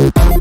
Okay.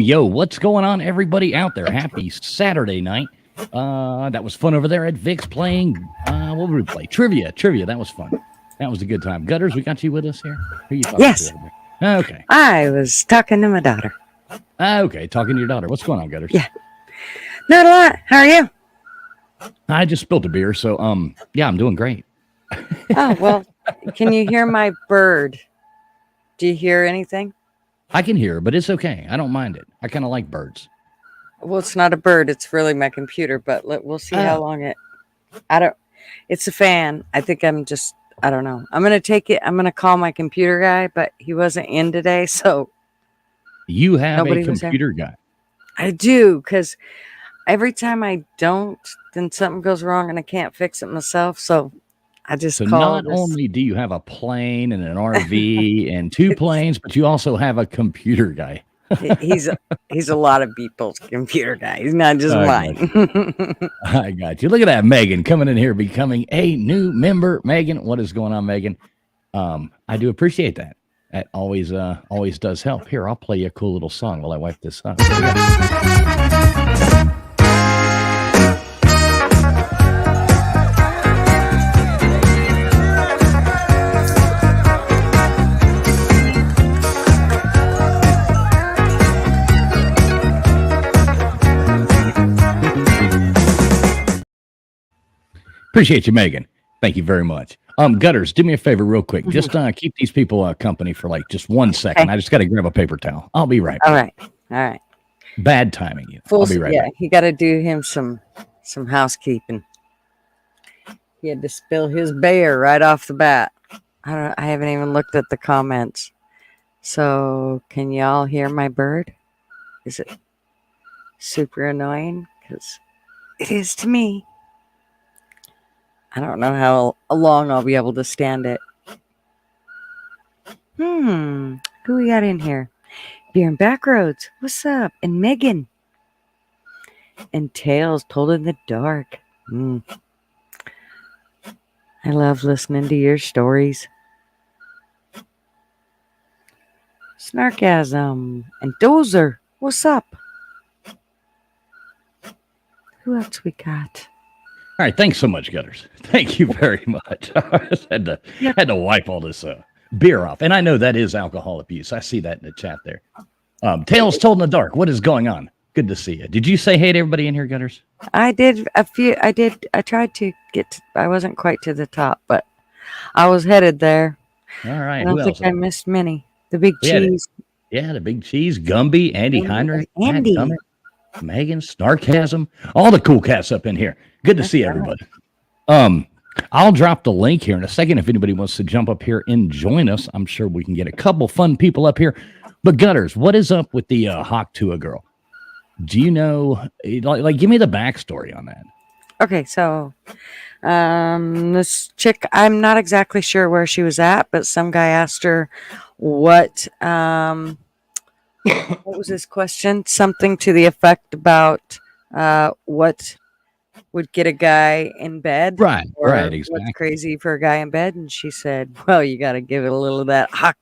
Yo, what's going on, everybody out there? Happy Saturday night. That was fun over there at Vic's playing, what would we play? Trivia. That was fun. That was a good time. Gutters, we got you with us here? Who you talking Yes. to over there? Okay. I was talking to my daughter. Okay, talking to your daughter. What's going on, Gutters? Yeah. Not a lot. How are you? I just spilled a beer, so, yeah, I'm doing great. Oh, well, can you hear my bird? Do you hear anything? I can hear, but it's okay. I don't mind it. I kind of like birds. Well, it's not a bird. It's really my computer, but we'll see how long it's a fan. I think I don't know. I'm going to take it. I'm going to call my computer guy, but he wasn't in today. So you have a computer guy. I do. Cause every time I don't, then something goes wrong and I can't fix it myself. So I just not only do you have a plane and an RV and two planes, but you also have a computer guy. he's a lot of people's computer guy. He's not just mine. I got you. Look at that, Megan coming in here, becoming a new member. Megan, what is going on, Megan? I do appreciate that. That always does help. Here, I'll play you a cool little song while I wipe this up. Appreciate you, Megan. Thank you very much. Gutters, do me a favor real quick. Just keep these people company for like just 1 second. Okay. I just got to grab a paper towel. I'll be right back. All right. Bad timing. I'll be right back. You got to do him some housekeeping. He had to spill his beer right off the bat. I haven't even looked at the comments. So can y'all hear my bird? Is it super annoying? Because it is to me. I don't know how long I'll be able to stand it. Who we got in here? Beer and Backroads. What's up? And Megan. And Tales Told in the Dark. I love listening to your stories. Snarkasm. And Dozer. What's up? Who else we got? All right, thanks so much, Gutters. Thank you very much. I just had to wipe all this beer off, and I know that is alcohol abuse. I see that in the chat there. Tales Told in the Dark. What is going on? Good to see you. Did you say hey to everybody in here, Gutters? I did a few. I tried to get. I wasn't quite to the top, but I was headed there. All right. I don't think I missed many. The Big Cheese. The Big Cheese. Gumby, Andy Heinrich, Andy. Megan, Snarkasm, all the cool cats up in here. Good to see everybody. I'll drop the link here in a second if anybody wants to jump up here and join us. I'm sure we can get a couple fun people up here. But Gutters, what is up with the Hawk Tua girl? Do you know, like, give me the backstory on that. Okay, so this chick, I'm not exactly sure where she was at, but some guy asked her what was his question? Something to the effect about what would get a guy in bed. Right, exactly. What's crazy for a guy in bed? And she said, well, you got to give it a little of that hot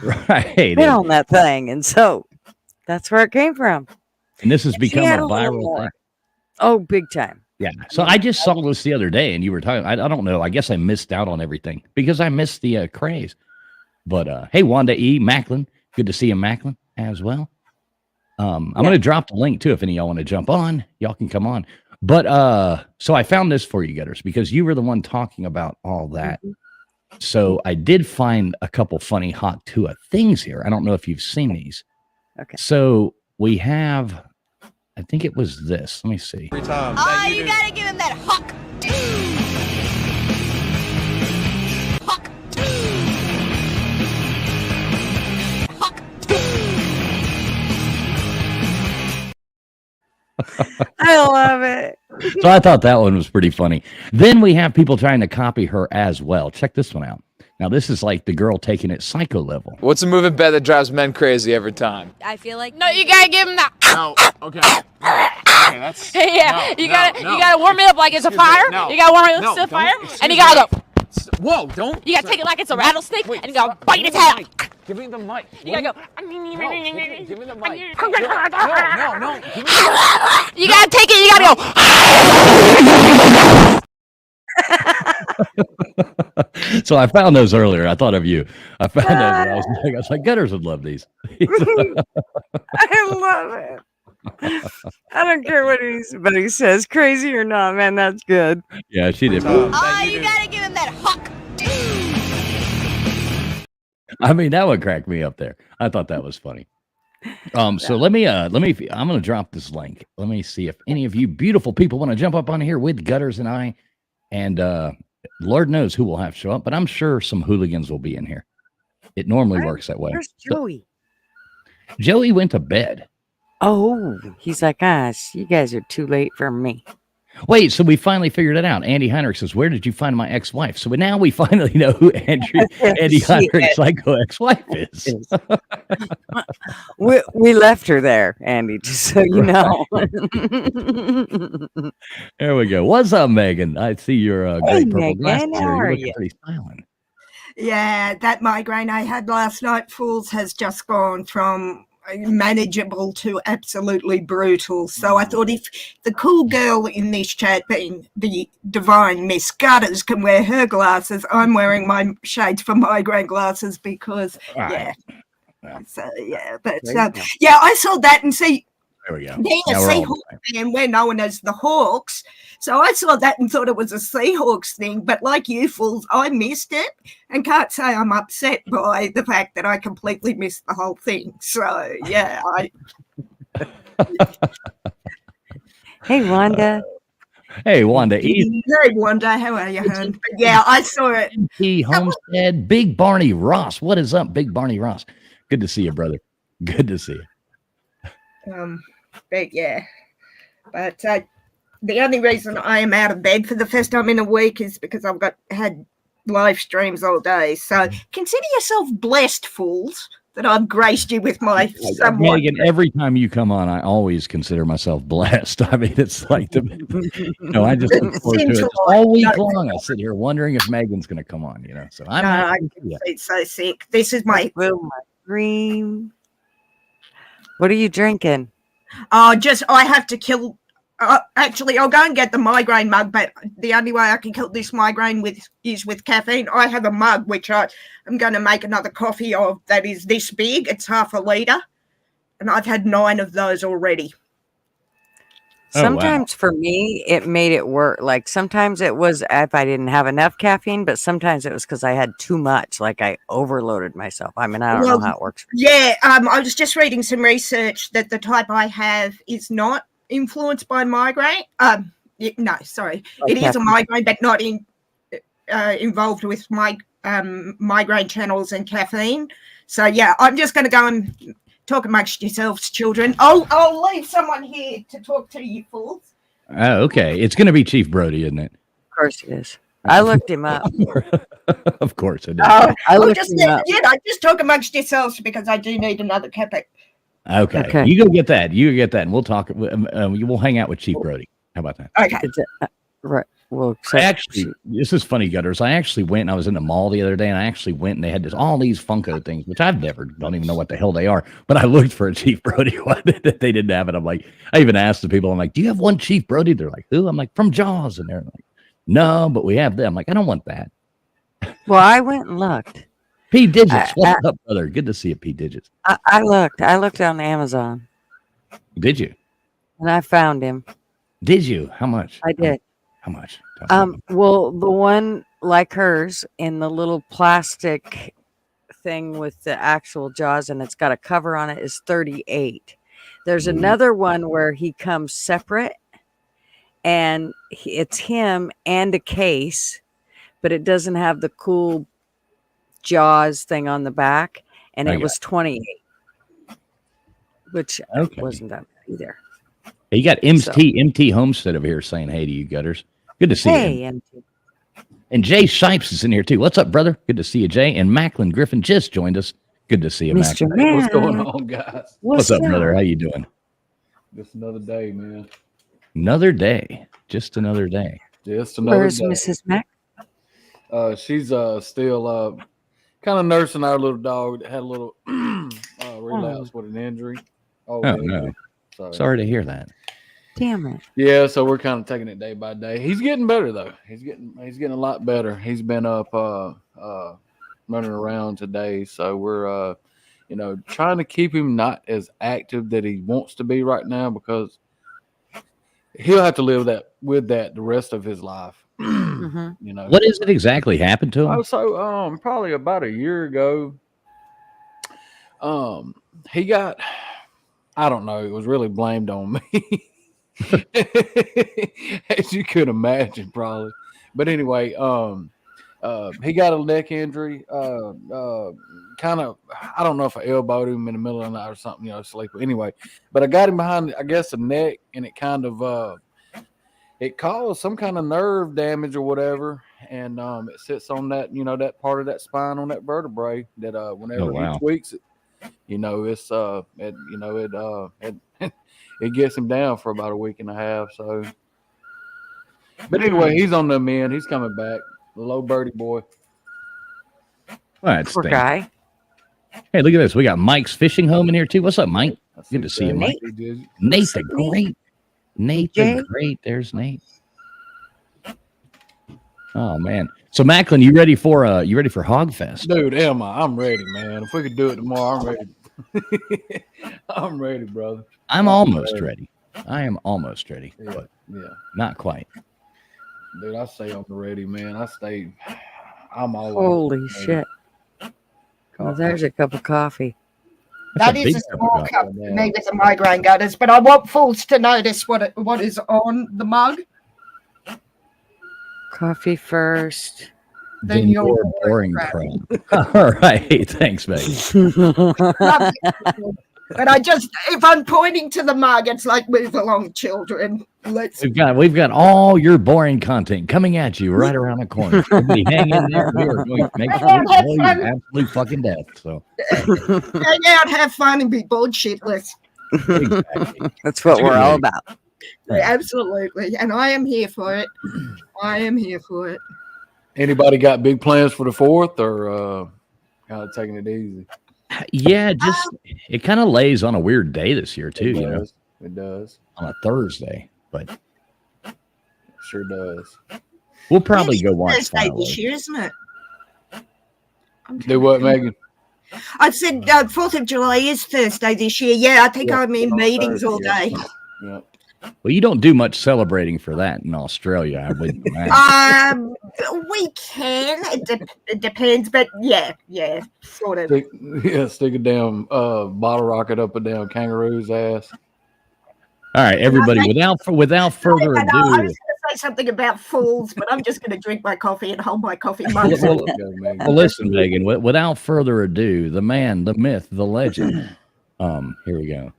right hit on that thing. And so that's where it came from. And this has become a viral thing. Oh, big time. Yeah. So I just saw this the other day and you were talking, I don't know. I guess I missed out on everything because I missed the craze. But hey, Wanda E. Macklin. Good to see you, Macklin, as well. I'm going to drop the link too. If any of y'all want to jump on, y'all can come on. But so I found this for you, Gutters, because you were the one talking about all that. So I did find a couple funny Hot Tua things here. I don't know if you've seen these. Okay. So we have I think it was this. Let me see. Every time. Oh, you gotta give him that huck. Huck. Huck. I love it. So I thought that one was pretty funny. Then we have people trying to copy her as well. Check this one out. Now, this is like the girl taking it psycho level. What's a moving bet that drives men crazy every time? I feel like no, you gotta give him that. No. Okay. Okay, that's. Yeah, no, you gotta no, you gotta warm it up like it's a fire. No. You gotta warm it up No, to the fire, don't- and you gotta go. Whoa! Don't. You gotta take it like it's a rattlesnake, Wait, and you gotta stop. bite its head off. Give me the mic. You gotta go. No, give me the mic. No. Give me the You gotta take it. You gotta go. So I found those earlier. I thought of you. I found those. And I was like, Gutters would love these. I love it. I don't care what anybody says, crazy or not, man. That's good. Yeah, she did. Oh, you gotta give him that huck. I mean, that would crack me up there. I thought that was funny. So let me, I'm going to drop this link. Let me see if any of you beautiful people want to jump up on here with Gutters and I, and Lord knows who will have to show up, but I'm sure some hooligans will be in here. It normally works that way. Where's Joey? Joey went to bed. Oh, he's like, you guys are too late for me. Wait, so we finally figured it out. Andy Heinrich says, "Where did you find my ex-wife?" So now we finally know who Andy Heinrich's psycho ex-wife is. we left her there, Andy, just so you know. There we go. What's up, Megan? I see your great purple Megan, glasses how here. are You're you? looking pretty smiling. Yeah, that migraine I had last night, Fools, has just gone from manageable to absolutely brutal. So I thought if the cool girl in this chat, being the divine Miss Gutters, can wear her glasses, I'm wearing my shades for migraine glasses because, Right. So, but There you go. yeah, I saw that and see, There we go. being a Now we're all Seahawks fan, we're known as the Hawks. So I saw that and thought it was a Seahawks thing. But like you fools, I missed it and can't say I'm upset by the fact that I completely missed the whole thing. So, yeah. Hey, Wanda. Hey, Wanda E. Hey, Wanda, how are you, hon? But yeah, I saw it. E. Homestead, Big Barney Ross. What is up, Big Barney Ross? Good to see you, brother. Good to see you. But yeah. But the only reason I am out of bed for the first time in a week is because I've had live streams all day. So consider yourself blessed, fools, that I've graced you with my somewhat. Megan, every time you come on, I always consider myself blessed. I mean, it's like I just look forward to it all week long. I sit here wondering if Megan's going to come on. So It's so sick. This is my Dream. What are you drinking? I have to kill. Actually, I'll go and get the migraine mug, but the only way I can kill this migraine is with caffeine. I have a mug which I'm going to make another coffee of that is this big. It's half a liter, and I've had 9 of those already. Sometimes for me, it made it work. Like sometimes it was if I didn't have enough caffeine, but sometimes it was because I had too much. Like I overloaded myself. I mean, I don't know how it works. Yeah, I was just reading some research that the type I have is not influenced by migraine. No, sorry, it is a migraine, but not involved with my migraine channels and caffeine. So yeah, I'm just going to go and talk amongst yourselves, children. I'll leave someone here to talk to you fools. Oh, okay. It's going to be Chief Brody, isn't it? Of course it is. I looked him up. Of course it is. I looked him up. Just talk amongst yourselves because I do need another cuppa. Okay. You go get that. And we'll talk. We'll hang out with Chief Brody. How about that? Okay. Right. Well, this is funny, Gutters. I actually went and I was in the mall the other day and I actually went and they had all these Funko things, which don't even know what the hell they are. But I looked for a Chief Brody one that they didn't have it. I'm like, I even asked the people, I'm like, do you have one Chief Brody? They're like, who? I'm like, from Jaws. And they're like, no, but we have them. I'm like, I don't want that. Well, I went and looked. P. Digits. What's up, brother? Good to see you, P. Digits. I looked on Amazon. Did you? And I found him. Did you? How much? I did. How much? Well, the one like hers in the little plastic thing with the actual Jaws and it's got a cover on it is $38. There's another one where he comes separate, and it's him and a case, but it doesn't have the cool Jaws thing on the back, and it was 28, which wasn't that bad either. You got MT Homestead over here saying hey to you gutters. Good to see you. Hey, MT. And Jay Shipes is in here too. What's up, brother? Good to see you, Jay. And Macklin Griffin just joined us. Good to see you, Mr. Macklin. Man. What's going on, guys? What's up, brother? How you doing? Just another day, man. Another day. Just another day. Just another Where's day. Mrs. Mac? She's still kind of nursing our little dog that had a little relapse with an injury. Oh no. Sorry to hear that. Damn it. Yeah, so we're kind of taking it day by day. He's getting better though. He's getting a lot better. He's been up running around today, so we're trying to keep him not as active that he wants to be right now, because he'll have to live with that the rest of his life. Mm-hmm. What is it exactly happened to him? So probably about a year ago, he got, I don't know, it was really blamed on me. As you could imagine, probably. But anyway, he got a neck injury. Kind of, I don't know if I elbowed him in the middle of the night or something, sleep. Anyway, but I got him behind, I guess, the neck, and it kind of it caused some kind of nerve damage or whatever, and it sits on that, that part of that spine on that vertebrae that whenever he tweaks it, it's it gets him down for about a week and a half. So, but anyway, he's on the mend. He's coming back. The low birdie boy. Poor guy. Hey, look at this. We got Mike's Fishing Home in here too. What's up, Mike? Good to see you, Mike. Nate the Great. Nate the Great. There's Nate. Oh man. So Macklin, you ready for Hogfest? Dude, I'm ready, man. If we could do it tomorrow, I'm ready. I'm ready, brother. I'm almost ready. I am almost ready, but not quite. Dude, I stay on the ready, man. I'm always Holy ready. shit. Well, there's a cup of coffee. That is a small cup, maybe it's a migraine gutters, but I want fools to notice what is on the mug. Coffee first. Then your boring crap. All right. Thanks, baby. But if I'm pointing to the mug, it's like, move along, children. We've got all your boring content coming at you right around the corner. Everybody hang in there. We are going to make sure we blow you absolute fucking death. So hang out, have fun, and be bullshitless. Exactly. That's what we're all about. Absolutely. And I am here for it. I am here for it. Anybody got big plans for the 4th, or kind of taking it easy? Yeah, it kind of lays on a weird day this year too. It does on a Thursday, but it sure does. We'll probably go watch Thursday this year, isn't it? Do what, Megan? I said 4th of July is Thursday this year. Yeah, I think I'm in meetings all day. Yeah. Well, you don't do much celebrating for that in Australia, I wouldn't imagine. We can. It depends, but yeah, sort of. Stick a damn bottle rocket up a damn kangaroo's ass. All right, everybody. Without further ado, I was going to say something about fools, but I'm just going to drink my coffee and hold my coffee. Well, listen, Megan. Without further ado, the man, the myth, the legend. Here we go.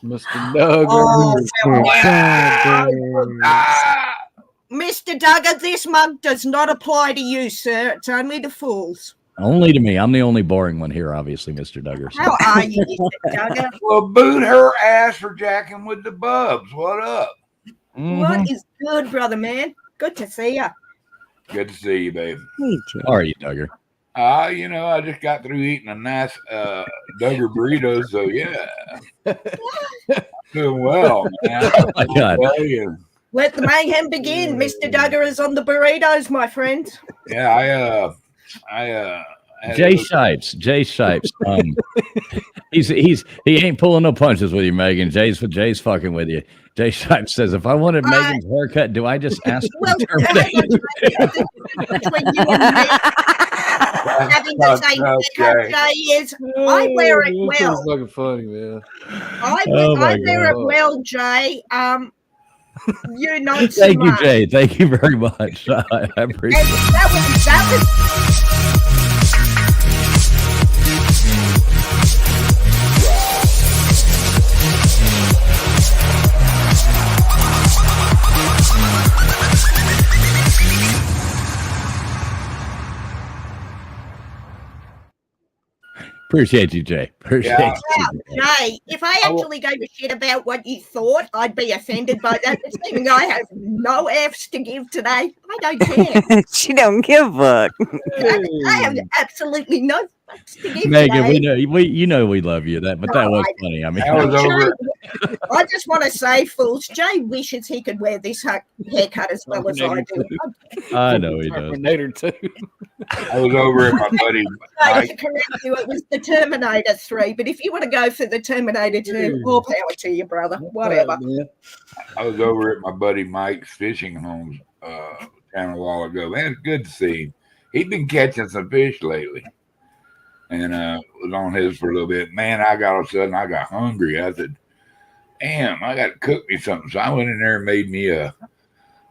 Mr. Duggar. Mr. Duggar, this mug does not apply to you, sir. It's only to fools. Only to me. I'm the only boring one here, obviously, Mr. Duggar. So. How are you, Mr. Duggar? Well, boot her ass for jacking with the bubs. What up? Mm-hmm. What is good, brother man? Good to see you. Good to see you, baby. Hey, Jay. How are you, Duggar? I just got through eating a nice Duggar burrito, so yeah. Doing well, man. Oh my God. Let the mayhem begin. Mr. Duggar is on the burritos, my friend. Yeah, I Jay Shipes. He ain't pulling no punches with you, Megan. Jay's fucking with you. Jay Shipes says, if I wanted Megan's haircut, do I just ask for Well, termination? between you and me, having the same haircut, Jay, is I wear it This well. is fucking funny, man. I Oh my wear it God. well, Jay. You not so Thank you, much. Jay. Thank you very much. I appreciate And it. that was Appreciate you, Jay. Appreciate Yeah. you. Jay, if I actually gave a shit about what you thought, I'd be offended by that. But seeming I have no F's to give today, I don't care. She don't give a fuck. I have absolutely no fucks to give Megan, we today. know you know we love you. That was funny. I mean, That was over. I just want to say, fools, Jay wishes he could wear this haircut as well as I do. I know he does. Terminator 2. I was over at my buddy Sorry Mike. to correct you, it was the Terminator 3, but if you want to go for the Terminator 2, more power to you, brother. Whatever. I was over at my buddy Mike's fishing homes town a while ago. Man, it's good to see him. He'd been catching some fish lately, and was on his for a little bit. Man, I got hungry. I said, "Damn, I got to cook me something." So I went in there and made me a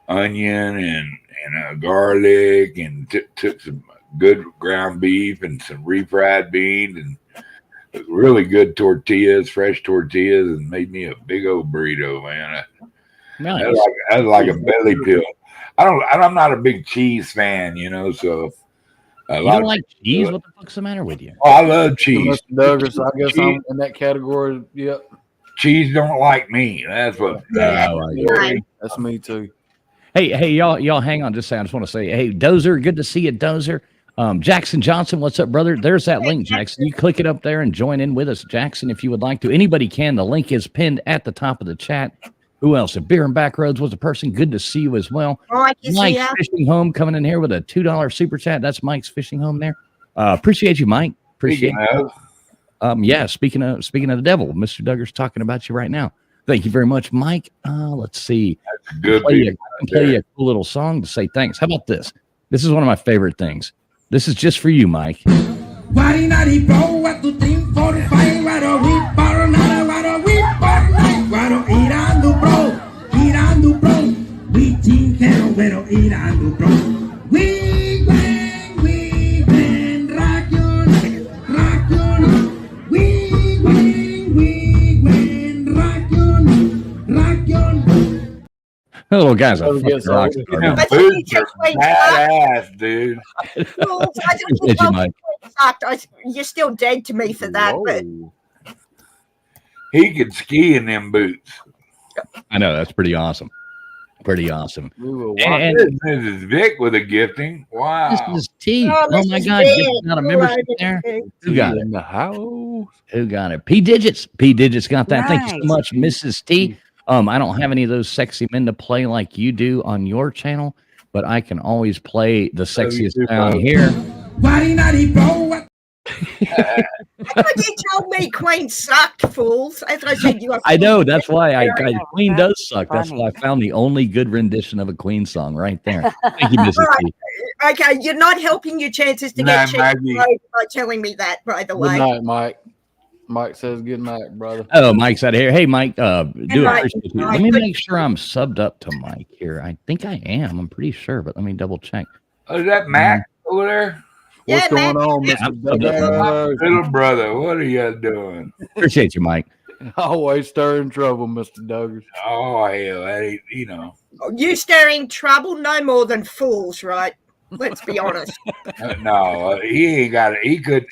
onion and garlic, and took some good ground beef and some refried beans and really good tortillas, fresh tortillas, and made me a big old burrito, man. Nice. That was like a belly pill. I'm not a big cheese fan, so a You lot don't of like people cheese? do it. What the fuck's the matter with you? Oh, I love cheese. Mr. Douglas, I guess Cheese. I'm in that category. Yep, Cheese don't like me. That's what. Yeah, Oh, I get right. that's me too. Hey, y'all, hang on just a second. I just want to say, hey, Dozer, good to see you, Dozer. Jackson Johnson, what's up, brother? There's that link, Jackson. You click it up there and join in with us, Jackson, if you would like to. Anybody can. The link is pinned at the top of the chat. Who else? If Beer and Backroads was a person, good to see you as well. Mike, you see Mike's ya? Fishing Home coming in here with a $2 super chat. That's Mike's Fishing Home there. Appreciate you, Mike. Appreciate Speaking of, yeah, speaking of the devil, Mr. Duggar's talking about you right now. Thank you very much, Mike. Let's see. good I people. can play you a cool little song to say thanks. How about this? This is one of my favorite things. This is just for you, Mike. Wari nari bro, what to think for the fight? Waro whip, baro nara, waro whip, baro night, waro irando bro, we think hero, waro irando bro. We win, rock yon, we win, rock yon. Hello, guys. I Oh, fucking yes, rock sir. star. Them I think you boots just are went badass, dude. Fools, I just Appreciate you, told Mike. you sucked. You're still dead to me for that, but Whoa. He could ski in them boots. I know that's pretty awesome. Pretty awesome. We will And- watch This is Vic with a gifting. Wow. This is T. Oh, Oh my Mrs. God! Big. Gifting out a membership there. Who got it? in the house. Who got it? P Digits. P Digits got that. Thank you so Nice. much, Mrs. T. I don't have any of those sexy men to play like you do on your channel, but I can always play the sexiest do, down bro. here. Wari nari bro, what But you told me Queen sucked, fools. As I said, you are. I know that's why Queen That's does suck. That's funny. why I found the only good rendition of a Queen song right there. Thank you, Mrs. T. Okay, you're not helping your chances to Nah, get cheap Maggie. by telling me that. By the Good way, night, Mike. Mike says good night, brother. Oh, Mike's out here. Hey, Mike, do night. appreciate you. Let me make sure I'm subbed up to Mike here. I think I am. I'm pretty sure, but let me double check. Oh, is that Mac over there? Yeah, What's going on, Yeah, Mr. I'm so good. Douglas? Little brother, what are you doing? Appreciate you, Mike. Always stirring trouble, Mr. Douglas. Oh, hell, that ain't, you stirring trouble no more than fools, right? Let's be honest. no, he ain't got it. He couldn't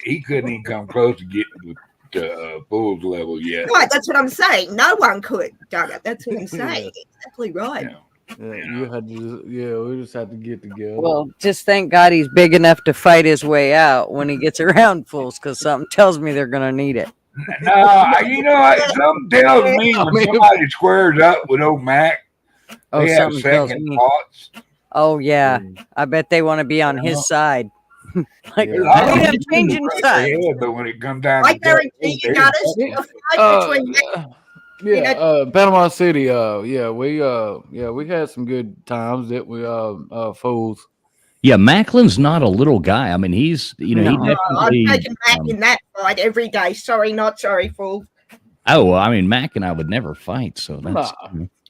even come close to getting to Fool's level yet. Right, that's what I'm saying. No one could, Doug. That's what I'm saying. Exactly right. Yeah. You had to, we just had to get together. Well, just thank God he's big enough to fight his way out when he gets around fools, because something tells me they're going to need it. No, you know what? Something tells me when somebody squares up with old Mac, Oh, they have something tells second me. thoughts. Oh, yeah. I bet they want to be on his side. Like, Yeah. we have changing sides. Yeah, but when it comes down I to guarantee you, got us a fight between Panama City. We had some good times that we fools. Yeah, Macklin's not a little guy. I mean, he's he No. I'm definitely. taking back in that fight every day. Sorry, not sorry, fool. Oh, well, I mean, Mac and I would never fight, so that's.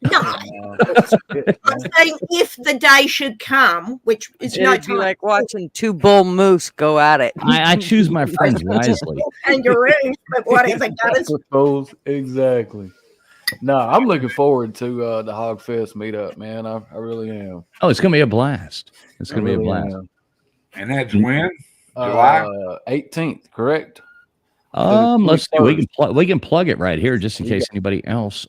No, I'm saying if the day should come, which is no It'd be time, like watching two bull moose go at it. I choose my friends wisely. kangaroos, but whatever, gutters. Fools, exactly. No, I'm looking forward to the Hog Fest meetup, man. I really am. Oh, it's gonna be a blast. It's I gonna be a really blast. am. And that's when? July? 18th, correct? Let's see. We 21st. can plug it right here just in case anybody else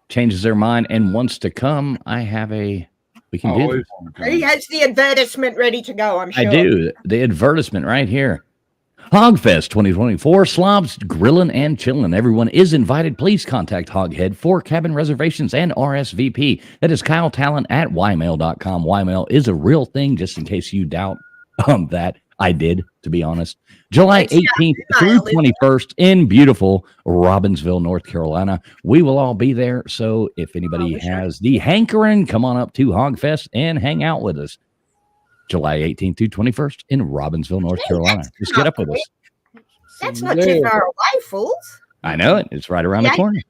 changes their mind and wants to come. We can do Always this. want to come. He has the advertisement ready to go, I'm sure. I do. The advertisement right here. Hogfest 2024, slobs, grilling, and chilling. Everyone is invited. Please contact Hoghead for cabin reservations and RSVP. That is Kyle Talent at ymail.com. Ymail is a real thing, just in case you doubt that. I did, to be honest. July 18th through 21st in beautiful Robbinsville, North Carolina. We will all be there. So if anybody has the hankering, come on up to Hogfest and hang out with us. July 18th through 21st in Robbinsville, North Carolina. Just get up with us. That's not too far away, fools. I know it. It's right around the corner.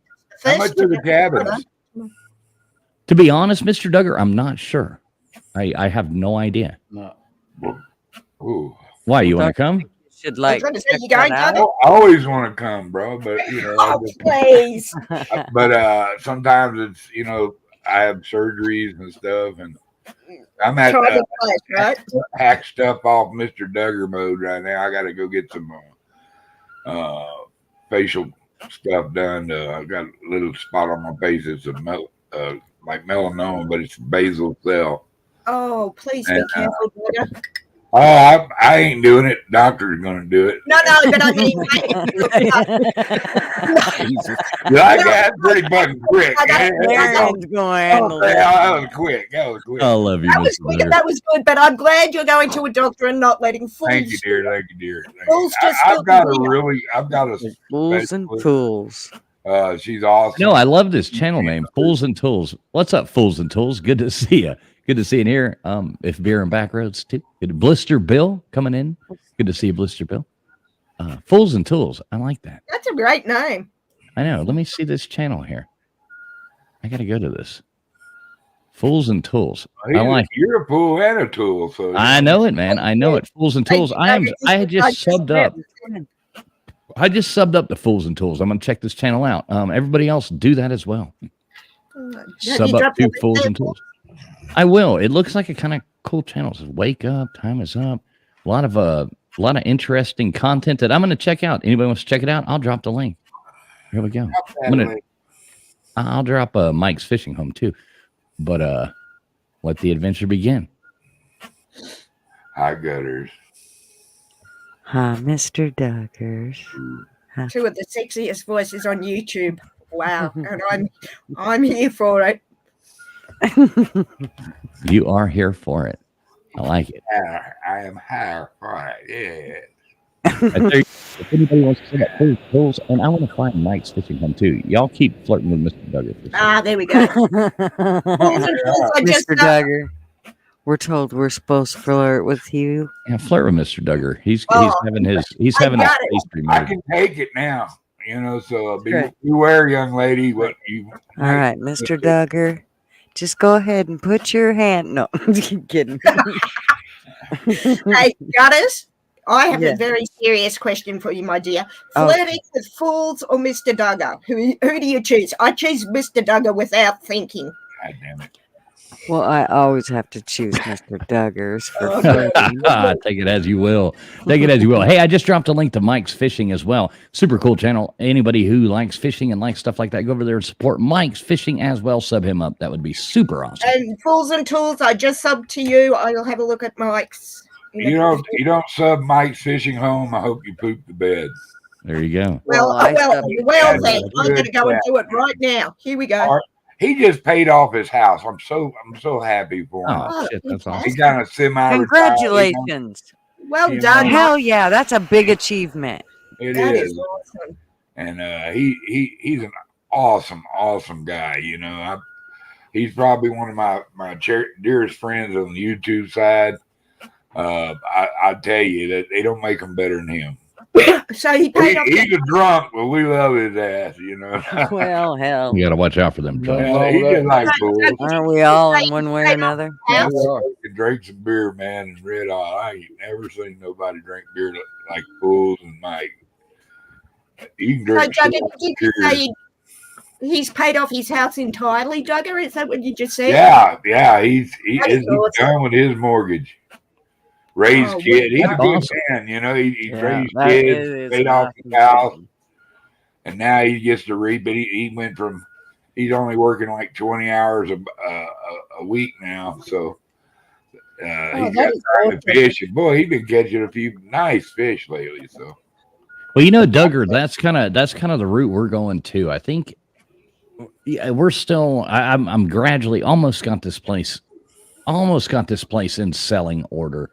How much are the cabins? To be honest, Mr. Duggar, I'm not sure. I have no idea. No. Ooh. Why? You want to come? Should like gonna say, check you going, that I out. always want to come, bro, but Oh, please. but sometimes it's I have surgeries and stuff, and I'm at Try the place, right? hack stuff off Mr. Duggar mode right now. I got to go get some facial stuff done. I got a little spot on my face. It's like melanoma, but it's basal cell. Oh, please be And, careful, daughter. Oh, I ain't doing it. Doctor's gonna do it. No, but I mean, I got pretty fucking quick. Aaron's going to handle it. That was quick. That was quick. I love you, that was Mr. quick Duggar. and that was good, but I'm glad you're going to a doctor and not letting fools. Thank you, dear. Thank you, dear. Thank you. Fools just I've got a Fools and fools. she's awesome. No, I love this channel name, Fools and Tools. What's up, Fools and Tools? Good to see you. Good to see you here. If beer and back roads too. Good. Blister Bill coming in. Good to see you, Blister Bill. Fools and Tools. I like that. That's a great name. I know. Let me see this channel here. I got to go to this. Fools and Tools. I like. You're a fool and a tool. So I know it, man. I know it. Fools and Tools. I had just subbed up. I just subbed up to Fools and Tools. I'm gonna check this channel out. Everybody else do that as well. Sub up to Fools and Tools. I will. It looks like a kind of cool channel. It says wake up, time is up. A lot of interesting content that I'm gonna check out. Anybody wants to check it out? I'll drop the link. Here we go. I'll drop Mike's Fishing Home too. But let the adventure begin. Hi, gutters. Hi, Mr. Duggars. Two of the sexiest voices on YouTube. Wow, and I'm here for it. You are here for it. I like it. I am high for it. Yeah. If anybody wants to check out Fools and Tools, and I want to find Mike's Fishing Home too. Y'all keep flirting with Mr. Duggar. There we go. Mr. Duggar, we're told we're supposed to flirt with you. Yeah, flirt with Mr. Duggar. He's having a face pretty I much. can take it now. So beware, young lady. What you? All right, Mr. Duggar, just go ahead and put your hand. No, I'm kidding. Hey, Gutters, I have Yeah. a very serious question for you, my dear. Flirting with fools or Mr. Duggar? Who do you choose? I choose Mr. Duggar without thinking. God damn it. Well, I always have to choose Mr. Duggars for Okay. flirting. Take it as you will. Take it as you will. Hey, I just dropped a link to Mike's Fishing as well. Super cool channel. Anybody who likes fishing and likes stuff like that, go over there and support Mike's Fishing as well. Sub him up. That would be super awesome. And Fools and Tools, I just subbed to you. I'll have a look at Mike's. You don't sub Mike's Fishing Home. I hope you poop the bed. There you go. Well, I well, subbed you. then, That's I'm going to good go and crap. do it right now. Here we go. All right. He just paid off his house. I'm so happy for him. Oh, shit. That's awesome. He got a semi. Congratulations. Well Yeah. done. Hell yeah, that's a big achievement. It That is. is awesome. And he's an awesome guy. He's probably one of my dearest friends on the YouTube side. I tell you that they don't make them better than him. So he paid off. He's a drunk, but we love his ass, you know. Well, hell, You got to watch out for them. Nothing Drunks. wrong He with just that. like fools. aren't we all in one way or another? Yeah, we are. He drinks some beer, man, and red hot. I ain't never seen nobody drink beer like fools and Mike. You can So, drink Duggar, shit did you beer. say he's paid off his house entirely, Duggar? Is that what you just said? Yeah, he's That's awesome. done with his mortgage. Raised Oh, kid. He's a That's good awesome. man, you know. He Yeah, raised that kids, is paid an off awesome the house, decision. and now he gets to read. But he went from he's only working like 20 hours a week now, so he's that got is time awesome. to fish. And boy, he's been catching a few nice fish lately. So Well, Duggar, that's kind of the route we're going to. I think we're still. I'm gradually almost got this place in selling order,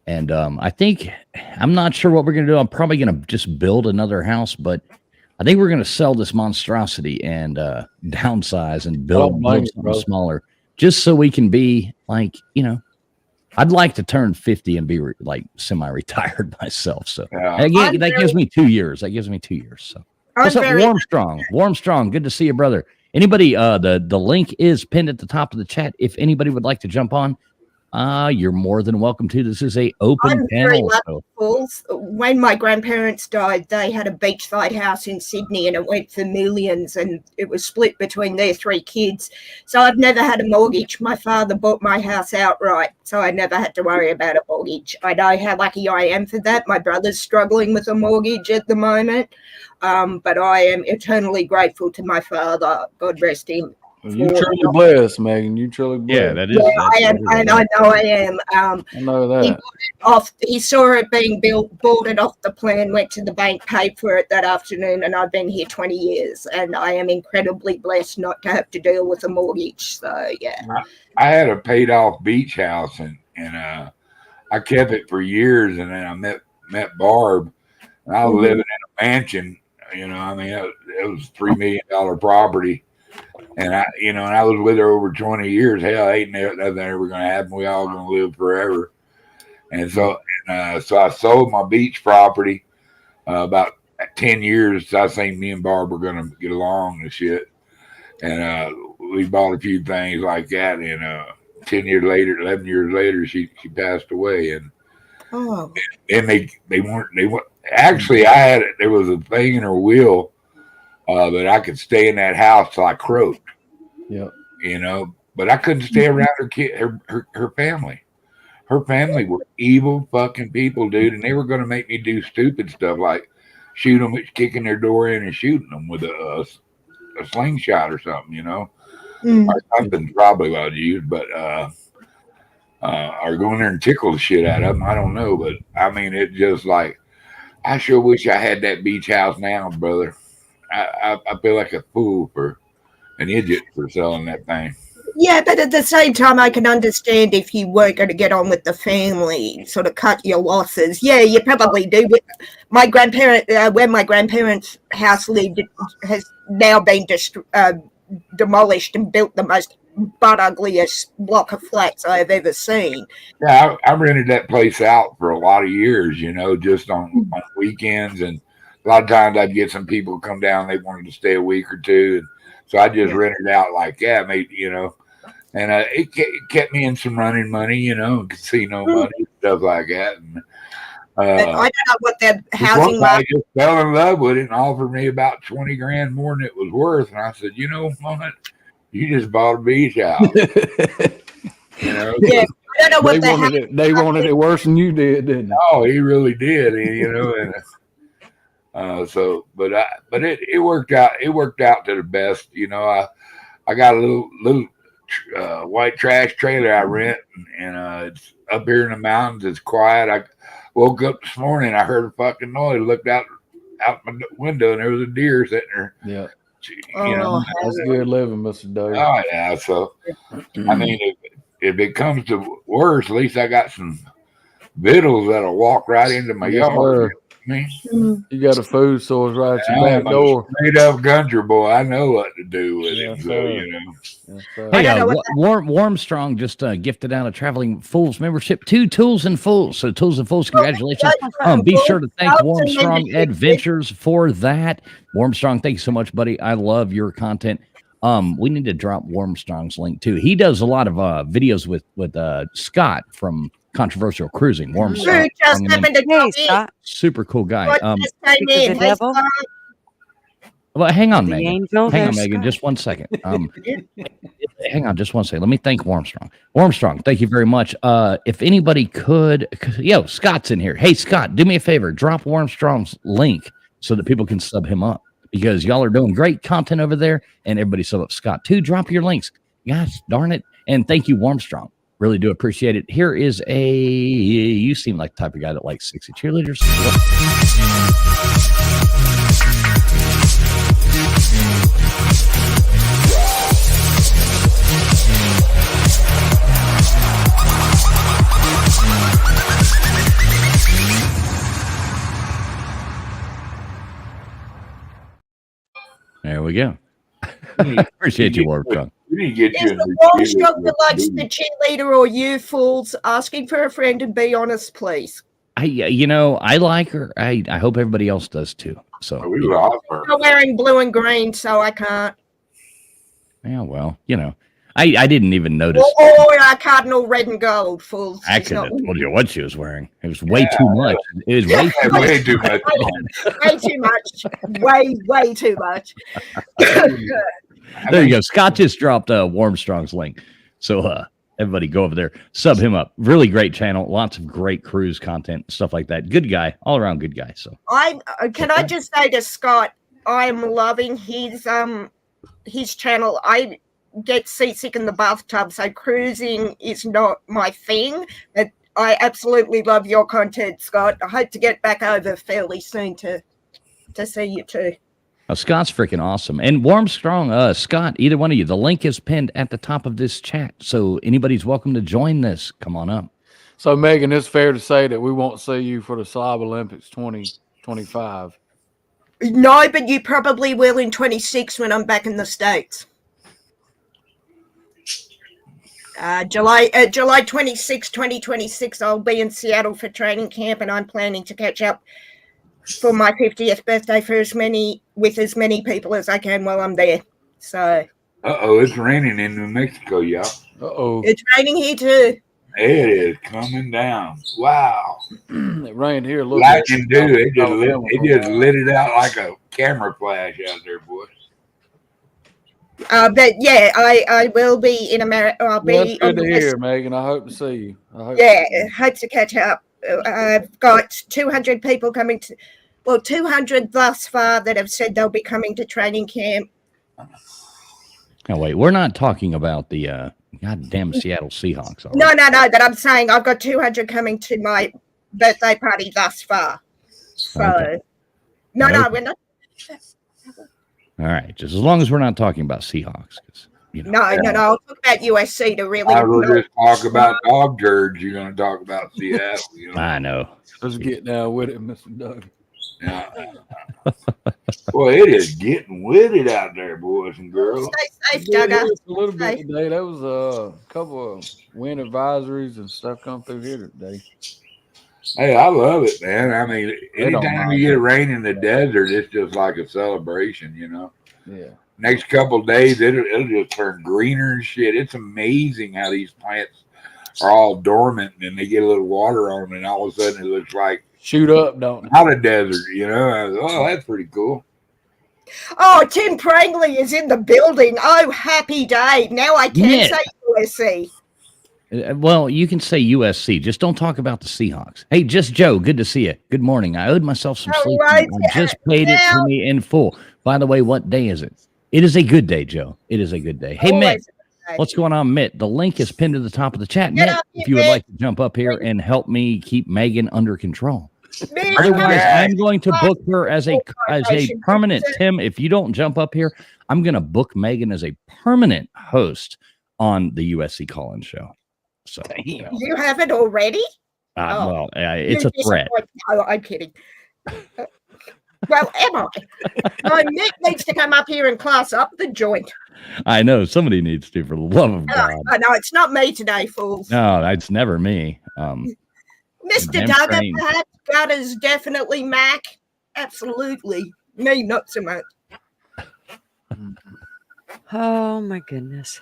and I think I'm not sure what we're gonna do. I'm probably gonna just build another house, but I think we're gonna sell this monstrosity and downsize and build blame you, something brother. smaller, just so we can be like I'd like to turn 50 and be like semi-retired myself. So again, that gives me 2 years. So what's up, Warm Strong? Good to see you, brother. Anybody? The link is pinned at the top of the chat. If anybody would like to jump on, you're more than welcome to. This is a open I'm very panel. lucky, So. Fools. When my grandparents died, they had a beachside house in Sydney and it went for millions and it was split between their 3 kids. So I've never had a mortgage. My father bought my house outright, so I never had to worry about a mortgage. I know how lucky I am for that. My brother's struggling with a mortgage at the moment, but I am eternally grateful to my father. God rest him. You truly blessed, Megan. You truly blessed. Yeah, that is. Yeah, I am, and I know I am. I know He that. he saw it being built, bought it off the plan, went to the bank, paid for it that afternoon, and I've been here 20 years, and I am incredibly blessed not to have to deal with a mortgage. So yeah, I had a paid off beach house, and I kept it for years, and then I met Barb, and I was living in a mansion. I mean, it was $3 million property. And I was with her over 20 years. Hell, ain't nothing ever going to happen. We all going to live forever. And so I sold my beach property about 10 years. I think me and Barb were going to get along and shit. And we bought a few things like that. And 11 years later, she passed away. And they weren't actually. There was a thing in her will that I could stay in that house till I croaked. Yep. But I couldn't stay around her family. Her family were evil fucking people, dude, and they were going to make me do stupid stuff like shoot them, kicking their door in and shooting them with a slingshot or something, or something probably what I'd use, but or go in there and tickle the shit out of them. I don't know, but I mean, it just like I sure wish I had that beach house now, brother. I feel like a fool for an idiot for selling that thing. Yeah, but at the same time, I can understand if you weren't going to get on with the family, sort of cut your losses. Yeah, you probably do. My where my grandparents' house lived, has now been demolished and built the most butt ugliest block of flats I've ever seen. Yeah, I rented that place out for a lot of years, just on weekends, and a lot of times I'd get some people come down. They wanted to stay a week or two, and so I just rented out like that, mate. And it kept me in some running money, casino money, stuff like that. And I don't know what the housing I market. just fell in love with it and offered me about 20 grand more than it was worth, and I said, you know what? You just bought a beach house. Yeah, I don't know what They wanted it worse than you did, didn't they? Oh, he really did, and but it worked out. It worked out to the best. I got a little white trash trailer I rent, and it's up here in the mountains. It's quiet. I woke up this morning. I heard a fucking noise. Looked out my window, and there was a deer sitting there. Yeah. That's good living, Mr. Doe. Oh yeah. So I mean, if it comes to worse, at least I got some victuals that'll walk right into my yard. me. You got a food source right at your I'm back a door. straight up country boy. I know what to do with Yes, it. So, sir. you know. Yes, sir. Hey, don't know what Warmstrong just gifted out a Traveling Fools membership to Tools and Fools. So Tools and Fools, congratulations. Be sure to thank Warmstrong Adventures for that. Warmstrong, thank you so much, buddy. I love your content. We need to drop Warmstrong's link too. He does a lot of videos with Scott from Controversial Cruising. Warmstrong, Who just happened to Hey, come in? Scott. super cool guy. What just came Speak of in? the Hey, devil. Scott. Well, hang on, The Megan. angel, Hang on, there's Megan. Scott. Just one second. Hang on, just one second. Let me thank Warmstrong. Warmstrong, thank you very much. If anybody could, Scott's in here. Hey, Scott, do me a favor. Drop Warmstrong's link so that people can sub him up because y'all are doing great content over there, and everybody sub up Scott too. Drop your links, guys. Darn it! And thank you, Warmstrong. Really do appreciate it. Here is a. You seem like the type of guy that likes sexy cheerleaders. There we go. Appreciate you, Warmstrong. We need to get Is you the Warmstrong that likes the cheerleader or you fools asking for a friend and be honest, please? I like her. I hope everybody else does too. So We love her. I'm wearing blue and green, so I can't. yeah, well, I didn't even notice. Or cardinal red and gold, fools. I It's could not have told you what she was wearing. It was way too much. It was way too much. Way too much. way too much. Way too much. There you go. Scott just dropped Warmstrong's link. So everybody go over there, sub him up. Really great channel. Lots of great cruise content, stuff like that. Good guy, all around good guy. So Can I just say to Scott, I'm loving his channel. I get seasick in the bathtub, so cruising is not my thing. But I absolutely love your content, Scott. I hope to get back over fairly soon to see you too. Scott's freaking awesome. And Warmstrong, Scott, either one of you, the link is pinned at the top of this chat. So anybody's welcome to join this. Come on up. So, Megan, it's fair to say that we won't see you for the Slob Olympics 2025. No, but you probably will in 26 when I'm back in the States. July 26, 2026, I'll be in Seattle for training camp, and I'm planning to catch up for my 50th birthday with as many people as I can while I'm there. So. It's raining in New Mexico, y'all. It's raining here too. It is coming down. Wow. It rained here a little Lightning bit. do. It just lit it out like a camera flash out there, boy. But yeah, I will be in America. I'll be That's on good to the West. hear, Megan. I hope to see you. Hope to catch up. I've got 200 people coming to, 200 thus far that have said they'll be coming to training camp. Oh, wait, we're not talking about the goddamn Seattle Seahawks. Are we? No, but I'm saying I've got 200 coming to my birthday party thus far. So, Okay. no, Okay. we're not. All right, just as long as we're not talking about Seahawks. No, I'll talk about USC to really. I will just talk about dog turds. You're going to talk about Seattle. I know. Let's get down with it, Mr. Doug. Yeah. Well, it is getting witted out there, boys and girls. Stay safe, Yeah, Jugger. it was a little bit today. There was a couple of wind advisories and stuff come through here today. Hey, I love it, man. I mean, They don't anytime mind you it. get rain in the desert, it's just like a celebration, Yeah. Next couple of days, it'll just turn greener and shit. It's amazing how these plants are all dormant and they get a little water on them, and all of a sudden it looks like Shoot up, don't it? not a desert, that's pretty cool. Oh, Tim Prangley is in the building. Oh, happy day. Now I can Yeah. say USC. Well, you can say USC. Just don't talk about the Seahawks. Hey, just Joe, good to see you. Good morning. I owed myself some All sleep. right. I just paid it to me in full. By the way, what day is it? It is a good day, Joe. It is a good day. Hey, Mitt, Always a good day. what's going on, Mitt? The link is pinned to the top of the chat. Get Mitt, up, if you would Mitt. like to jump up here and help me keep Megan under control. Mitch, Otherwise, Yeah. I'm going to book her as a permanent. Tim, if you don't jump up here, I'm going to book Megan as a permanent host on the USC Call-In show. So, you have it already? well, it's a threat. No, I'm kidding. Well, am I? No, Nick needs to come up here and class up the joint. I know somebody needs to, for the love of God. No, it's not me today, fools. No, it's never me. Mr. damn Duggar, strange. perhaps. Gutter's definitely Mac. Absolutely. Me, not so much. Oh my goodness.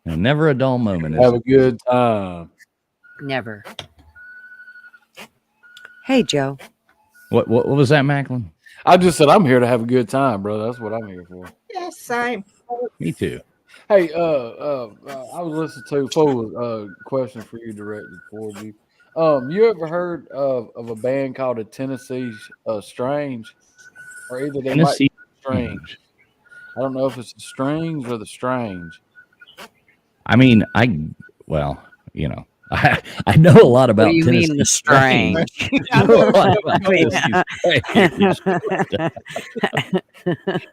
And never a dull moment. Is Have a it? good time. Never. Hey, Joe. What was that, Macklin? I just said I'm here to have a good time, brother. That's what I'm here for. Yeah, same. Me too. Hey, I was listening to Fool question for you directed toward you. You ever heard of a band called the Tennessee Strange, or either they might Tennessee be Strange? I don't know if it's the Strings or the Strange. I mean, I know a lot about What do you Tennessee mean the strange? I know a lot about Tennessee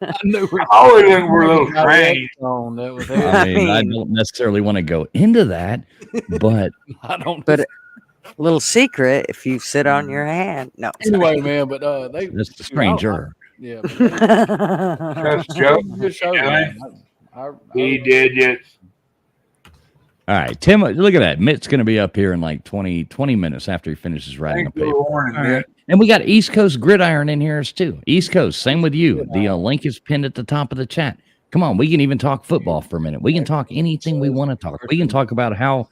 I knew I always think we're a little strange. That was I it. mean, I don't necessarily want to go into that, but I don't. But little secret, if you sit on your hand. No. Anyway, man, but they that's the stranger. Yeah, That's Joe. good show, man. He did it. All right, Tim, look at that. Mitt's going to be up here in like 20 minutes after he finishes writing Thank a you paper. for warning, All Mitt. right. And we got East Coast Gridiron in here too. East Coast, same with you. The link is pinned at the top of the chat. Come on, we can even talk football for a minute. We can talk anything we want to talk. We can talk about how,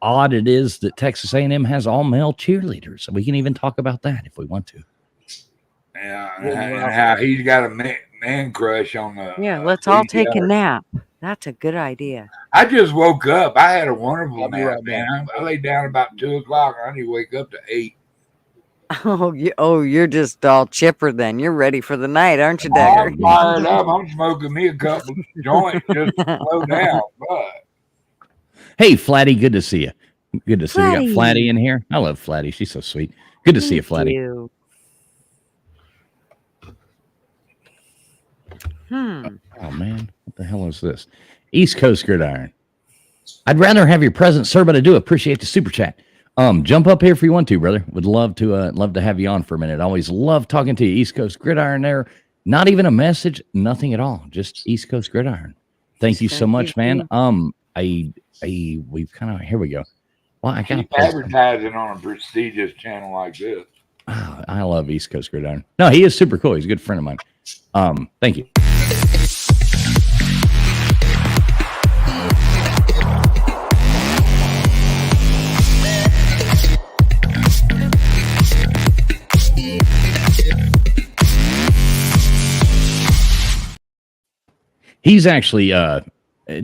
odd it is that Texas A&M has all male cheerleaders. So we can even talk about that if we want to. Yeah, and how he's got a man crush on the. Yeah, let's all take a nap. That's a good idea. I just woke up. I had a wonderful I'll be nap, right man. I laid down about 2:00. I need to wake up to 8. You're just all chipper then. You're ready for the night, aren't you, I'm Dagger? fired up. I'm smoking me a couple joints just to slow down. But Hey, Flatty, good to see you. Good to see you. We got Flatty. Flatty in here. I love Flatty. She's so sweet. Good to see you, Thank Flatty. you. Oh, man. What the hell is this? East Coast Gridiron. I'd rather have your presence, sir, but I do appreciate the super chat. Jump up here if you want to, brother. Would love to have you on for a minute. Always love talking to you. East Coast Gridiron there. Not even a message, nothing at all. Just East Coast Gridiron. Thank you so much, man. We've kind of, here we go. Well, I got keep advertising on a prestigious channel like this. Oh, I love East Coast Gridiron. No, he is super cool. He's a good friend of mine. Thank you. He's actually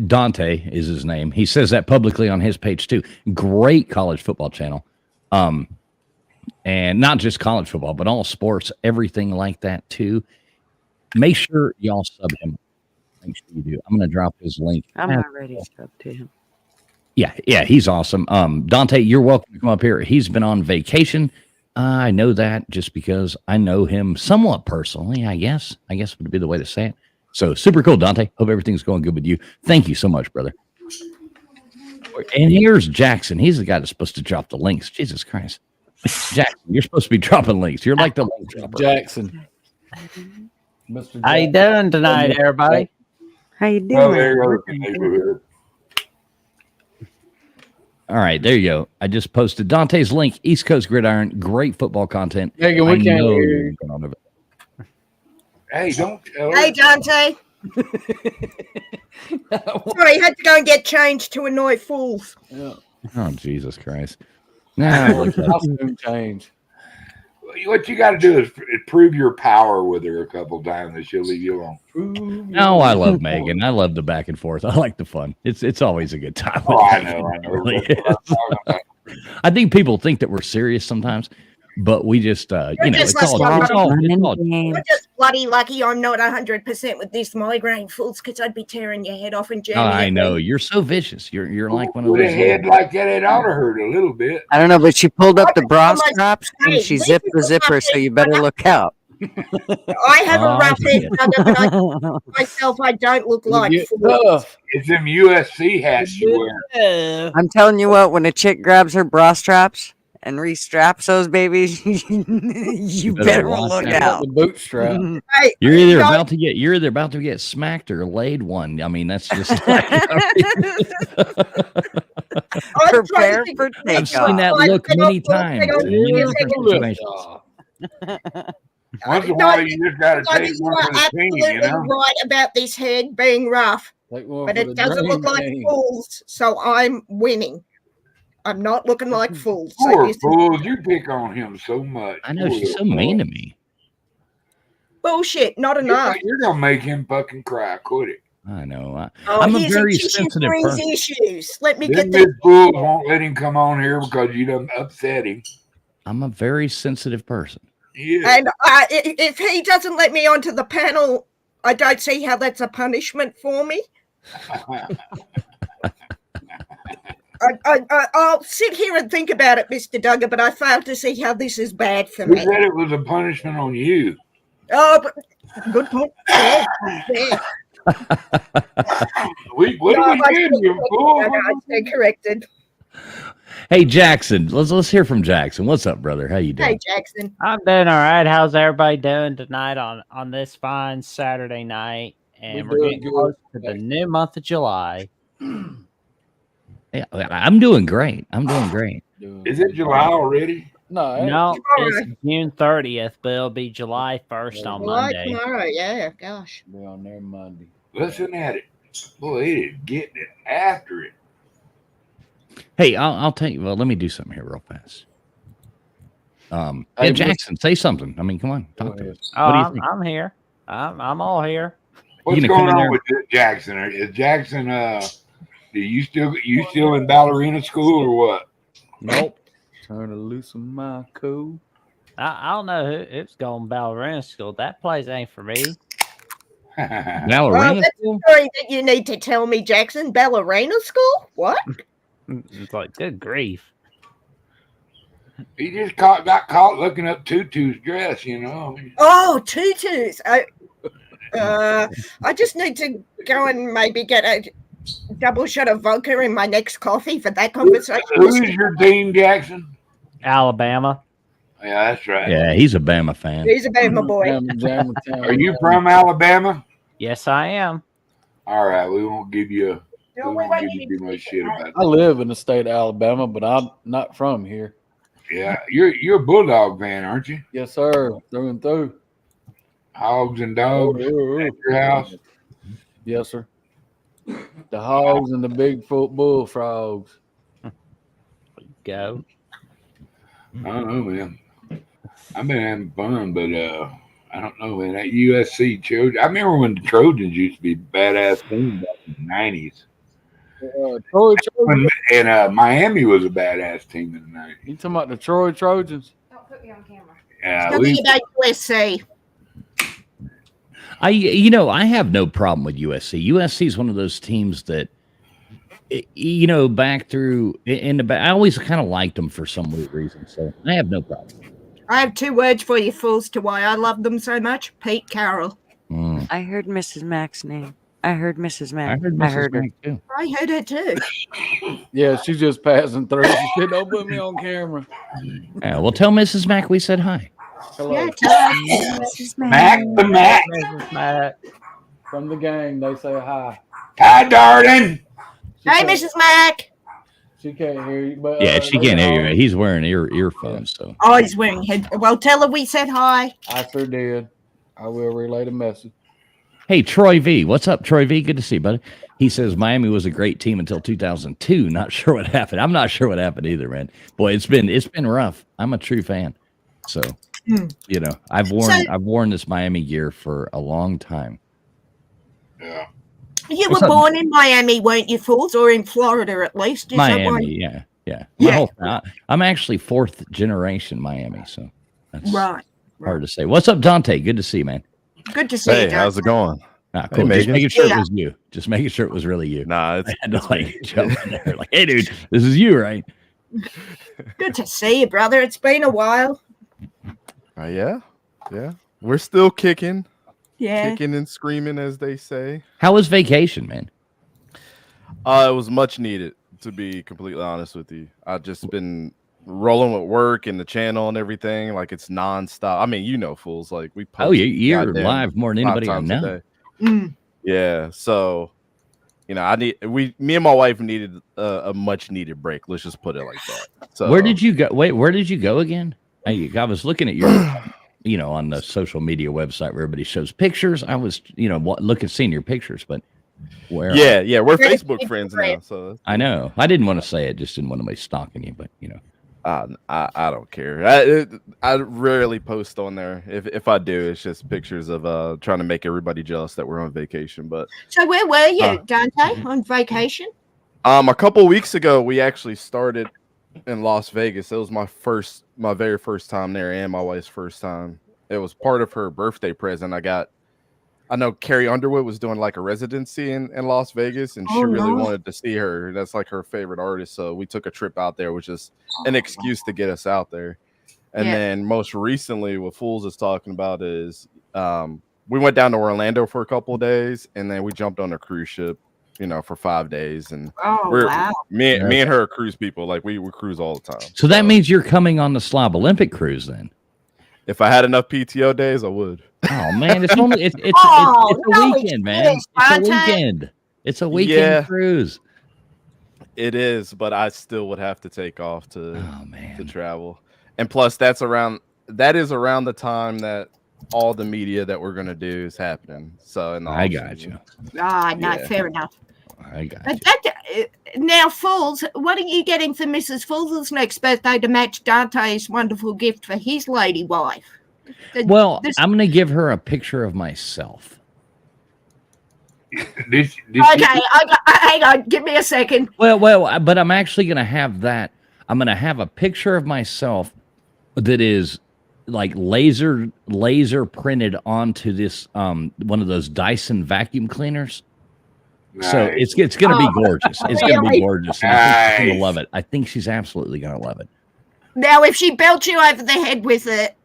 Dante is his name. He says that publicly on his page too. Great college football channel. And not just college football, but all sports, everything like that too. Make sure y'all sub him. Make sure you do. I'm going to drop his link. I'm not ready to sub to him. Yeah, he's awesome. Dante, you're welcome to come up here. He's been on vacation. I know that just because I know him somewhat personally, I guess would be the way to say it. So super cool, Dante. Hope everything's going good with you. Thank you so much, brother. And here's Jackson. He's the guy that's supposed to drop the links. Jesus Christ. Jackson, you're supposed to be dropping links. You're like the link dropper. Jackson. Mr. How you doing tonight, everybody? How you Well, there doing? you go. Neighborhood. All right, there you go. I just posted Dante's link, East Coast Gridiron. Great football content. Megan, we I can't know hear you're you. going on over there. Hey, don't tell Hey, her. Dante. Sorry, had to go and get changed to annoy fools. Yeah. Oh, Jesus Christ. Now, look at that. Costume change. What you got to do is prove your power with her a couple times, and she'll leave you alone. No, I love Megan. I love the back and forth. I like the fun. It's always a good time. Oh, I know. It really is. I think people think that we're serious sometimes, but we just, just it's all, like it's all, fun it's and all games. We're just bloody lucky I'm not 100% with this migraine, fools, because I'd be tearing your head off and jamming I it. know you're so vicious. You're like one of With a those. head like that, it ought to hurt a little bit. I don't know, but she pulled up the bra Oh my- straps and Hey, she this zipped is the zipper, what so you better look out. I have Oh, a rough I see head, but I myself, I don't look like You get fools. tough. It's them USC hats you wear. Yeah. I'm telling you what, when a chick grabs her bra straps and restraps those babies, you better better watch look out. out. The bootstrap. Hey, You're either guys, about to get smacked or laid one. I mean, that's just like, I'm trying Prepare to think for of I've which seen that one. look Hang on, many times hang on, in many hang different on. situations. Once in a No, while, you just got to Sonny, take you one are for the team, absolutely you know? right about this head being rough, Take one but for it the doesn't look dream like team. fools, so I'm winning. I'm not looking like fools. So Poor this is fools, you pick on him so much. I know Poor she's so little mean boy. to me. bullshit. Not enough. You're going to make him fucking cry, quit it. I know. Oh, I'm a here's very tissue sensitive for his person. issues. Let me Them get big the. fools won't let him come on here because you done upset him. I'm a very sensitive person. Yeah. And if he doesn't let me onto the panel, I don't see how that's a punishment for me. I'll sit here and think about it, Mr. Duggar, but I fail to see how this is bad for Who me. said it was a punishment on you? Oh, but good point. Yeah, yeah. What No, did I we do, stand you fool? corrected. I stand corrected. Hey Jackson, let's hear from Jackson. What's up, brother? How you doing? Hey, Jackson. I'm doing all right. How's everybody doing tonight on this fine Saturday night? And We're we're doing getting good. close to the new month of July. Yeah, I'm doing great. I'm doing great. Is it July already? No, No, Tomorrow. it's June 30th, but it'll be July 1st on July Monday. tomorrow. Yeah, gosh. be on there Monday. Listen at it. Boy, it is getting it after it. Hey, I'll tell you. Well, let me do something here real fast. Hey, Yeah, Jackson, say something. I mean, come on, talk to ahead. us. Oh, What do you think? I'm here. I'm all here. What's gonna come going in on there? with Jackson? Is Jackson do you still in ballerina school or what? Nope. Turn to loosen my coat. I don't know who's going ballerina school. That place ain't for me. Well, Ballerina that's school? a story that you need to tell me, Jackson. Ballerina school? What? It's like, good grief. He just got caught looking up Tutu's dress, you know. I mean, Oh, tutus. I just need to go and maybe get a double shot of vodka in my next coffee for that conversation. who's your team, Jackson? Alabama. Yeah, that's right. Yeah, he's a Bama fan. He's a Bama boy. Jammer Town. Are you from Alabama? Yes, I am. All right, we won't give you No, we we won't won't give give you you too much shit about I that. live in the state of Alabama, but I'm not from here. Yeah, you're a Bulldog fan, aren't you? Yes, sir. Through and through. Hogs and dogs at your house. Yes, sir. The hogs and the Bigfoot bullfrogs. Go. I don't know, man. I've been having fun, but I don't know, man. That USC Trojans. I remember when the Trojans used to be a badass team back in the 90s. Troy Trojans. And Miami was a badass team in the 90s. You talking about the Troy Trojans? Don't put me on camera. Yeah, Talking about USC. I have no problem with USC. USC is one of those teams that, back through in the back, I always kind of liked them for some weird reason. So I have no problem. I have two words for you fools to why I love them so much. Pete Carroll. Mm. I heard Mrs. Mack's name. I heard Mrs. I Mack. heard I Mrs. heard her. Mack too. I heard it too. Yeah, she's just passing through. She said, "Don't put me on camera." Yeah, well, tell Mrs. Mack we said hi. Hello. Yeah, tell her. Mrs. Mac the Mac. Mrs. Matt. From the gang, they say hi. Hi, darling. She Hey, can't- Mrs. Mack. She can't hear you, but Yeah, she can't hear you. you. He's wearing earphones, so Oh, he's wearing head. Well, tell her we said hi. I sure did. I will relay the message. hey, Troy V, what's up, Troy V? Good to see you, buddy. He says Miami was a great team until 2002. Not sure what happened. I'm not sure what happened either, man. Boy, it's been rough. I'm a true fan, so I've worn this Miami gear for a long time. Yeah. You What's were up? born in Miami, weren't you, fools? Or in Florida, at least? Is that Miami, why- yeah. Yeah. I'm actually fourth generation Miami, so that's Right. hard to say. What's up, Dante? Good to see you, man. Good to see you, Hey, Dave. how's it going? Ah, Hey, cool. Just Megan. making sure it Yeah. was you. Just making sure it was really you. Nah, it's I had to like jump in there, like, hey, dude, this is you, right? Good to see you, brother. It's been a while. yeah. We're still kicking Yeah. and screaming, as they say. How was vacation, man? It was much needed, to be completely honest with you. I've just been rolling with work and the channel and everything. Like it's nonstop. I mean, fools. Like we post. Oh, you're goddamn live more than 5 anybody I times a know. day. Mm. Yeah. So, me and my wife needed a much needed break. Let's just put it like that. So Where did you go? Wait, where did you go again? I was looking at your, on the social media website where everybody shows pictures. I was, seeing your pictures, but where? Yeah, we're Facebook friends now. So I know. I didn't want to say it, just didn't want to be stalking you, but I don't care. I rarely post on there. If I do, it's just pictures of trying to make everybody jealous that we're on vacation. But So where were you, Dante, on vacation? a couple weeks ago, we actually started in Las Vegas. It was my very first time there, and my wife's first time. It was part of her birthday present. I know Carrie Underwood was doing like a residency in Las Vegas, and she really wanted to see her. That's like her favorite artist. So we took a trip out there, which is an excuse to get us out there. And then most recently, what Fools is talking about is we went down to Orlando for a couple of days, and then we jumped on a cruise ship, for 5 days. And me and her are cruise people. Like we cruise all the time. So that means you're coming on the Slob Olympic cruise then? If I had enough PTO days, I would. Oh man, it's only it's a weekend, man. It's a weekend. It's a weekend cruise. It is, but I still would have to take off to travel. And plus that is around the time that all the media that we're gonna do is happening. So I got you. Fair enough. I got you. Now, Fools, what are you getting for Mrs. Fools' next birthday to match Dante's wonderful gift for his lady wife? Well, I'm going to give her a picture of myself. Hang on. Give me a second. Well, but I'm actually going to have that. I'm going to have a picture of myself that is like laser printed onto this one of those Dyson vacuum cleaners. Nice. So it's going to be gorgeous. It's going to be gorgeous. And I think she's going to love it. I think she's absolutely going to love it. Now, if she belts you over the head with it,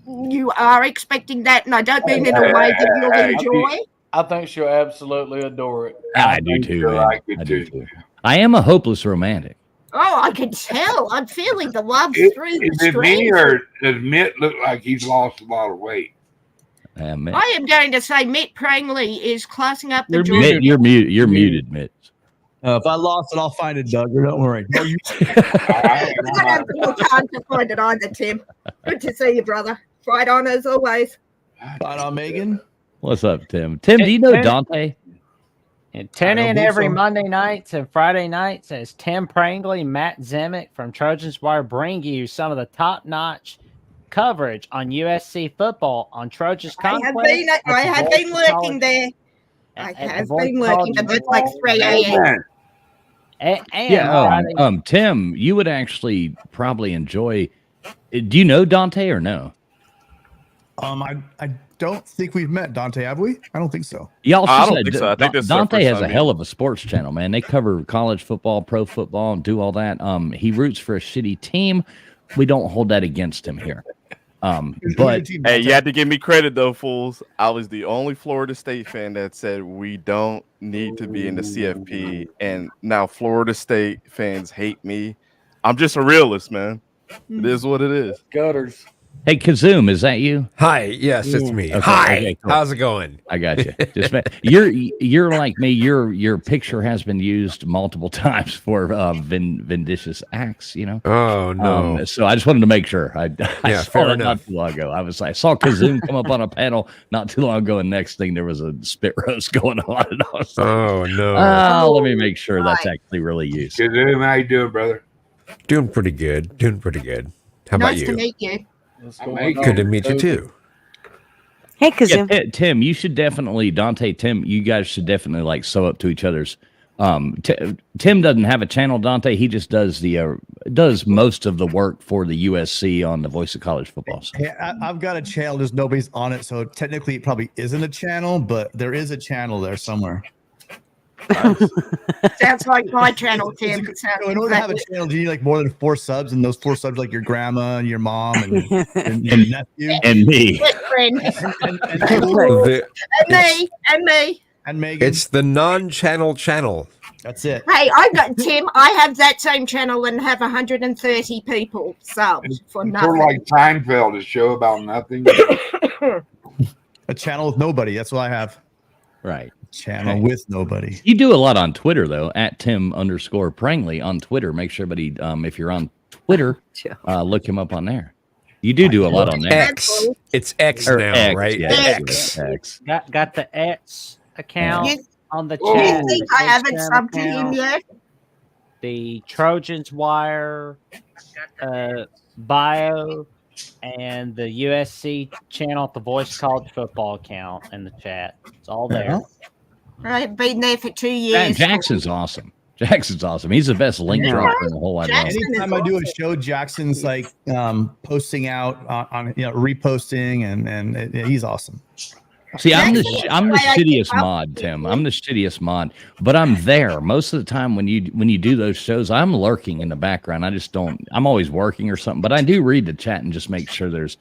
you are expecting that, and I don't mean in a way that you'll enjoy. I think she'll absolutely adore it. I do too. I do too. I am a hopeless romantic. Oh, I can tell. I'm feeling the love through the screen. Does Mitt look like he's lost a lot of weight? I am going to say Mitt Prangley is classing up the joint. Mitt, you're muted, Mitt. If I lost it, I'll find it, Doug. Don't worry. I don't have more time to find it either, Tim. Good to see you, brother. Fight on as always. Fight on, Megan. What's up, Tim? Tim, do you know Dante? And tune in every Monday nights and Friday nights as Tim Prangley, Matt Zemick from Trojans Wire bring you some of the top-notch coverage on USC football on Trojans Conquest. I have been lurking there. I have been lurking, but that's like 3 a.m. Tim, you would actually probably enjoy. Do you know Dante or no? I don't think we've met Dante, have we? I don't think so. Y'all I don't think so. I think Dante has a hell of a sports channel, man. They cover college football, pro football, and do all that. He roots for a shitty team. We don't hold that against him here. But hey, you had to give me credit though, Fools. I was the only Florida State fan that said we don't need to be in the CFP, and now Florida State fans hate me. I'm just a realist, man. It is what it is. Gutters. Hey, Kazoom, is that you? Hi, yes, it's me. Okay, Hi, okay, cool. How's it going? I got you. You're like me. Your picture has been used multiple times for vindicious acts. Oh no! So I just wanted to make sure. I saw that enough. not too long ago. I saw Kazoom come up on a panel not too long ago, and next thing there was a spit roast going on, and I was like, oh no! Let me make sure that's actually really used. Kazoom, how you doing, brother? Doing pretty good. How about you? Nice to meet you. Good to meet you too. Hey, Kazoom. Yeah, Tim, you should definitely, Dante, Tim, you guys should definitely like sew up to each other's. Tim doesn't have a channel, Dante. He just does does most of the work for the USC on the Voice of College Football. So. Hey, I've got a channel. Just nobody's on it, so technically it probably isn't a channel, but there is a channel there somewhere. Sounds like my channel, Tim. In order to have a channel, do you need like more than 4 subs? And those 4 subs, like your grandma and your mom and your nephew and me, and me, and Megan. It's the non-channel channel. That's it. Hey, I got Tim. I have that same channel and have 130 people subbed for Sort of nothing. like Seinfeld, a show about nothing. A channel with nobody. That's what I have. Right. Channel with nobody. You do a lot on Twitter, though, at Tim_Prangley on Twitter. Make sure everybody, if you're on Twitter, look him up on there. You do a lot on there. X. It's X Or now, X, right? yeah, X. Got the X account You- on the You chat. think the I haven't Instagram subbed to him account, yet? The Trojans Wire bio, and the USC channel at the Voice College Football account in the chat. It's all there. I've been there for 2 Man, years. Jackson's awesome. Jackson's awesome. He's the best link dropper in the whole wide world. Jackson- Anytime I do a show, Jackson's like posting out on reposting, and he's awesome. See, I'm the Jackson- shittiest mod, Tim. I'm the shittiest mod, but I'm there most of the time when you do those shows. I'm lurking in the background. I just don't. I'm always working or something, but I do read the chat and just make sure there's.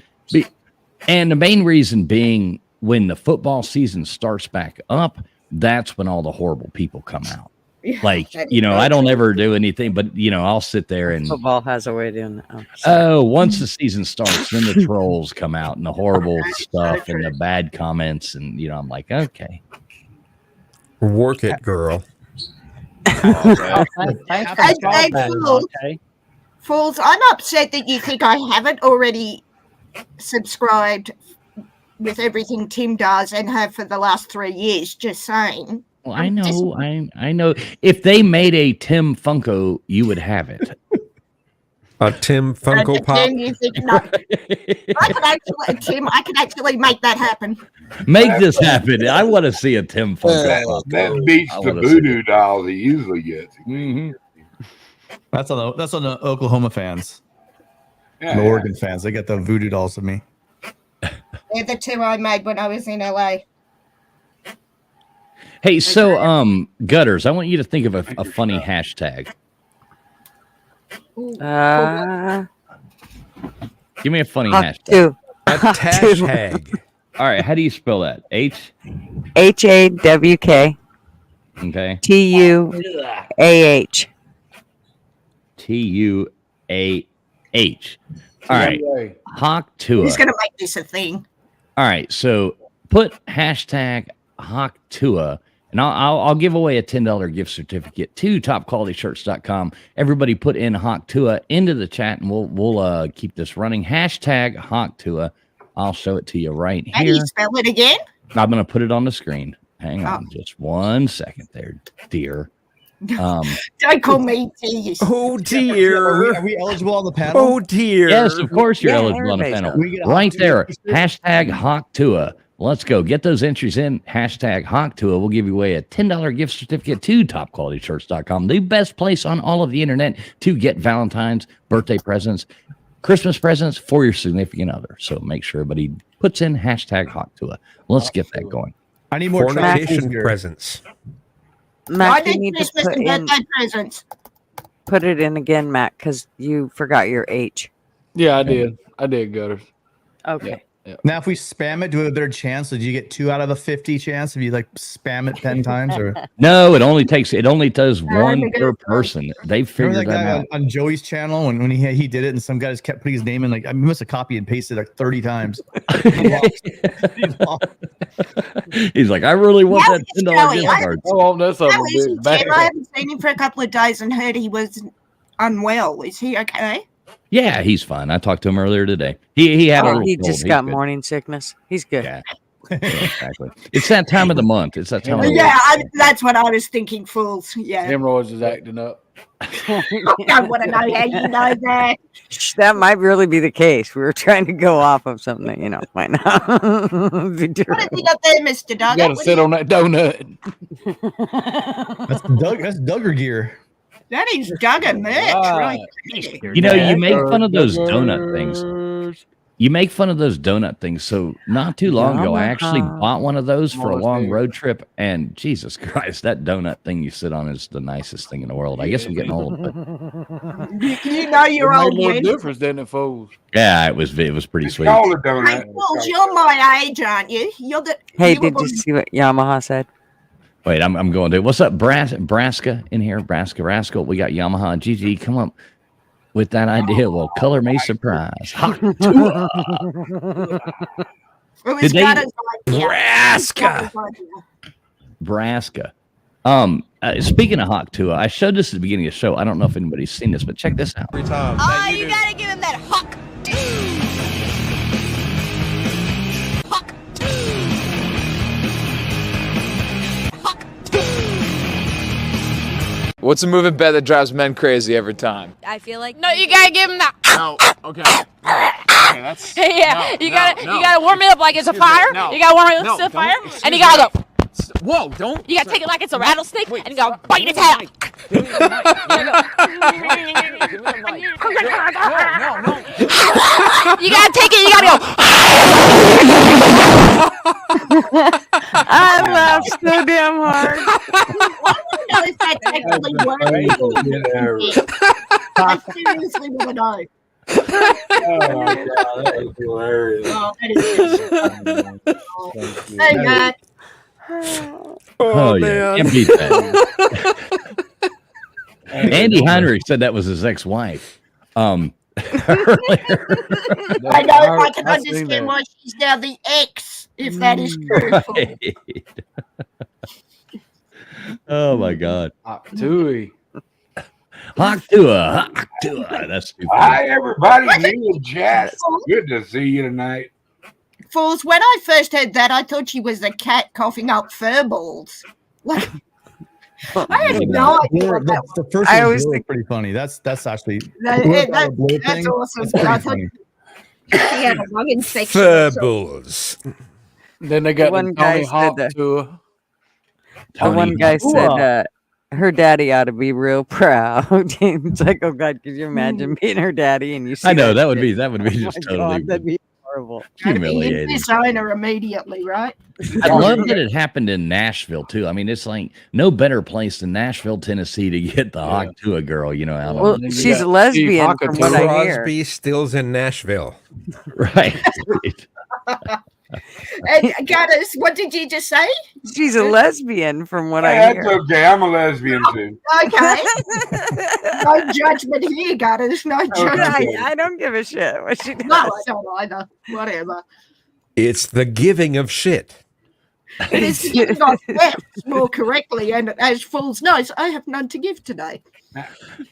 And the main reason being, when the football season starts back up, that's when all the horrible people come out. Like, I don't ever do anything, but I'll sit there and Football has a way of doing that. once the season starts, then the trolls come out and the horrible stuff and the bad comments, and I'm like, okay. Work it, girl. Thanks Hey, for hey, that, Fools. okay? Fools, I'm upset that you think I haven't already subscribed with everything Tim does and have for the last 3 years. Just saying. Well, I know. I know. If they made a Tim Funko, you would have it. A Tim Funko Pop. Tim, you think no. I could actually make that happen. Make this happen. I want to see a Tim Funko. That beats the voodoo doll he usually gets. Mm-hmm. That's on the Oklahoma fans, Yeah, the yeah. Oregon fans. They got the voodoo dolls of me. They're the two I made when I was in LA. Hey, so Gutters, I want you to think of a funny hashtag. Give me a funny hashtag. Hashtag. All right, how do you spell that? HAWK Okay. TUAH. TUAH. All right. Hawk Tua. Who's going to make this a thing? All right, so put hashtag Hawk Tua, and I'll give away a $10 gift certificate to topqualityshirts.com. Everybody put in Hawk Tua into the chat, and we'll keep this running. Hashtag Hawk Tua. I'll show it to you right How do here. you spell it again? I'm going to put it on the screen. Hang on just 1 second there, dear. Don't call me T. Oh dear. Are we eligible on the panel? Oh dear. Yes, of course you're Yeah, eligible on the everybody's panel. We get a Right Hawk there. Tua t-shirt? Hashtag Hawk Tua. Let's go. Get those entries in. Hashtag Hawk Tua. We'll give you away a $10 gift certificate to topqualityshirts.com, the best place on all of the internet to get Valentine's, birthday presents, Christmas presents for your significant other. So make sure everybody puts in hashtag Hawk Tua. Let's get that going. I need more Fornication here. presents. Matt, I you need need to Christmas put and in, birthday presents. put it in again, Matt, because you forgot your H. Yeah, I did. I did, Gutters. Okay. Now, if we spam it, do we have a better chance? Did you get 2 out of a 50 chance if you like spam it 10 times? Or No, it only does one per person. They remember figured that guy that out. on Joey's channel when he did it, and some guy just kept putting his name in, like, I must have copied and pasted like 30 times. He lost. He's like, I really want Now that it's $10 Joey. gift I card. Oh, that's How something is he, big bad. Tim? I haven't seen him for a couple of days and heard he was unwell. Is he okay? Yeah, he's fine. I talked to him earlier today. He had a Oh, little he cold. just He's got good. morning sickness. He's good. Yeah. Yeah, exactly. It's that time of the month. It's that time of the Yeah, that's what I was thinking, fools. Yeah. Hemorrhoids is acting up. I don't want to know how you know that. That might really be the case. We were trying to go off of something that, might not be true. What have you got there, Mr. You Duggar? got to sit on that donut. That's Duggar gear. That is Duggar merch, right? You make fun of those donut things. You make fun of those donut things. So not too long ago, I actually bought one of those for a long road trip. And Jesus Christ, that donut thing you sit on is the nicest thing in the world. I guess I'm getting old. But You know you're It made old, more man. difference than it fools. yeah, it was pretty sweet. Call it Hey, donut. fools, you're my age, aren't you? You're the. Hey, you were did you see what Yamaha said? Wait, I'm going to. What's up, Braska in here? Braska Rascal. We got Yamaha GG. Come up with that idea. Well, color me surprised. Hot Tua. It was Braska. Braska. Speaking of Hawk Tua, I showed this at the beginning of the show. I don't know if anybody's seen this, but check this out. Oh, you gotta give him that Hawk. Hawk. Hawk. What's a moving bet that drives men crazy every time? I feel like no, you gotta give him that. No. Okay. Okay, that's Yeah, no, you no, gotta no. you gotta warm it up like it's a fire. No. You gotta warm it No, up to a don't. fire, Excuse and you me. gotta go. Whoa! Don't. You gotta take it like it's a rattlesnake, Wait, and you gotta stop. bite its head. Give me the mic. Give me the mic. Give me the mic. No. You gotta take it. You gotta go. I laughed so damn hard. know if that's actually working. I seriously want to know. Oh my god, that was hilarious. Oh, that is. Hey, Matt. Oh, yeah. Can't beat that. Andy Heinrich said that was his ex-wife. Earlier. I know. I can understand why she's now the ex, if that is true. Right. Oh my god. Tui. Hawk Tua. That's stupid. Hi everybody, me and Jess. Good to see you tonight. Fools, when I first heard that, I thought she was a cat coughing up fur balls. Like, I had no idea what that was. The first I one always was think- pretty funny. That's actually That's awesome. That's pretty I thought funny. she had a lung infection. Furballs. Then they got One the guy Tony said Hawk that. tour. The one guy said her daddy ought to be real proud. It's like, oh God, could you imagine being her daddy and you see I know that that would shit? be just Oh my totally God, that'd be horrible. humiliating. Disown her immediately, right? I love that it happened in Nashville too. I mean, it's like no better place than Nashville, Tennessee, to get the Hawk Tua girl, out of. Well, she's a lesbian from what I hear. Crosby, Stills in Nashville. Right. And Gaddis, what did you just say? She's a lesbian from what Hey, I that's hear. okay. I'm a lesbian too. Okay. No judgment here, Gaddis. No judgment. I don't give a shit what she does. No, I don't either. Whatever. It's the giving of shit. It's giving off facts more correctly, and as fools knows, I have none to give today.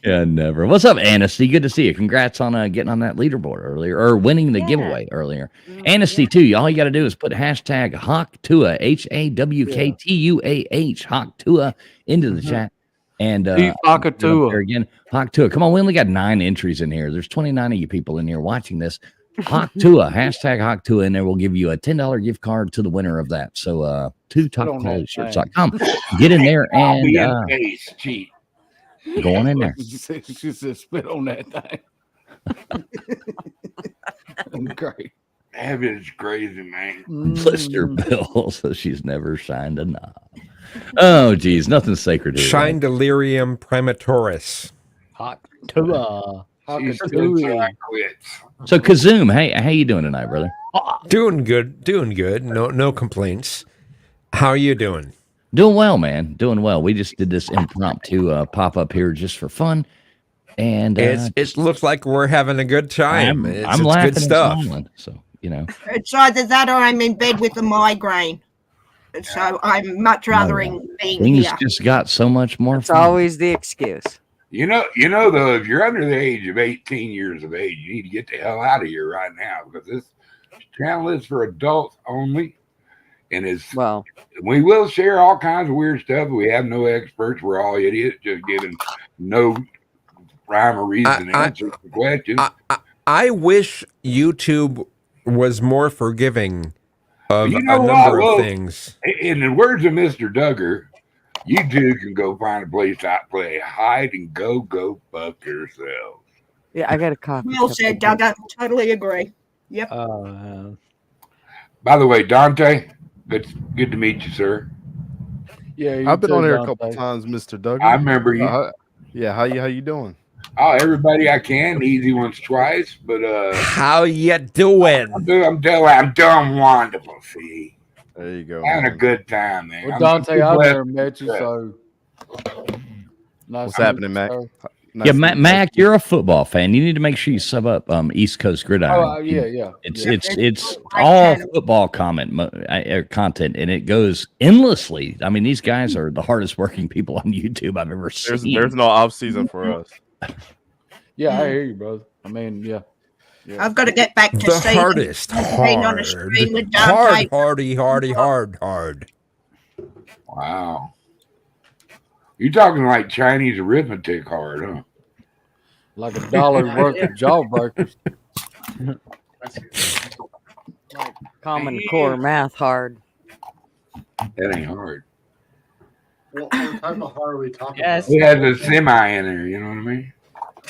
Yeah, never. What's up, Anasty? Good to see you. Congrats on getting on that leaderboard earlier, or winning the giveaway earlier. Anasty too. All you got to do is put hashtag HawkTua, HAWKTUAH, HawkTua into the chat. And Hawktua. again, HawkTua. Come on, we only got 9 entries in here. There's 29 of you people in here watching this. HawkTua, hashtag HawkTua, and there we'll give you a $10 gift card to the winner of that. So to topqualityshirts.com. Get in there I'll be in and face, cheat. go on in there. She said spit on that thing. Great. That is crazy, man. Blister Bill, so she's never shined a knob. Oh, geez, nothing sacred here. Shine delirium primatoris. Hawktua. She's still trying to quit. So Kazoom, hey, how you doing tonight, brother? Doing good. No complaints. How are you doing? Doing well, man. Doing well. We just did this impromptu pop up here just for fun, and it looks like we're having a good time. I'm laughing good stuff. and smiling, so It's either that or I'm in bed with a migraine. So I'm much rather being things here. just got so much more It's fun. always the excuse. You know, though, if you're under the age of 18 years of age, you need to get the hell out of here right now because this channel is for adults only. And we will share all kinds of weird stuff. We have no experts. We're all idiots, just giving no rhyme or reason answers to questions. I wish YouTube was more forgiving of You know a what? number Well, of things. In the words of Mr. Duggar, you two can go find a place to play hide and go fuck yourselves. Yeah, I got a coffee. Well said, Duggar. Totally agree. Yep. By the way, Dante, good to meet you, sir. Yeah, I've been on here a couple times, Mr. Doug. I remember you. Yeah, how you doing? Oh, everybody I can. Easy ones twice, but how you doing? I'm doing wonderful. See, There you go. Having a man. good time, man. Well, I'm Dante, too I've blessed never to met you, stress. so nice What's to meet happening, you, Mac? sir. Nice Yeah, to meet you. Mac, you're a football fan. You need to make sure you sub up East Coast Gridiron. Oh, yeah. It's all football content, and it goes endlessly. I mean, these guys are the hardest working people on YouTube I've ever seen. There's no off season for us. Yeah, I hear you, brother. I mean, yeah. I've got to get back to The seeing hardest, being on a screen with Dante. hard. Wow. You're talking like Chinese arithmetic hard, huh? Like $1 worth of jawbreakers. Like Common Core math hard. That ain't hard. What type of hard are we talking Yes. It has a semi in there, you know what I mean?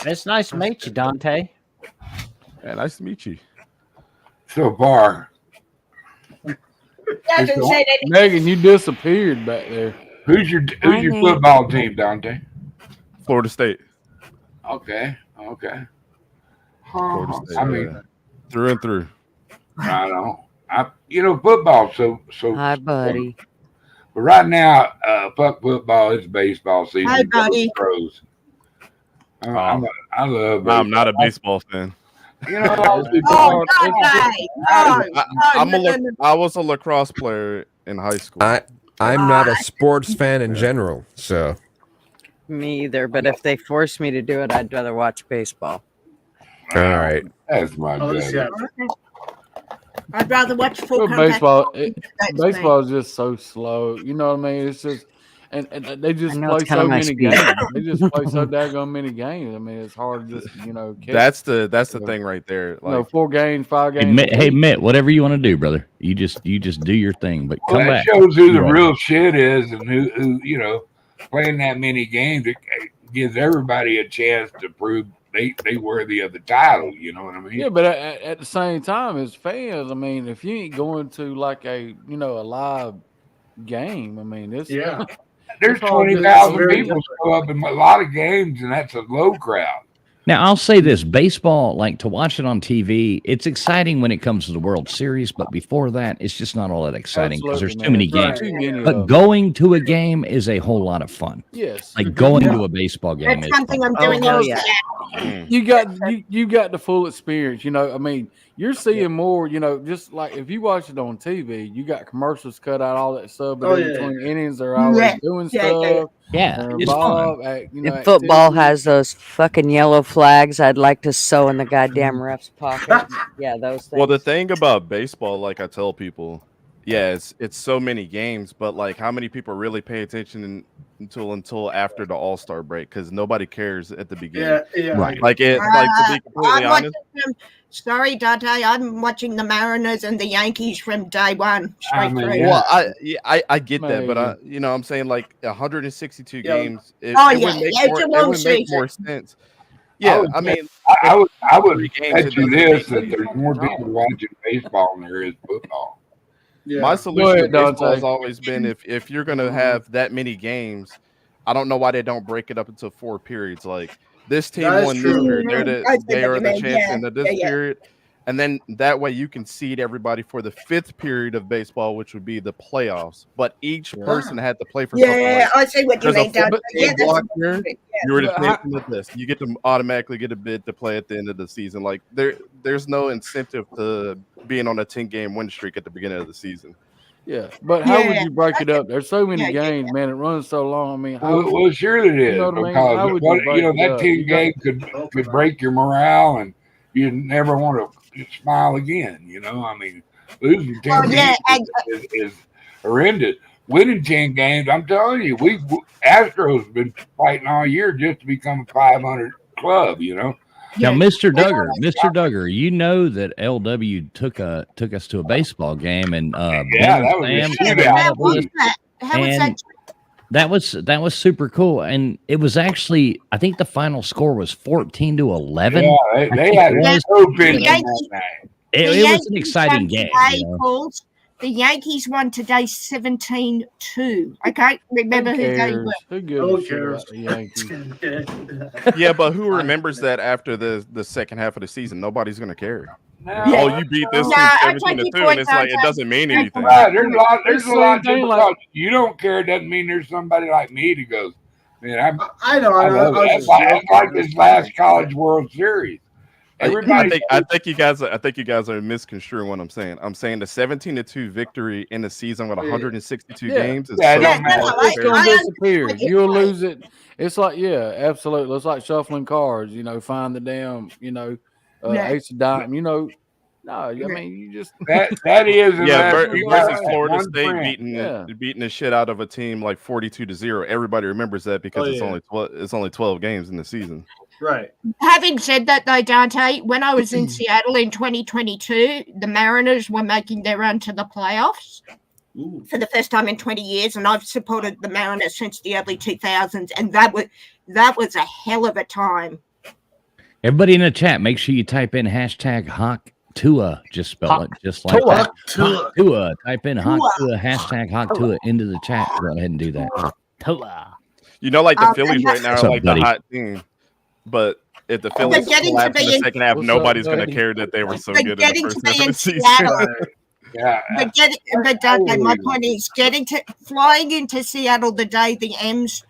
It's nice to meet you, Dante. Yeah, nice to meet you. So far. Doesn't say that. Megan, you disappeared back there. Who's your football team, Dante? Florida State. Okay. Florida State. I mean, through and through. I don't. Football. So. Hi, buddy. But right now, fuck football. It's baseball season. Hi, buddy. Pros. I love. I'm not a baseball fan. You know, Dante. I was a lacrosse player in high school. I'm not a sports fan in general, so. Me either, but if they force me to do it, I'd rather watch baseball. All right. That's my yeah. I'd rather watch full Well, contact. baseball is just so slow. You know what I mean? It's just, and they just I know play it's kinda so my many speed. games. They just play so daggone many games. I mean, it's hard to just catch. That's the thing right there. Like 4 games, 5 Hey, games. Mitt, whatever you want to do, brother. You just do your thing, but Well, come that back. shows who the Right. real shit is, and who playing that many games. It gives everybody a chance to prove they worthy of the title. You know what I mean? Yeah, but at the same time, as fans, I mean, if you ain't going to like a live game, I mean, it's There's it's all just 20,000 very people show up in a lot of games, and that's a low crowd. Now, I'll say this, baseball, like to watch it on TV, it's exciting when it comes to the World Series, but before that, it's just not all that exciting because there's too many games. Too many of But them. going to a game is a whole lot of fun. Yes. Like going to a baseball game That's is something fun. I'm doing Oh, every yeah. day. You got the full experience. I mean, you're seeing more. Just like if you watch it on TV, you got commercials cut out, all that stuff. But in between innings, they're always doing stuff. Yeah, They're it's fun. involved, If football activities. has those fucking yellow flags, I'd like to sew in the goddamn ref's pocket. Yeah, those things. Well, the thing about baseball, like I tell people, yeah, it's so many games, but like how many people really pay attention until after the All-Star break? Because nobody cares at the beginning. Yeah. Right. Like to be completely I'm honest. watching sorry, Dante. I'm watching the Mariners and the Yankees from day one straight mean, through. yeah. Well, I get that, but Maybe. I'm saying like 162 Yeah. games. It Oh, would yeah, make it's more, a it long would make season. more sense. Yeah, I mean, I would Three games, bet it you doesn't this make that there's more people watching baseball than there is football. Yeah. my solution to ahead, baseball Dante. has always been if you're gonna have that many games, I don't know why they don't break it up into 4 periods. Like this team That is won this true. period, I see they what are you the mean. champion of this Yeah. period. And then that way you can seed everybody for the 5th period of baseball, which would be the playoffs. But each person had to play for something. Yeah, Like, I see what you there's a mean, Dante. football Yeah, that's block here. You were the But how- champion of this. You get to automatically get a bid to play at the end of the season. Like there's no incentive to being on a 10-game win streak at the beginning of the season. Yeah, but how would Yeah. you break it up? There's so many Yeah, yeah, games, man. It runs so long. I mean, how Well, sure it is, know what I mean? because How would you break it that up? 10 You got- game could break your morale, and you never want to smile again. I mean, losing 10 Well, yeah, games is horrendous. Winning 10 games, I'm telling you, Astros been fighting all year just to become a 500 club. Now, Mr. Duggar, you know that LW took us to a baseball game, and Yeah, that was a Sam shootout. came out How with was us, that? How was and that was super cool. And it was actually, I think the final score was 14-11. Yeah, they had it a was, dope in The that Yankees- night. it was an exciting game. Today, you know? Pauls, The Yankees won today 17-2. I can't remember who they were. Who gives a shit about the Yankees? Yeah, but who remembers that after the second half of the season? Nobody's gonna care. No. Oh, you beat this team 17-2, and it's like it doesn't mean anything. Right, there's a lot. thing, Just like- because you don't care doesn't mean there's somebody like me that goes, man, I know. I love it. That's like this last College World Series. Everybody, I think you guys are misconstruing what I'm saying. I'm saying the 17-2 victory in the season with 162 games is Yeah, so yeah, much It's better. gonna disappear. You'll lose it. It's like, yeah, absolutely. It's like shuffling cards. Find the damn, ace of dime. No, I mean, you just that is versus Florida one State print. beating the shit out of a team like 42-0. Everybody remembers that because it's only 12 games in the season. Right. Having said that, though, Dante, when I was in Seattle in 2022, the Mariners were making their run to the playoffs for the first time in 20 years, and I've supported the Mariners since the early 2000s, and that was a hell of a time. Everybody in the chat, make sure you type in hashtag Hawk Tua. Just spell it just like that. Hawk Tua. Type in Hawk Tua, hashtag Hawk Tua into the chat. Go ahead and do that. Tua. Like the Phillies right now What's are up, like buddy? the hot team. But if the Phillies collapse in the second half, nobody's going to care that they were so good in the first half of the season. Yeah. But Dante, my point is flying into Seattle the day the M's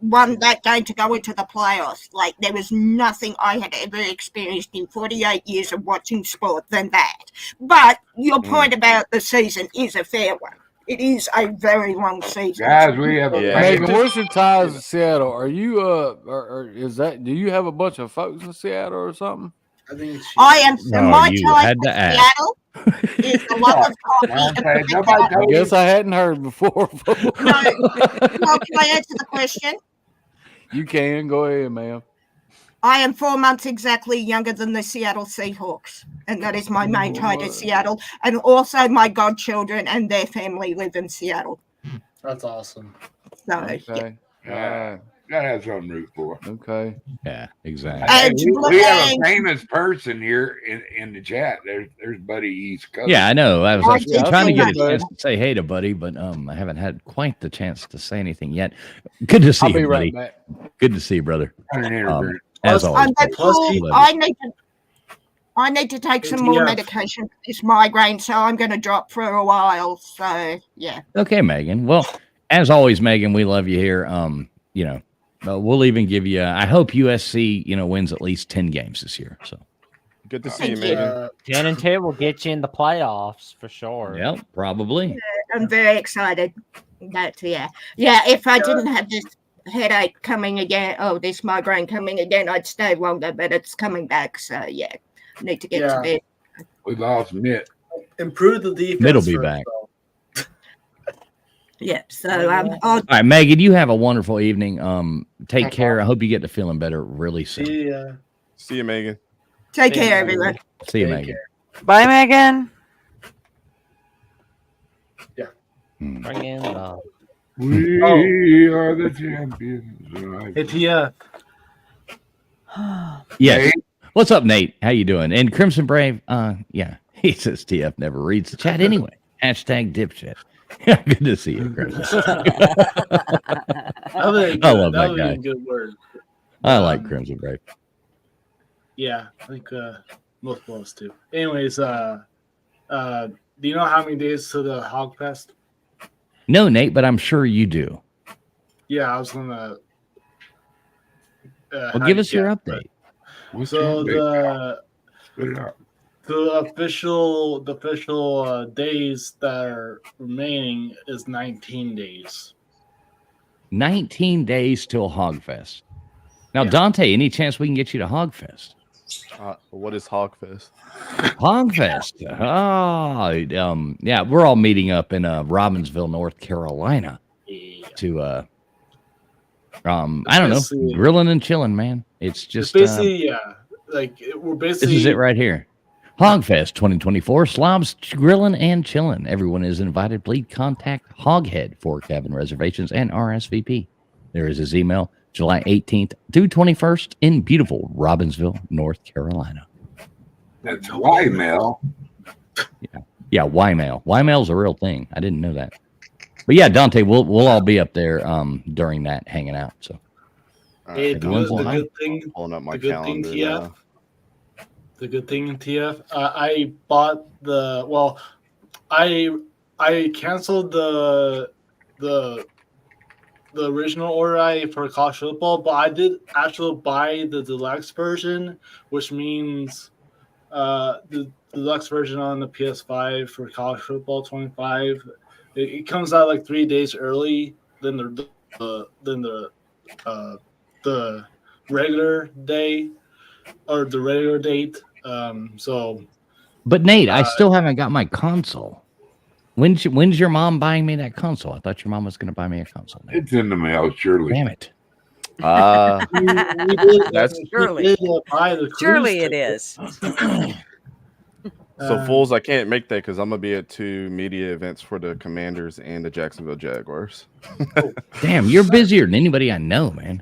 won that game to go into the playoffs. Like, there was nothing I had ever experienced in 48 years of watching sport than that. But your point about the season is a fair one. It is a very long season. Guys, we have a Megan, what's your ties to Seattle? Are you do you have a bunch of folks in Seattle or something? I am my you ties had to to ask. Seattle is a lot of coffee. I guess I hadn't heard before. Well, can I answer the question? You can go ahead, ma'am. I am 4 months exactly younger than the Seattle Seahawks, and that is my main tie to Seattle. And also, my godchildren and their family live in Seattle. That's awesome. So, Okay. Gotta have something to root for. Okay. Yeah, exactly. We have a famous person here in the chat. There's Buddy East Coast. Yeah, I know. I was trying to get a Buddy. chance to say hey to Buddy, but I haven't had quite the chance to say anything yet. Good to see I'll be you, buddy. right back. Good to see you, brother. As always. I need to take some more medication for this migraine, so I'm going to drop for a while. So, yeah. Okay, Megan. Well, as always, Megan, we love you here. We'll even give you. I hope USC, wins at least 10 games this year. So good to see you, Megan. 10-2 will get you in the playoffs for sure. Yep, probably. I'm very excited. If I didn't have this headache coming again, this migraine coming again, I'd stay longer, but it's coming back. So, yeah, I need to get to bed. We lost Mitt. Improve the defense. Mitt'll be back. Yeah, so all right, Megan, you have a wonderful evening. Take care. I hope you get to feeling better really soon. See you, Megan. Take care, everyone. See you, Megan. Bye, Megan. Yeah. Bring in We are the champions. ATF. Yes. Nate? What's up, Nate? How you doing? And Crimson Brave, yeah, he says TF never reads the chat anyway. Hashtag dipshit. Good to see you, Crimson. I love that guy. Good word. I like Crimson Brave. Yeah, I think most of us do. Anyways, do you know how many days to the Hog Fest? No, Nate, but I'm sure you do. Yeah, I was gonna. Well, give us your update. So the official days that are remaining is 19 days. 19 days till Hogfest. Now, Dante, any chance we can get you to Hogfest? What is Hogfest? Hogfest. Yeah, we're all meeting up in Robbinsville, North Carolina to I don't know, grilling and chilling, man. It's just basically we're basically this is it right here. Hogfest 2024, slobs grilling and chilling. Everyone is invited. Please contact Hoghead for cabin reservations and RSVP. There is his email, July 18th through 21st in beautiful Robbinsville, North Carolina. That's why, Mel. Yeah. Yeah, Y-mail. Y-mail's a real thing. I didn't know that. But yeah, Dante, we'll all be up there during that hanging out. So Hey, the good thing, pulling up my the good thing, calendar TF. now. The good thing in TF, I bought I canceled the original order for college football, but I did actually buy the deluxe version, which means the deluxe version on the PS5 for college football 25. It comes out like 3 days early than the regular day or the regular date. But Nate, I still haven't got my console. When's your mom buying me that console? I thought your mom was going to buy me a console. Nate. It's in the mail, surely. Damn it! That's Surely it is. So fools, I can't make that because I'm gonna be at 2 media events for the Commanders and the Jacksonville Jaguars. Damn, you're busier than anybody I know, man.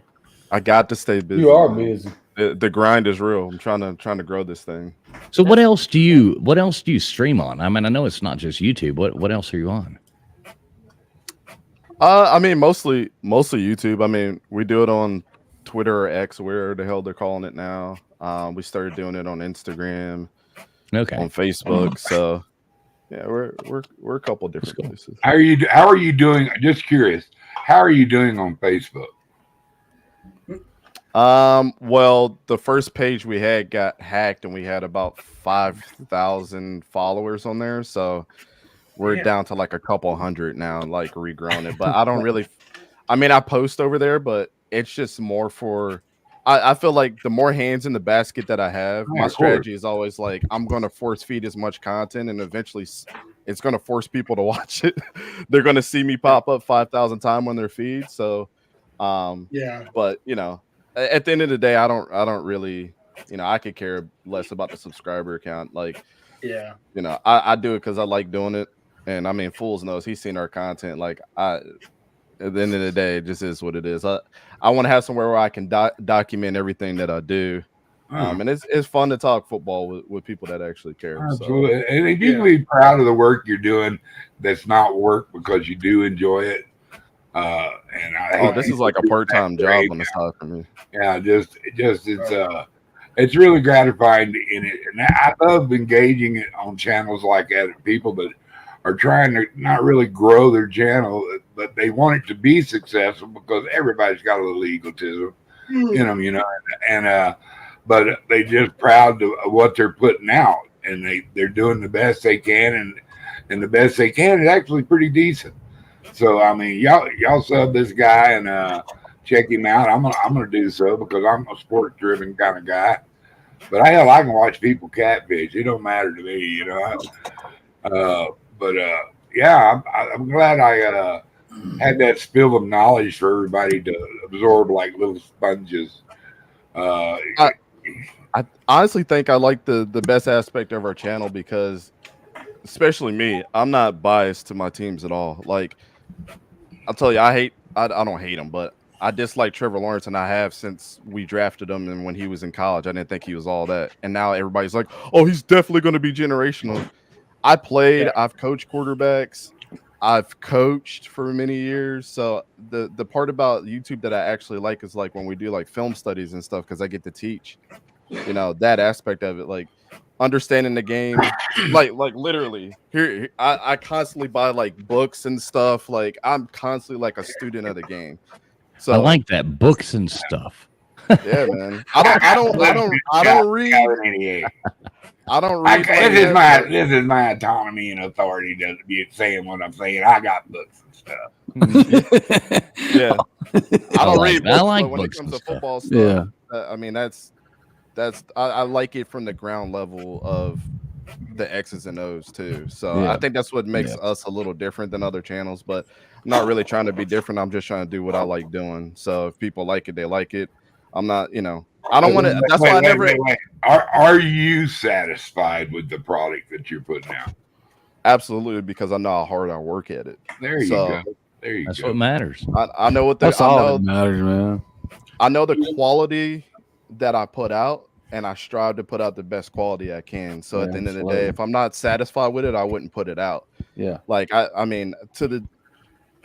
I got to stay busy. You are man. busy. The grind is real. I'm trying to grow this thing. So what else do you stream on? I mean, I know it's not just YouTube. What else are you on? I mean, mostly YouTube. I mean, we do it on Twitter or X, where the hell they're calling it now. We started doing it on Instagram, on Facebook. So yeah, we're a couple different places. How are you doing? Just curious. How are you doing on Facebook? Well, the first page we had got hacked, and we had about 5,000 followers on there. So we're down to like a couple hundred now, like regrown it. But I don't really. I mean, I post over there, but it's just more for. I feel like the more hands in the basket that I have, my strategy is always like I'm going to force feed as much content, and eventually it's going to force people to watch it. They're going to see me pop up 5,000 times on their feed. So, But at the end of the day, I don't really, I could care less about the subscriber count. Like, I do it because I like doing it, and I mean, Fools knows he's seen our content. Like, at the end of the day, it just is what it is. I want to have somewhere where I can document everything that I do. And it's fun to talk football with people that actually care. Absolutely. So. And if you can be proud of the work you're doing, that's not work because you do enjoy it. This is like a part-time job on this side for me. Yeah, it's really gratifying in it. And I love engaging it on channels like that, people that are trying to not really grow their channel, but they want it to be successful because everybody's got a little egotism in them, but they just proud of what they're putting out, and they're doing the best they can, and the best they can is actually pretty decent. So I mean, y'all sub this guy and check him out. I'm gonna do so because I'm a sport driven kind of guy. But I can watch people catfish. It don't matter to me, I'm glad I had that spill of knowledge for everybody to absorb like little sponges. I honestly think I like the best aspect of our channel because, especially me, I'm not biased to my teams at all. Like, I'll tell you, I don't hate him, but I dislike Trevor Lawrence, and I have since we drafted him. And when he was in college, I didn't think he was all that. And now everybody's like, oh, he's definitely going to be generational. I've coached quarterbacks. I've coached for many years. So the part about YouTube that I actually like is like when we do like film studies and stuff, because I get to teach, that aspect of it, like understanding the game, like literally here I constantly buy like books and stuff. Like I'm constantly like a student of the game. So I like that, books and stuff. Yeah, man. I don't read. I don't read. This is my autonomy and authority to be saying what I'm saying. I got books and stuff. Yeah, I don't read. Books, I like but when books it comes and to stuff. football stuff, I mean that's I like it from the ground level of the X's and O's too. So I think that's what makes us a little different than other channels. But I'm not really trying to be different. I'm just trying to do what I like doing. So if people like it, they like it. I'm not, I don't want to. That's why I never. Wait. Are you satisfied with the product that you're putting out? Absolutely, because I know how hard I work at it. There you go. That's what matters. I know what that's all that matters, man. I know the quality that I put out and I strive to put out the best quality I can. So at Yeah, the end of the absolutely. day, if I'm not satisfied with it, I wouldn't put it out. Yeah. Like I mean, to the,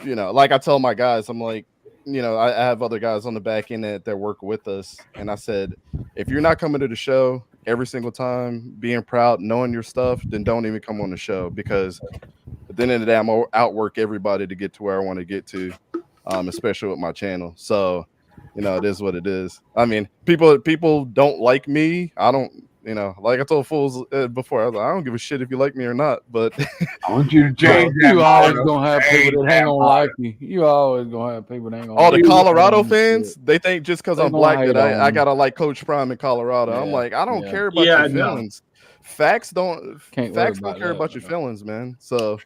like I tell my guys, I'm like, I have other guys on the back end that work with us, and I said, if you're not coming to the show every single time, being proud, knowing your stuff, then don't even come on the show, because at the end of the day, I'm gonna outwork everybody to get to where I want to get to, especially with my channel. So, it is what it is. I mean, people don't like me. I don't, like I told fools before, I was like, I don't give a shit if you like me or not. But I want you to change that. You always motto. gonna have Change people that ain't that gonna like you. You always gonna have people that ain't gonna. all the like you. Colorado fans, they think just because They I'm gonna black hate that I on gotta like Coach Prime in Colorado. I'm Yeah, like, I don't yeah. care about Yeah, your no. feelings. Facts don't Can't worry facts don't about care that, about your no. feelings, man. So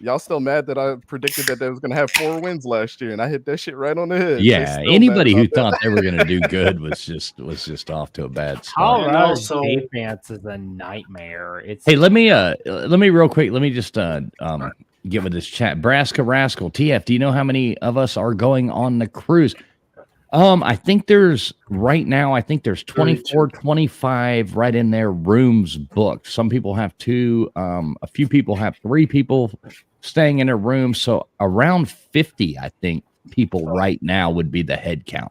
y'all still mad that I predicted that they was gonna have 4 wins last year, and I hit that shit right on the head. They Yeah, still mad anybody who about that. thought they were going to do good was just off to a bad start. And Colorado's also- defense is a nightmare. It's Hey, let me real quick. Let me just get with this chat. Braska Rascal TF. Do you know how many of us are going on the cruise? I think there's right now. I think there's 24, 25 right in there rooms booked. Some people have 2. A few people have 3 people staying in a room. So around 50, I think people right now would be the head count,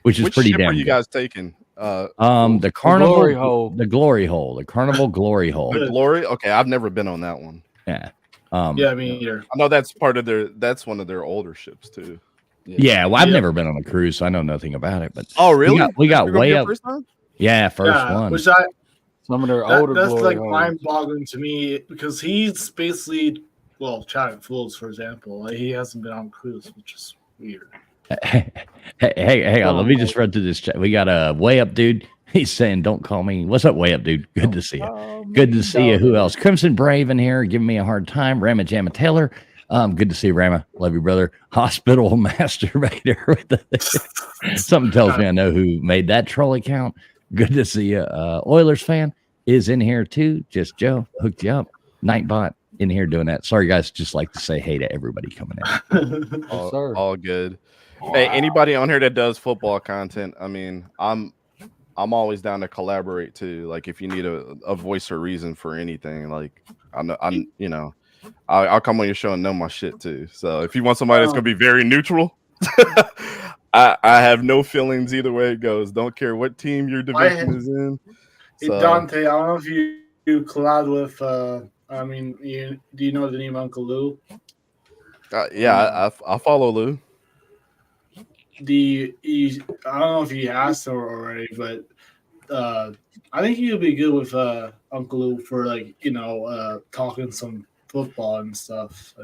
which is Which pretty ship damn are you good. guys taking? The Carnival, Glory Hole. the Glory Hole, the Carnival Glory Hole. The Glory. Okay, I've never been on that one. Yeah. Yeah, me either. I know that's part of their. That's one of their older ships too. Yeah, well, I've Yeah. never been on a cruise, so I know nothing about it. But Oh, really? We got You're gonna be way your up. first time? Yeah, first Yeah, one. which Some of their older that's glory like holes. mind-boggling to me because he's basically Chad Fools, for example, like, he hasn't been on a cruise, which is weird. Hey, hang on. Let me just run through this chat. We got a way up, dude. He's saying, "Don't call me." What's up, way up, dude? Good to see you. Good to see you. Who else? Crimson Brave in here, giving me a hard time. Rama Jamma Taylor. Good to see you, Rama. Love you, brother. Hospital masturbator. With the something tells me I know who made that troll account. Good to see you. Oilers fan is in here too. Just Joe hooked you up. Nightbot in here doing that. Sorry, guys. Just like to say hey to everybody coming in. All good. Hey, anybody on here that does football content, I mean, I'm always down to collaborate too. Like if you need a voice or reason for anything, like I'll come on your show and know my shit too. So if you want somebody that's gonna be very neutral, I have no feelings either way it goes. Don't care what team your division is in. Hey, So, Dante, I don't know if you collab with. Do you know the name Uncle Lou? yeah, I follow Lou. I don't know if you asked her already, but I think you'd be good with Uncle Lou for talking some football and stuff.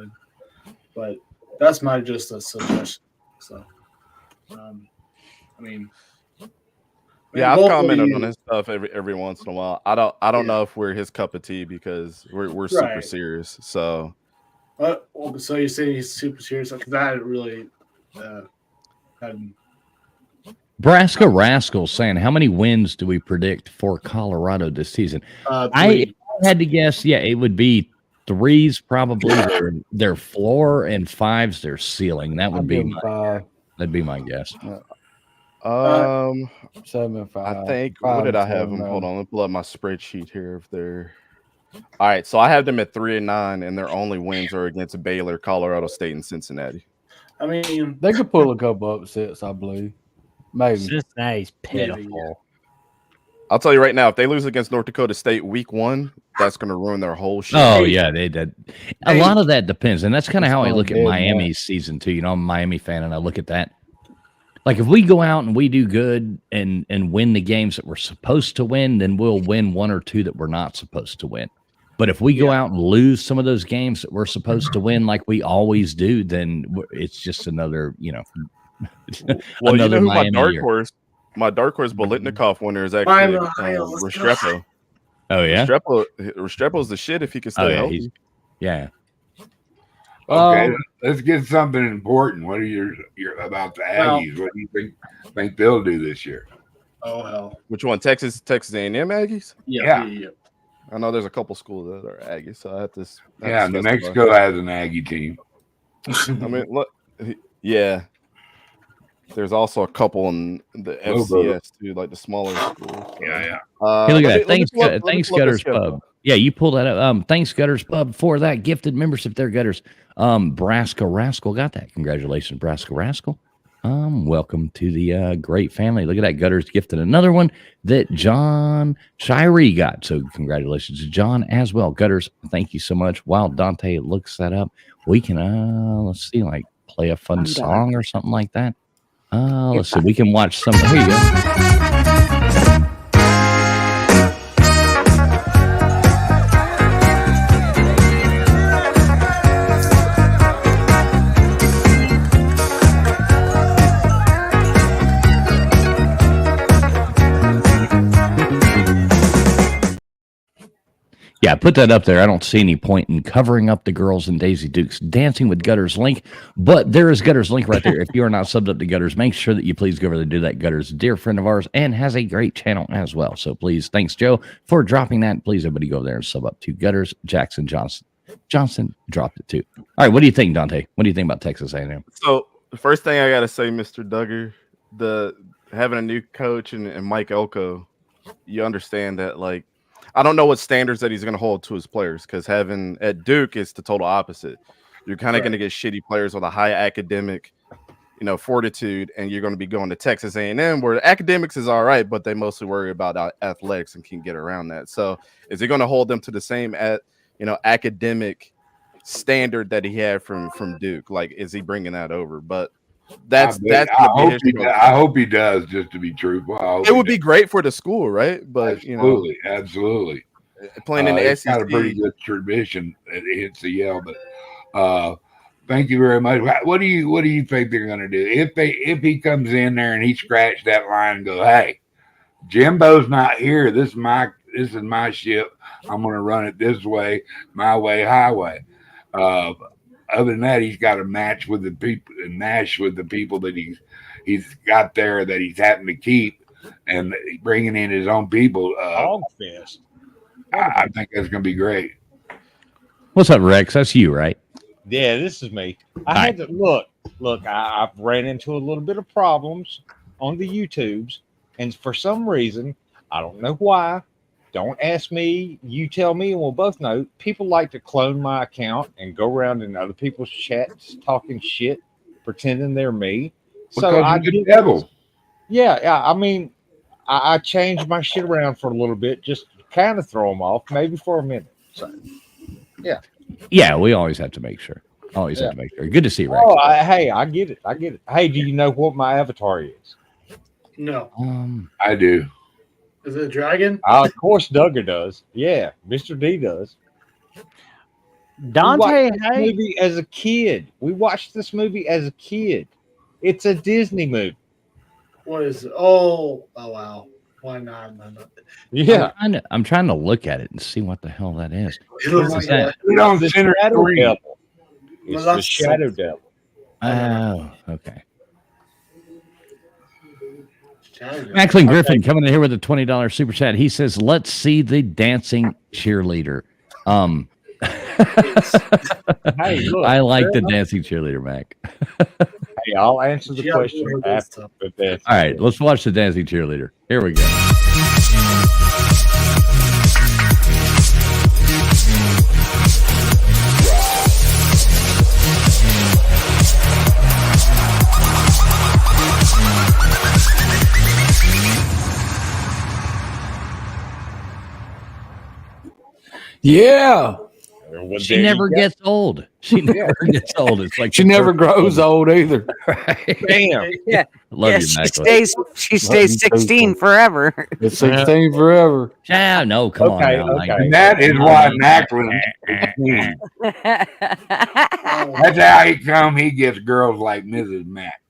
But that's my just a suggestion. So, I mean, Yeah, I've both of commented you- on his stuff every once in a while. I don't know if we're his cup of tea because we're super Right. serious. So so you say he's super serious? Because I hadn't really hadn't. Braska Rascal saying, how many wins do we predict for Colorado this season? I had to guess, yeah, it would be 3s probably their floor and 5s their ceiling. That would be that'd be my guess. 7-5. I think 5 what did I and have 7, them? Hold on, let me pull up my spreadsheet here. If they're all right, so I have them at 3-9, and their only wins are against Baylor, Colorado State, and Cincinnati. I mean, they could pull a couple upsets, I believe. Maybe. Cincinnati's pitiful. I'll tell you right now, if they lose against North Dakota State week 1, that's going to ruin their whole shit. Oh yeah, they did. A lot of that depends, and that's kind of how I look at dead Miami's season too. I'm a Miami fan, and I look at that. Like if we go out and we do good and win the games that we're supposed to win, then we'll win 1 or 2 that we're not supposed to win. But if we go out and lose some of those games that we're supposed to win, like we always do, then it's just another, Well, another you know who Miami my dark horse Bolitnikov winner is actually Restrepo. Oh yeah, Restrepo's the shit if he can stay Oh, yeah, healthy. Yeah. Okay, let's get something important. What are your about the Aggies? What do you think they'll do this year? Oh hell! Which one? Texas A&M Aggies? Yeah. I know there's a couple schools that are Aggies, so I have to. Yeah, New Mexico has an Aggie team. I mean, look, yeah. There's also a couple in the Oh, FCS too, like the smaller schools. Yeah. Hey, look let at me- that. let me Thanks, pull up the Gutters schedule. Pub. Yeah, you pulled that up. Thanks, Gutters Pub, for that gifted membership there, Gutters. Braska Rascal got that. Congratulations, Braska Rascal. Welcome to the great family. Look at that. Gutters gifted another one that John Shirey got. So congratulations to John as well. Gutters, thank you so much. While Dante looks that up, we can let's see, like play a fun song or something like that. Let's see. We can watch some. Here you go. Yeah, put that up there. I don't see any point in covering up the girls and Daisy Dukes dancing with Gutters link, but there is Gutters link right there. If you are not subbed up to Gutters, make sure that you please go over there and do that. Gutters, a dear friend of ours, and has a great channel as well. So please, thanks, Joe, for dropping that. Please, everybody go over there and sub up to Gutters. Jackson Johnson dropped it too. All right, what do you think, Dante? What do you think about Texas A&M? So the first thing I gotta say, Mr. Duggar, having a new coach and Mike Elko, you understand that, like, I don't know what standards that he's going to hold to his players, because having at Duke is the total opposite. You're kind of going to get shitty players with a high academic, fortitude, and you're going to be going to Texas A&M where academics is all right, but they mostly worry about athletics and can get around that. So is he going to hold them to the same academic standard that he had from Duke? Like, is he bringing that over? But I hope he does, just to be truthful. It would be great for the school, right? But absolutely. Playing in the it's SEC, got a pretty good tradition at NCL. But thank you very much. What do you think they're going to do if he comes in there and he scratched that line and go, "Hey, Jimbo's not here. This is my ship. I'm going to run it this way, my way, highway." Other than that, he's got a match with the people and Nash with the people that he's got there that he's having to keep, and bringing in his own people. Hogfest. I think that's going to be great. What's up, Rex? That's you, right? Yeah, this is me. I had to look. I've ran into a little bit of problems on the YouTubes, and for some reason, I don't know why. Don't ask me. You tell me, and we'll both know. People like to clone my account and go around in other people's chats talking shit, pretending they're me. So I the devil. Yeah. I mean, I changed my shit around for a little bit, just to kind of throw them off, maybe for a minute. So, yeah. Yeah, we always have to make sure. Have to make sure. Good to see you, Rex. Oh, hey, I get it. Hey, do you know what my avatar is? No. I do. Is it a dragon? Of course, Duggar does. Yeah, Mr. D does. Dante, movie as a kid. We watched this movie as a kid. It's a Disney movie. What is it? Oh wow. Why not? Yeah. I'm trying to look at it and see what the hell that is. It looks What is like that? It's the Shadow Devil. It's the Shadow Devil. Oh, okay. Macklin Griffin coming in here with a $20 super chat. He says, "Let's see the dancing cheerleader." Hey, look, I like the dancing cheerleader, Mac. Hey, I'll answer the question after the dance. All right, let's watch the dancing cheerleader. Here we go. Yeah. She never gets old. She never gets old. It's like she never grows old either. Right? Damn. Yeah. Love Yeah, you, she Macklin. stays 16 forever. It's 16 forever. Yeah, no, come on now. Like, And that is why Macklin. That's how he come. He gets girls like Mrs. Mac.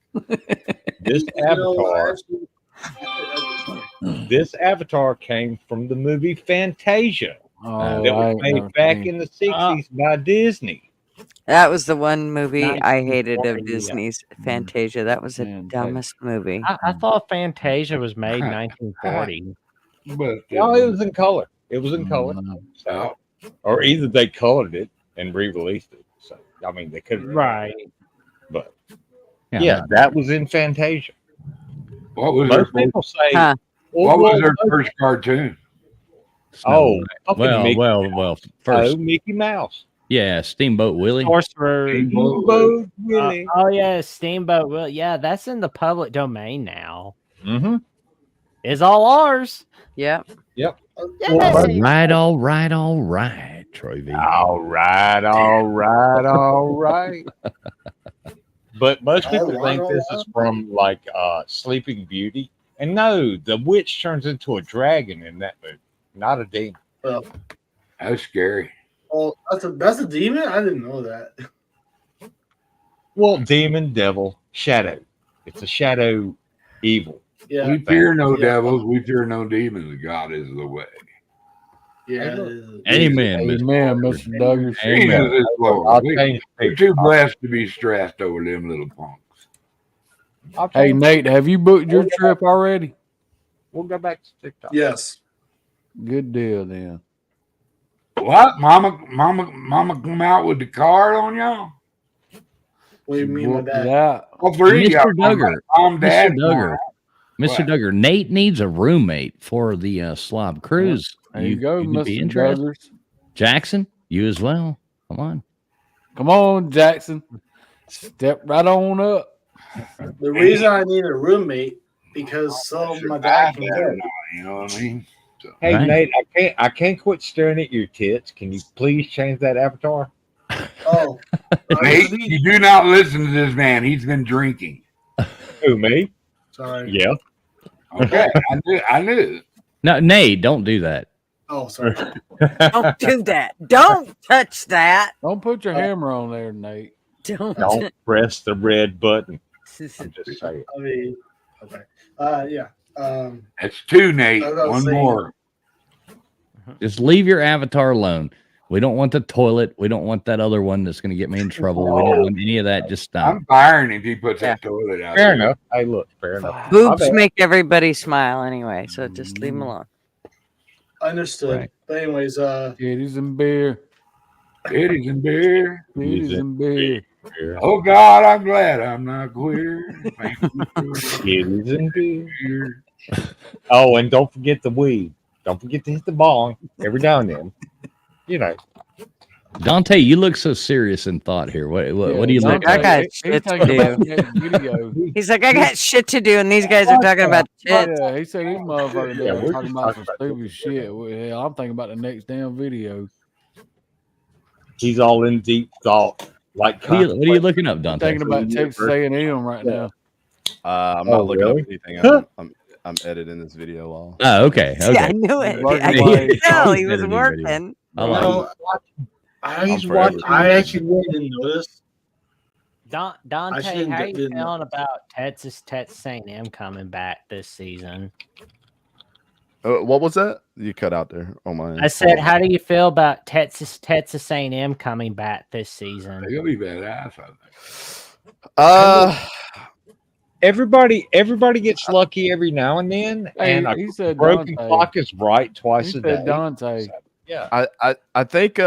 This avatar came from the movie Fantasia. Oh, that was made back in the 60s by Disney. That was the one movie I hated of 1940, Disney's Fantasia. That was the dumbest movie. I thought Fantasia was made 1940. But No, it was in color. It was in color. So, or either they colored it and re-released it. So I mean, they could Right. But Yeah, that was in Fantasia. What was Most their people say? Huh. What was their first cartoon? Oh, Well. First, Mickey Mouse. yeah, Steamboat Willie. Sorcerer. Steamboat Willie. Oh yeah, Steamboat Willie. Yeah, that's in the public domain now. Mm-hmm. It's all ours. Yep. Yep. Yay! All right, Troy V. All right. But most people think this is from like Sleeping Beauty, and no, the witch turns into a dragon in that movie, not a demon. Well, That's scary. oh, that's a demon. I didn't know that. Well, demon, devil, shadow. It's a shadow evil. Yeah. We fear no devils. We fear no demons. God is the way. Yeah. Amen, Mr. Douglas. Jesus is Lord. I'll We're change too blessed to be stressed over them little punks. Hey, Nate, have you booked your trip already? We'll go back to TikTok. Yes. Good deal then. What? Mama come out with the card on y'all? What do you mean by Booked that? it out. All three of y'all. Mr. Duggar. Mom, Dad, Mr. Duggar. Mr. What? Duggar. Nate needs a roommate for the Slob Cruise. There you go, you'd be Mr. interested? Douglas. Jackson, you as well. Come on. Come on, Jackson. Step right on up. The reason I need a roommate because some of my dad can Better do. not, you know what I mean? So, Hey, Right. Nate, I can't quit staring at your tits. Can you please change that avatar? Oh, Nate, you do not listen to this man. He's been drinking. Who, me? sorry. Yeah. Okay, I knew. No, Nate, don't do that. Oh, sorry. Don't do that. Don't touch that. Don't put your hammer on there, Nate. Don't. Don't press the red button. I'm just saying. I mean, okay. Yeah. That's two, Nate. I was about to One say- more. Just leave your avatar alone. We don't want the toilet. We don't want that other one that's going to get me in trouble. We don't want any of that. Just stop. I'm firing if he puts that toilet out. Fair there. enough. Hey, look, fair enough. Boobs make everybody smile anyway, so just leave them alone. Understood. Right. But anyways, Titties and beer. Titties and beer. Titties and beer. Oh God, I'm glad I'm not queer. Thank you for Titties and beer. Oh, and don't forget the weed. Don't forget to hit the bong every now and then. You know. Dante, you look so serious in thought here. What do you look I like? got shit to do. He's like, I got shit to do, and these guys are talking about shit. Yeah, he said these motherfuckers Yeah, there we're talking just about talking some about stupid shit. Well, hell, I'm thinking about the next damn video. He's all in deep thought. Like What are you looking up, I'm Dante? thinking about Texas A&M right now. I'm not looking really? up anything. I'm editing this video while. Oh, okay. Okay. Yeah, I knew it. Working I like- could tell he He's was editing working. video. I you like know, it. I actually didn't notice. Dante, shouldn't how get- you didn't- feeling about Texas A&M coming back this season? What was that? You cut out there on my end. I said, how do you feel about Texas A&M coming back this season? He'll be badass, I think. Everybody gets lucky every now and then, Hey, and a he said broken Dante. clock is right twice He a day. said Dante. Yeah. I think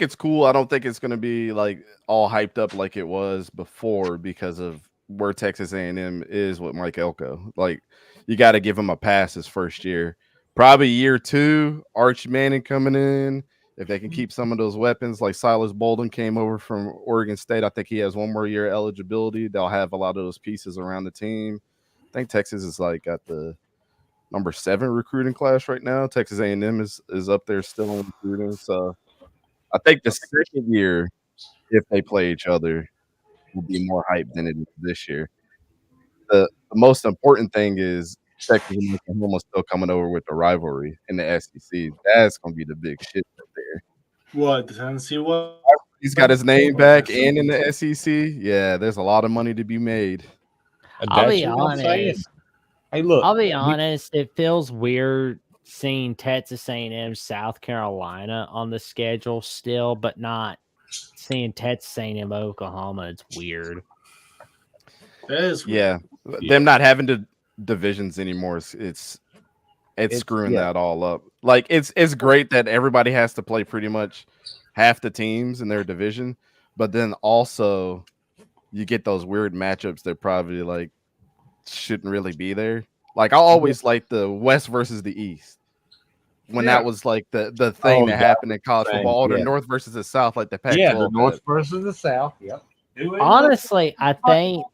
it's cool. I don't think it's gonna be like all hyped up like it was before because of where Texas A&M is with Mike Elko. Like you got to give him a pass his first year. Probably year two, Arch Manning coming in. If they can keep some of those weapons, like Silas Bolden came over from Oregon State, I think he has one more year eligibility. They'll have a lot of those pieces around the team. I think Texas is like at the number 7 recruiting class right now. Texas A&M is up there still in recruiting. So I think the second year, if they play each other, will be more hype than it is this year. The most important thing is Texas and Oklahoma still coming over with the rivalry in the SEC. That's gonna be the big shit up there. What the Tennessee one? He's got his name back and in the SEC. Yeah, there's a lot of money to be made. I'll be honest. Hey, look. I'll be honest. It feels weird seeing Texas A&M, South Carolina on the schedule still, but not seeing Texas A&M, Oklahoma. It's weird. That is Yeah, them not having the divisions anymore. It's screwing that all up. Like it's great that everybody has to play pretty much half the teams in their division, but then also you get those weird matchups that probably like shouldn't really be there. Like I always like the West versus the East. When that was like the thing that happened in college football, or the North versus the South, like the Pac-12. Yeah, the North versus the South. Yep. Honestly, I think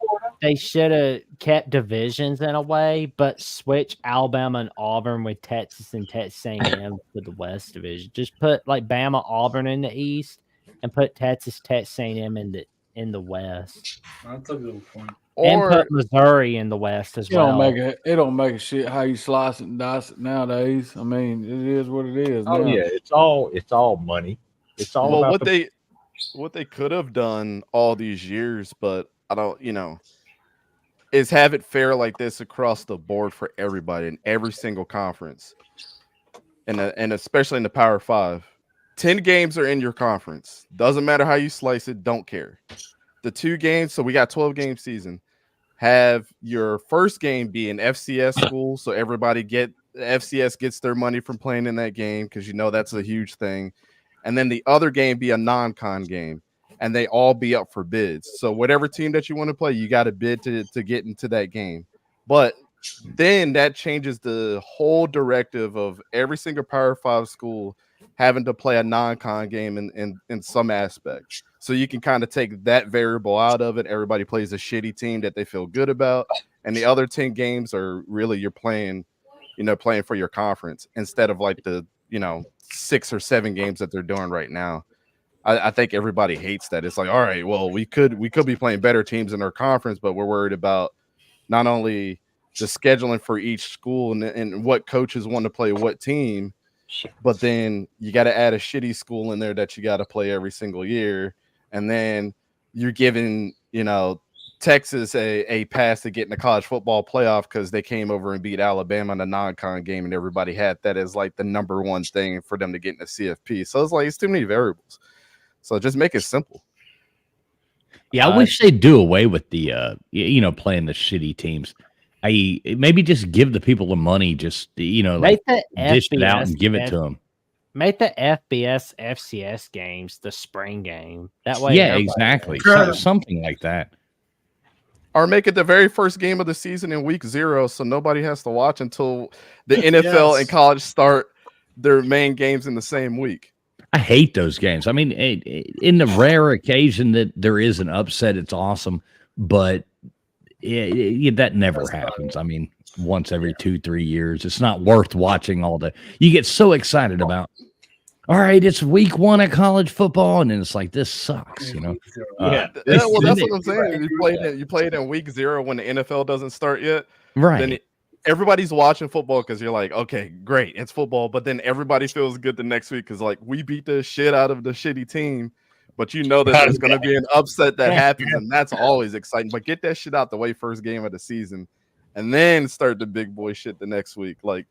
they should have kept divisions in a way, but switch Alabama and Auburn with Texas and Texas A&M to the West division. Just put like Bama, Auburn in the East, and put Texas A&M in the West. That's a good point. And put Missouri in the West as well. It don't make a shit how you slice it and dice it nowadays. I mean, it is what it is. Oh now. yeah, it's all money. It's all about what they could have done all these years, but I don't, is have it fair like this across the board for everybody in every single conference, and especially in the Power 5. 10 games are in your conference. Doesn't matter how you slice it. Don't care. The 2 games, so we got 12-game season. Have your first game be an FCS school, so everybody FCS gets their money from playing in that game because that's a huge thing. And then the other game be a non-con game, and they all be up for bids. So whatever team that you want to play, you got to bid to get into that game. But then that changes the whole directive of every single Power 5 school having to play a non-con game in some aspect. So you can kind of take that variable out of it. Everybody plays a shitty team that they feel good about. And the other 10 games are really you're playing for your conference instead of like the, 6 or 7 games that they're doing right now. I think everybody hates that. It's like, all right, well, we could be playing better teams in our conference, but we're worried about not only the scheduling for each school and what coaches want to play what team, but then you got to add a shitty school in there that you got to play every single year. And then you're giving, Texas a pass to get in the college football playoff because they came over and beat Alabama in a non-con game, and everybody had that as like the number one thing for them to get in the CFP. So it's like it's too many variables. So just make it simple. Yeah, I wish they'd do away with the playing the shitty teams. Maybe just give the people the money, just like dish it out and give it to them. Make the FBS FCS games the spring game. That way, exactly. Something like that. Or make it the very first game of the season in week 0, so nobody has to watch until the NFL and college start their main games in the same week. I hate those games. I mean, in the rare occasion that there is an upset, it's awesome, but that never happens. I mean, once every 2-3 years, it's not worth watching all the. You get so excited about. All right, it's week 1 of college football, and then it's like this sucks, Well, that's what I'm saying. You play it in week 0 when the NFL doesn't start yet, right? Then everybody's watching football because you're like, okay, great, it's football. But then everybody feels good the next week because like we beat the shit out of the shitty team, but that there's going to be an upset that happens, and that's always exciting. But get that shit out the way first game of the season, and then start the big boy shit the next week. Like,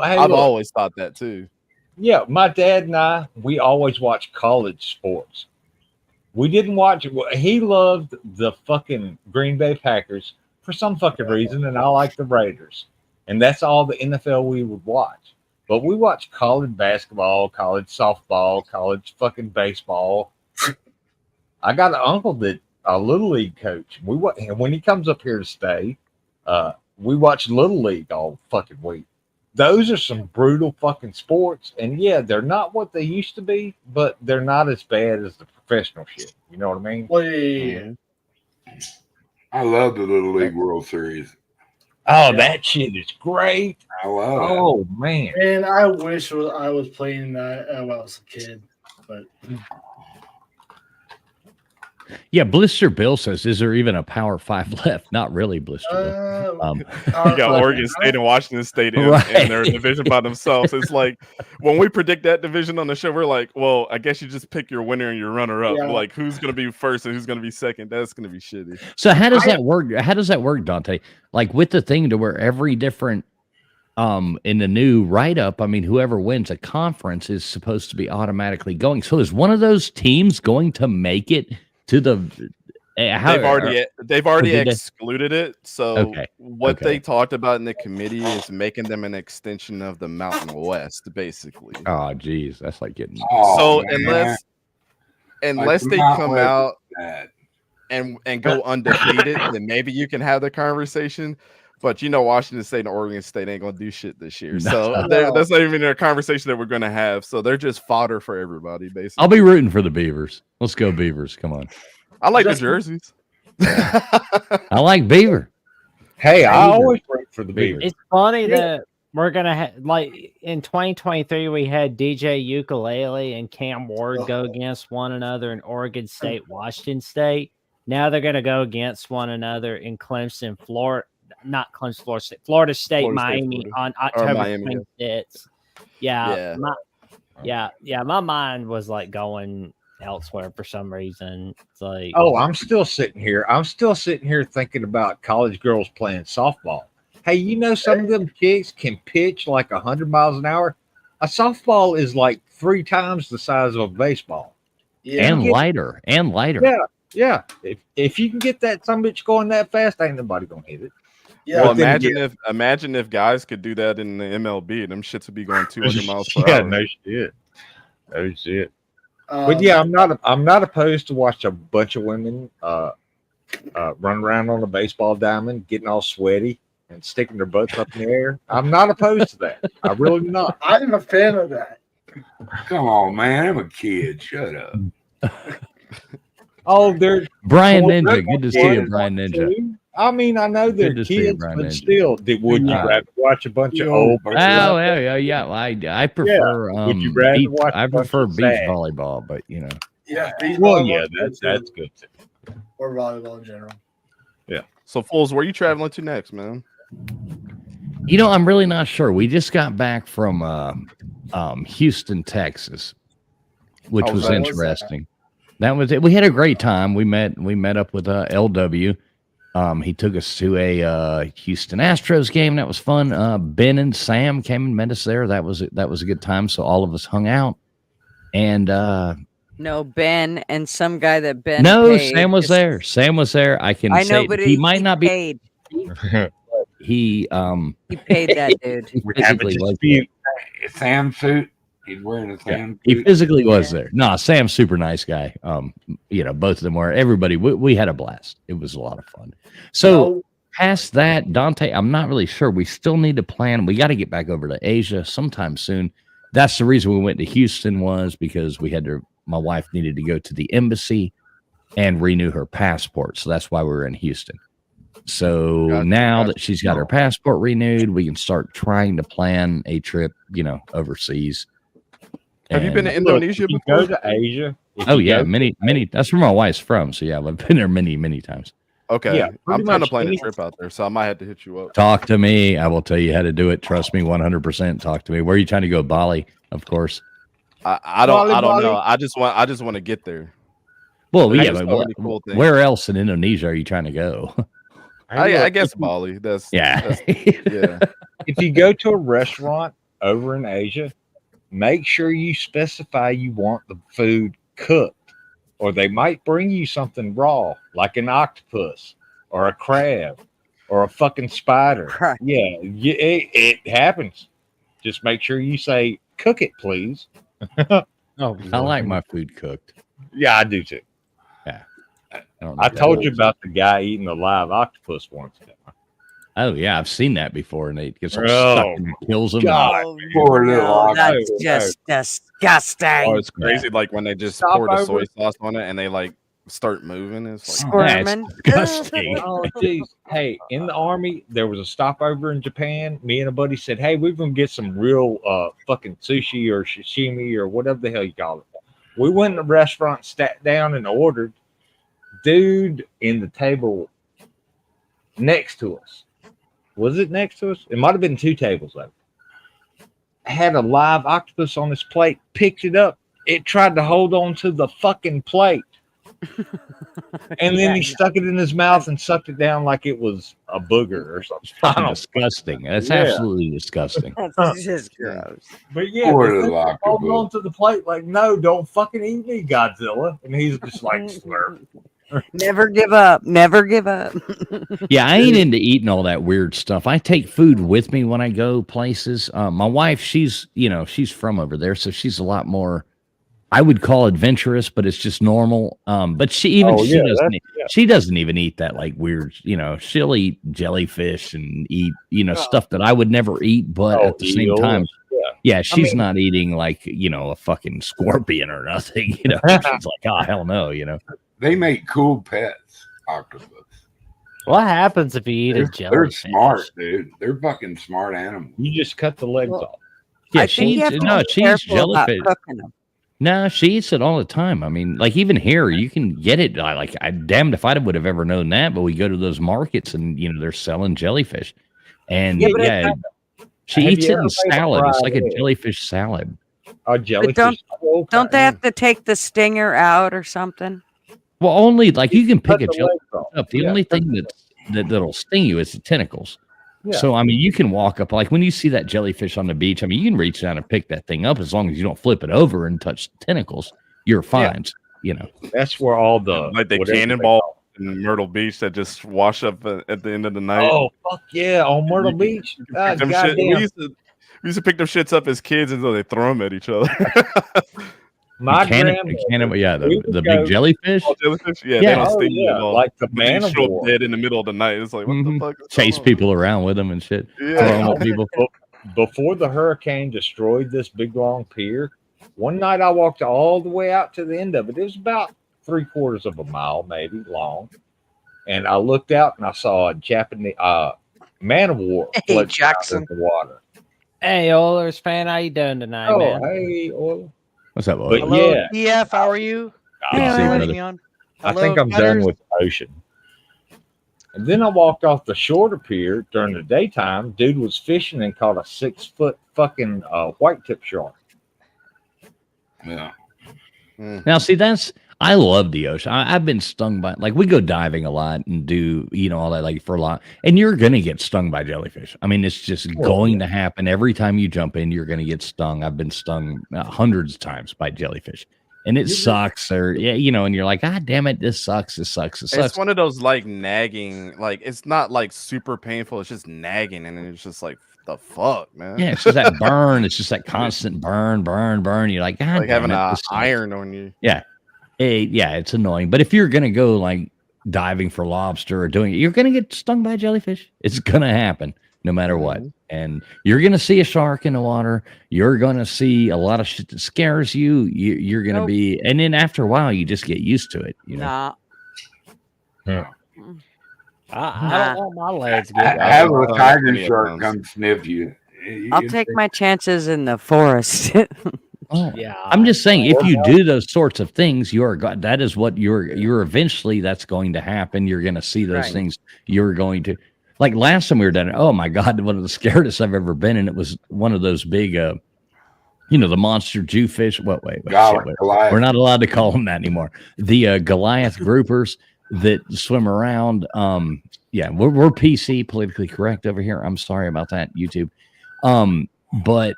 I've always thought that too. Yeah, my dad and I, we always watch college sports. We didn't watch it. He loved the fucking Green Bay Packers for some fucking reason, and I like the Raiders. And that's all the NFL we would watch. But we watch college basketball, college softball, college fucking baseball. I got an uncle that a little league coach. And when he comes up here to stay, we watch little league all fucking week. Those are some brutal fucking sports, and they're not what they used to be, but they're not as bad as the professional shit. You know what I mean? Well, yeah. I love the Little League World Series. Oh, that shit is great. I love it. Oh, man. And I wish I was playing that when I was a kid, but. Yeah, Blister Bill says, "Is there even a Power 5 left?" Not really, Blister Bill. You got Oregon State and Washington State in their division by themselves. It's like when we predict that division on the show, we're like, well, I guess you just pick your winner and your runner-up. Yeah. Like who's going to be first and who's going to be second. That's going to be shitty. So how does that work? How does that work, Dante? Like with the thing to where every different in the new write-up, I mean, whoever wins a conference is supposed to be automatically going. So is one of those teams going to make it to the they've already excluded it. So what they talked about in the committee is making them an extension of the Mountain West, basically. Oh, geez, that's like getting unless they come out and go undefeated, then maybe you can have the conversation. But Washington State and Oregon State ain't gonna do shit this year, so that's not even a conversation that we're gonna have. So they're just fodder for everybody, basically. I'll be rooting for the Beavers. Let's go Beavers! Come on. I like the jerseys. I like Beaver. Hey, I always root for the Beavers. It's funny that we're gonna have like in 2023 we had DJ Ukulele and Cam Ward go against one another in Oregon State, Washington State. Now they're gonna go against one another in Clemson, Florida. Not Clemson, Florida State, Miami on October 26th. Yeah. My mind was like going elsewhere for some reason. It's like, oh, I'm still sitting here thinking about college girls playing softball. Hey, some of them chicks can pitch like 100 miles an hour. A softball is like 3 times the size of a baseball. And lighter. Yeah. If you can get that some bitch going that fast, ain't nobody gonna hit it. Yeah. Well, imagine if guys could do that in the MLB. Them shits would be going 200 miles per hour. No shit. But yeah, I'm not opposed to watch a bunch of women run around on a baseball diamond, getting all sweaty and sticking their butts up in the air. I'm not opposed to that. I really am not. I'm a fan of that. Come on, man. I'm a kid. Shut up. Oh, there's Brian Ninja. Good to see you, Brian Ninja. I mean, I know they're kids, but still, would you rather watch a bunch of old? Yeah. I prefer. Would you rather watch? I prefer beach volleyball, but Yeah. That's good too. Or volleyball in general. Yeah. So, Fools, where are you traveling to next, man? I'm really not sure. We just got back from Houston, Texas, which was interesting. That was it. We had a great time. We met up with LW. He took us to a Houston Astros game. That was fun. Ben and Sam came and met us there. That was a good time. So all of us hung out. And no, Ben and some guy that Ben. No, paid. Sam was there. Sam was there. I know, say but he might not paid. Be. He paid that dude. He physically was there. Sam suit. He's wearing a Sam. He physically was there. No, Sam's super nice guy. Both of them were. Everybody. We had a blast. It was a lot of fun. So past that, Dante, I'm not really sure. We still need to plan. We got to get back over to Asia sometime soon. That's the reason we went to Houston, was because my wife needed to go to the embassy and renew her passport. So that's why we were in Houston. So now that she's got her passport renewed, we can start trying to plan a trip, overseas. Have you been to Indonesia before? Go to Asia. Oh yeah, many. That's where my wife's from. So yeah, I've been there many times. Okay, yeah, I'm trying to plan a trip out there, so I might have to hit you up. Talk to me. I will tell you how to do it. Trust me, 100%. Talk to me. Where are you trying to go? Bali, of course. I don't know. I just want to get there. Well, yeah. Cool where else in Indonesia are you trying to go? I guess Bali. That's yeah. If you go to a restaurant over in Asia, make sure you specify you want the food cooked, or they might bring you something raw, like an octopus or a crab or a fucking spider. Yeah, it happens. Just make sure you say, cook it, please. Oh, I like my food cooked. Yeah, I do too. Yeah. I told you about the guy eating a live octopus once. Oh yeah, I've seen that before, and it gets stuck and kills them. Poor little that's just disgusting. Oh, it's crazy! Like when they just pour the soy sauce on it and they like start moving. It's like squirming. Disgusting. Oh, geez. Hey, in the Army, there was a stopover in Japan. Me and a buddy said, "Hey, we're gonna get some real fucking sushi or sashimi or whatever the hell you call it." We went in the restaurant, sat down, and ordered. Dude in the table next to us. Was it next to us? It might have been 2 tables over. Had a live octopus on his plate, picked it up. It tried to hold on to the fucking plate. And then he stuck it in his mouth and sucked it down like it was a booger or something. Disgusting. That's absolutely disgusting. That's just gross. But yeah, hold on to the plate like, no, don't fucking eat me, Godzilla. And he's just like, slurp. Never give up. Never give up. Yeah, I ain't into eating all that weird stuff. I take food with me when I go places. My wife, she's from over there, so she's a lot more I would call adventurous, but it's just normal. But she doesn't even eat that like weird, she'll eat jellyfish and eat, stuff that I would never eat, but at the same time, she's not eating like, a fucking scorpion or nothing, she's like, oh, hell no, They make cool pets, octopus. What happens if you eat a jellyfish? They're smart, dude. They're fucking smart animals. You just cut the legs off. Yeah, she eats jellyfish. No, she eats it all the time. I mean, like even here, you can get it. I damned if I would have ever known that. But we go to those markets, and they're selling jellyfish, and she eats it in salad. It's like a jellyfish salad. Oh, jellyfish! Don't they have to take the stinger out or something? Well, only like you can pick a jellyfish up. The only thing that'll sting you is the tentacles. Yeah. So, I mean, you can walk up, like when you see that jellyfish on the beach, I mean, you can reach down and pick that thing up as long as you don't flip it over and touch the tentacles. You're fine. That's where all the cannonball in Myrtle Beach that just wash up at the end of the night. Oh, fuck yeah, on Myrtle Beach. We used to pick them shits up as kids until they throw them at each other. My grandma, the big jellyfish. Oh, jellyfish? Yeah, they don't sting you at all. Like the man of war. Dead in the middle of the night. It's like, what the fuck? Chase people around with them and shit. Yeah. People. Before the hurricane destroyed this big long pier, one night I walked all the way out to the end of it. It was about 3/4 of a mile, maybe long. And I looked out and I saw a Japanese man of war Hey, Jackson. in the water. Hey, Oilers fan, how you doing tonight, man? Hey, Oilers. What's up, But Hello, DF. How are you? I think I'm done with the ocean. And then I walked off the shorter pier during the daytime. Dude was fishing and caught a 6-foot fucking white tip shark. Yeah. Now, see, I love the ocean. I've been stung by, like, we go diving a lot and do, all that, like, for a lot. And you're going to get stung by jellyfish. I mean, it's just going to happen. Every time you jump in, you're going to get stung. I've been stung hundreds of times by jellyfish. And it sucks. Or, and you're like, God damn it, this sucks. This sucks. This sucks. It's one of those, like, nagging, like, it's not, like, super painful. It's just nagging. And it's just like, the fuck, man? Yeah, it's just that burn. It's just that constant burn. You're like, God, like having an iron on you. Yeah. It's annoying. But if you're going to go like diving for lobster or doing it, you're going to get stung by a jellyfish. It's going to happen no matter what. And you're going to see a shark in the water. You're going to see a lot of shit that scares you. You're going to be, and then after a while, you just get used to it. Nah. I don't want my legs getting have a tiger shark come sniff you. I'll take my chances in the forest. Yeah, I'm just saying, if you do those sorts of things, that is what you're eventually that's going to happen. You're going to see those things. You're going to, like last time we were done. Oh my God, one of the scariest I've ever been in. It was one of those big, the monster Jewfish. Wait. We're not allowed to call them that anymore. The Goliath groupers that swim around. We're PC, politically correct over here. I'm sorry about that, YouTube. But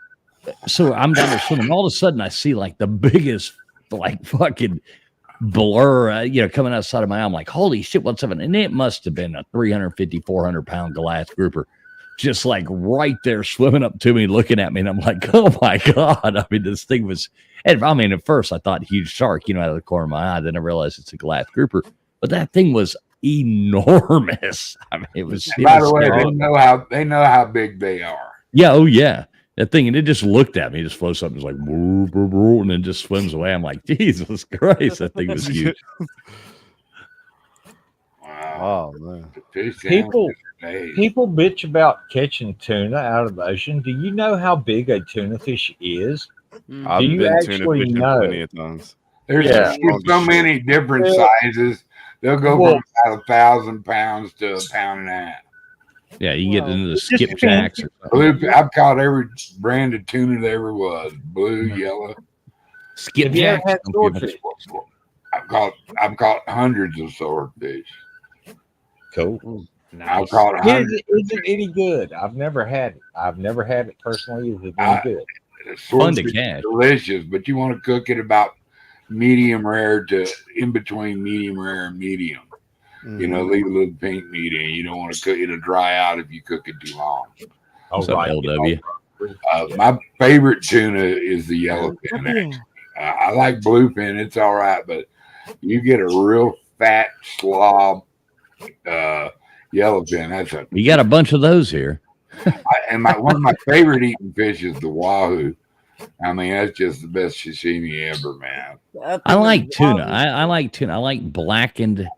so I'm down there swimming. All of a sudden, I see like the biggest, like fucking blur, coming outside of my eye. I'm like, holy shit, what's happening? And it must have been a 350, 400 pound Goliath grouper, just like right there swimming up to me, looking at me. And I'm like, oh my God. I mean, this thing was, and I mean, at first I thought huge shark, out of the corner of my eye. Then I realized it's a Goliath grouper, but that thing was enormous. I mean, it was. By the way, they know how big they are. Yeah. Oh yeah. That thing, and it just looked at me. It just floats up and it's like, brr, brr, brr, and then just swims away. I'm like, Jesus Christ, that thing was huge. Wow. Oh man. People bitch about catching tuna out of the ocean. Do you know how big a tuna fish is? I've Do you been actually tuna fishing know? plenty of times. There's so many different sizes. They'll go from about 1,000 pounds to 1.5 pounds. Yeah, you get into the skipjacks. I've caught every brand of tuna there ever was. Blue, yellow. Skipjacks. I've caught hundreds of swordfish. Cool. I've caught hundreds. Is it any good? I've never had it personally. Is it any good? Fun to catch. Delicious, but you want to cook it about medium rare to in between medium rare and medium. Leave a little pink meat in. You don't want to cook it to dry out if you cook it too long. What's up, LW? My favorite tuna is the yellowfin. I like bluefin. It's all right, but you get a real fat slob yellowfin. That's a. You got a bunch of those here. One of my favorite eating fish is the wahoo. I mean, that's just the best sashimi ever, man. I like tuna. I like tuna. I like blackened,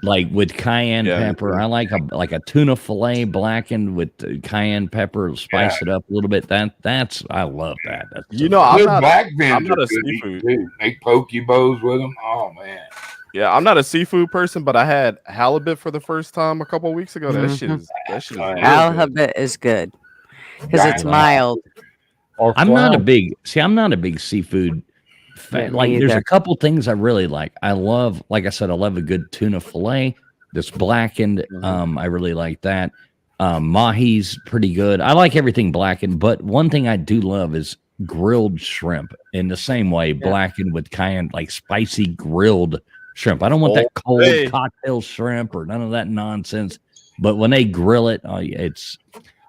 like with cayenne pepper. I like a tuna fillet blackened with cayenne pepper. Spice it up a little bit. I love that. I'm not a seafood. Too. Make poke bows with them. Oh man. Yeah, I'm not a seafood person, but I had halibut for the first time a couple of weeks ago. That shit is halibut is good because it's mild. I'm not a big seafood fan. Like, there's a couple things I really like. I love, like I said, I love a good tuna fillet that's blackened. I really like that. Mahi's pretty good. I like everything blackened, but one thing I do love is grilled shrimp in the same way, blackened with cayenne, like spicy grilled shrimp. I don't want that cold cocktail shrimp or none of that nonsense. But when they grill it, it's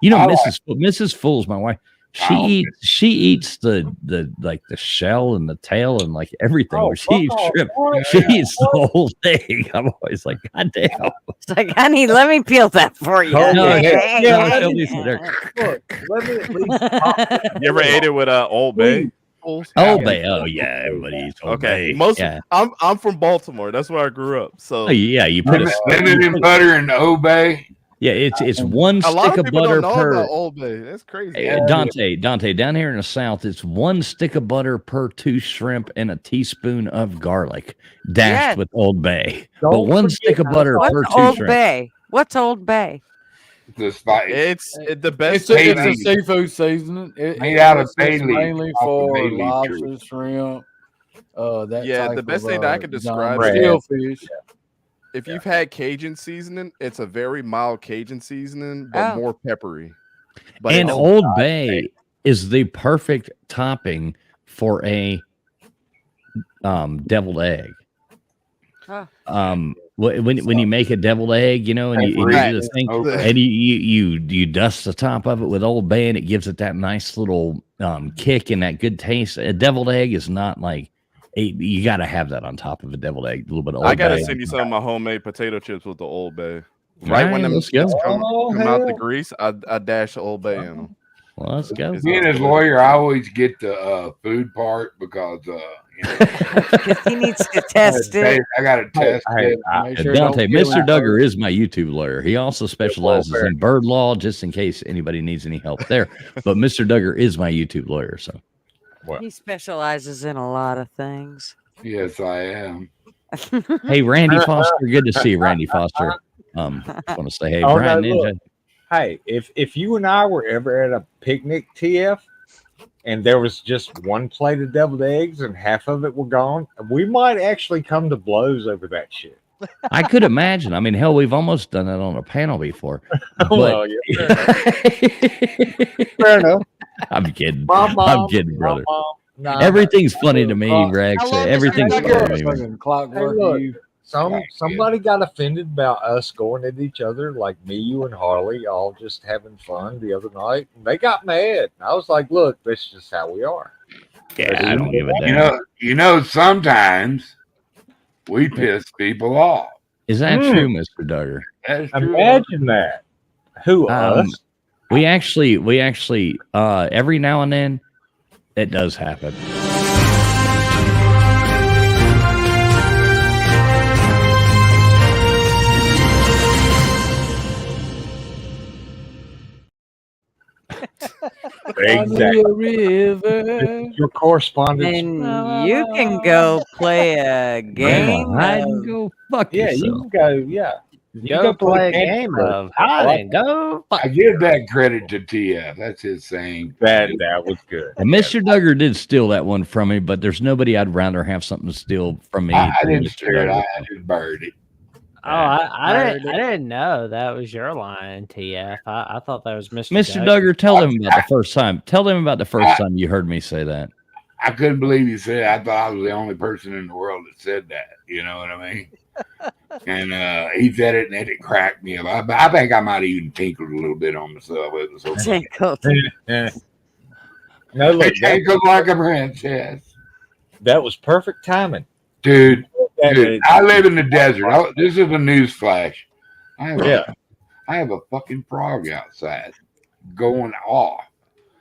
Mrs. Fool's my wife. She eats the like the shell and the tail and like everything. She eats shrimp. She eats the whole thing. I'm always like, God damn. It's like, honey, let me peel that for you. You ever ate it with Old Bay? Old Bay. Oh yeah, everybody eats Old Bay. I'm from Baltimore. That's where I grew up. So you put a lemon and butter in Old Bay. Yeah, it's one stick of butter per. Old Bay. That's crazy. Dante, down here in the South, it's one stick of butter per 2 shrimp and a teaspoon of garlic dashed with Old Bay. But one stick of butter per 2 Old shrimp. Bay? What's Old Bay? It's the best. It's a seafood seasoning. Made out of bay leaf, mainly for bay leaf lobster, tree. shrimp. The best thing that I could describe is shellfish. If you've had Cajun seasoning, it's a very mild Cajun seasoning, but more peppery. But And Old Bay is the perfect topping for a deviled egg. When you make a deviled egg, and you do this thing, and you dust the top of it with Old Bay, and it gives it that nice little kick and that good taste. A deviled egg is not like you got to have that on top of a deviled egg. A little bit of Old Bay. I gotta send you some of my homemade potato chips with the Old Bay. Right when them shits come out the grease, I dash the Old Bay in them. Well, let's go. Being a lawyer, I always get the food part because he needs to test it. I got to test it. Dante, Mr. Duggar is my YouTube lawyer. He also specializes in bird law, just in case anybody needs any help there. But Mr. Duggar is my YouTube lawyer, so. He specializes in a lot of things. Yes, I am. Hey, Randy Foster, good to see you, Randy Foster. I want to say, hey, Brian Ninja. Hey, if you and I were ever at a picnic, TF, and there was just one plate of deviled eggs and half of it were gone, we might actually come to blows over that shit. I could imagine. I mean, hell, we've almost done that on a panel before. Well, fair enough. I'm kidding. I'm kidding, brother. Everything's funny to me, Rex. Everything's funny to me. Somebody got offended about us going at each other, like me, you, and Harley, all just having fun the other night. And they got mad. I was like, "Look, this is just how we are." Yeah, I don't give a damn. Sometimes we piss people off. Is that true, Mr. Duggar? Imagine that. Who us? We actually, every now and then, it does happen. Exactly. Your correspondence. And you can go play a game. Hide and go fuck yourself. You can go. Yeah. Go play a game of hide and go. I give that credit to TF. That's his saying. That was good. And Mr. Duggar did steal that one from me, but there's nobody I'd rather have something to steal from me. I didn't steal it. I just buried it. Oh, I didn't know that was your line, TF. I thought that was Mr. Duggar. Tell them about the first time. Tell them about the first time you heard me say that. I couldn't believe you said it. I thought I was the only person in the world that said that. You know what I mean? And he said it, and then it cracked me up. I think I might have even tinkled a little bit on myself. It was so tinkled. No, look, tinkled like a princess. That was perfect timing. Dude, That dude, minute- I live in the desert. This is a news flash. I have a fucking frog outside going off.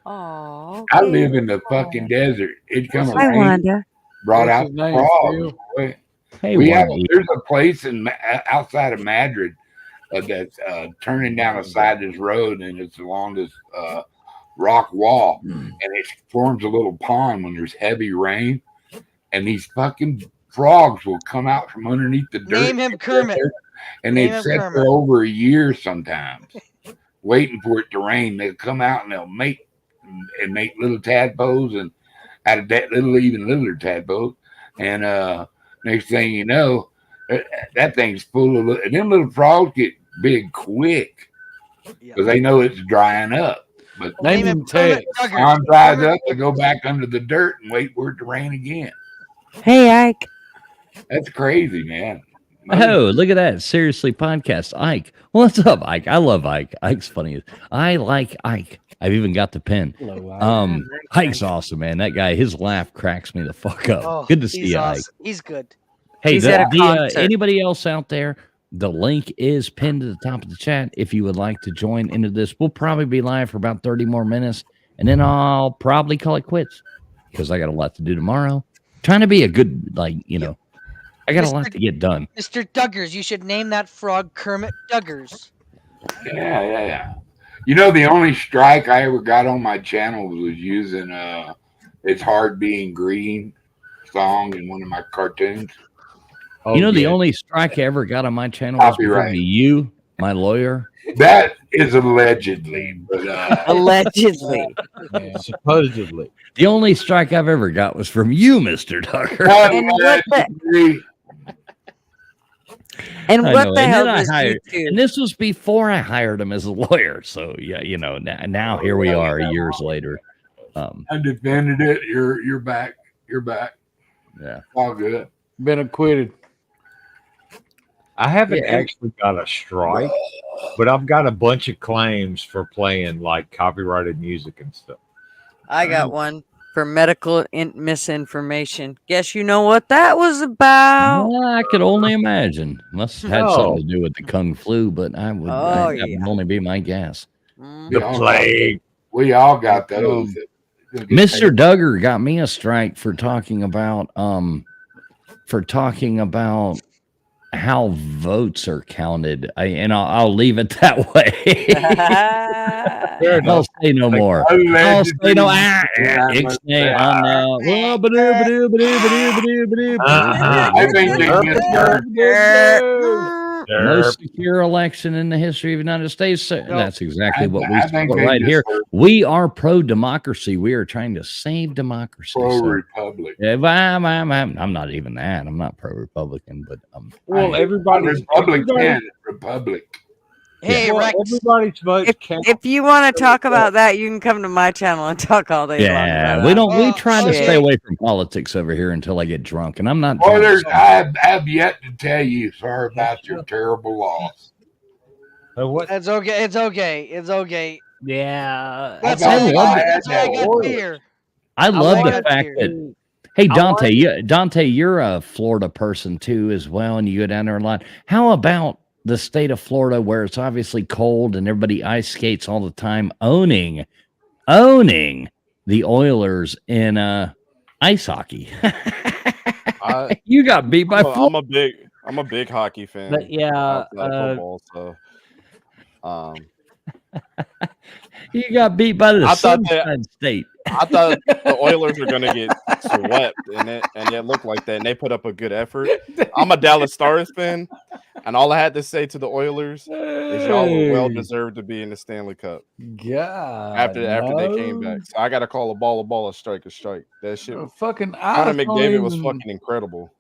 Oh, I live in the fucking desert. It come Hi, rain, Wanda. brought What's out his name, frogs. Phil? Boy. Hey, There's a place outside of Madrid that's turning down the side of this road, and it's along this rock wall, and it forms a little pond when there's heavy rain, and these fucking frogs will come out from underneath the dirt. Name him Kermit. And Name they've him sat Kermit. there over a year sometimes, waiting for it to rain. They'll come out and they'll mate and make little tadpoles, and out of that even littler tadpoles. And next thing you know, that thing's full of and them little frogs get big quick because they know it's drying up. But Name him Tex. pond dries up, they go back under the dirt and wait for it to rain again. Hey, Ike. That's crazy, man. Oh, look at that. Seriously, podcast. Ike. What's up, Ike? I love Ike. Ike's funny. I like Ike. I've even got the pen. Ike's awesome, man. That guy, his laugh cracks me the fuck up. Oh, Good to see he's you, awesome. Ike. He's good. Hey, He's at a concert. anybody else out there, the link is pinned to the top of the chat if you would like to join into this. We'll probably be live for about 30 more minutes, and then I'll probably call it quits because I got a lot to do tomorrow. Trying to be a good, I got a lot to get done. Mr. Duggars, you should name that frog Kermit Duggars. Yeah. You know, the only strike I ever got on my channel was using "It's Hard Being Green" song in one of my cartoons. The only strike I ever got on my channel was because of Copyright. you, my lawyer. That is allegedly, but Allegedly. Supposedly. The only strike I've ever got was from you, Mr. Tucker. And what the, and I what know. the And hell then I does hired, YouTube? and this was before I hired him as a lawyer. So yeah, now here we are years later. I defended it. You're back. You're back. Yeah, all good. Been acquitted. I haven't actually got a strike, but I've got a bunch of claims for playing like copyrighted music and stuff. I got one for medical misinformation. Guess you know what that was about? Well, I could only imagine. Must have had something to do with the Kung Flu, but that would only be my guess. The plague. We all got those. Mr. Duggar got me a strike for talking about how votes are counted. I'll leave it that way. I'll say no more. I'll say no. Ixnay on now. I think Most secure election in the history of the United States. That's exactly what we I think support they right here. deserve- We are pro-democracy. We are trying to save democracy. Pro-republic. I'm not even that. I'm not pro-Republican, but Well, everybody's Republic. Hey, well, Rex. everybody's vote counts. If you want to talk about that, you can come to my channel and talk all day long. yeah, about we that. don't. We try to shit. stay away from politics over here until I get drunk, and I'm not. Well, drunk. I have yet to tell you, sorry about your terrible loss. It's okay. It's okay. It's okay. Yeah. That's I why love that's why I got beer. I love like the that fact beer. that. Hey Dante, you're a Florida person too, as well, and you go down there a lot. How about the state of Florida, where it's obviously cold and everybody ice skates all the time, owning the Oilers in ice hockey? You got beat by Florida. I'm a big hockey fan. But yeah, outside of football, so You got beat by the I thought that- Sunshine State. I thought the Oilers were gonna get swept in it, and it looked like that. And they put up a good effort. I'm a Dallas Stars fan, and all I had to say to the Oilers is y'all were well deserved to be in the Stanley Cup. God, After they came back, so I got to call a ball, a strike a strike. That shit, fucking Connor eyes don't McDavid was even- fucking incredible.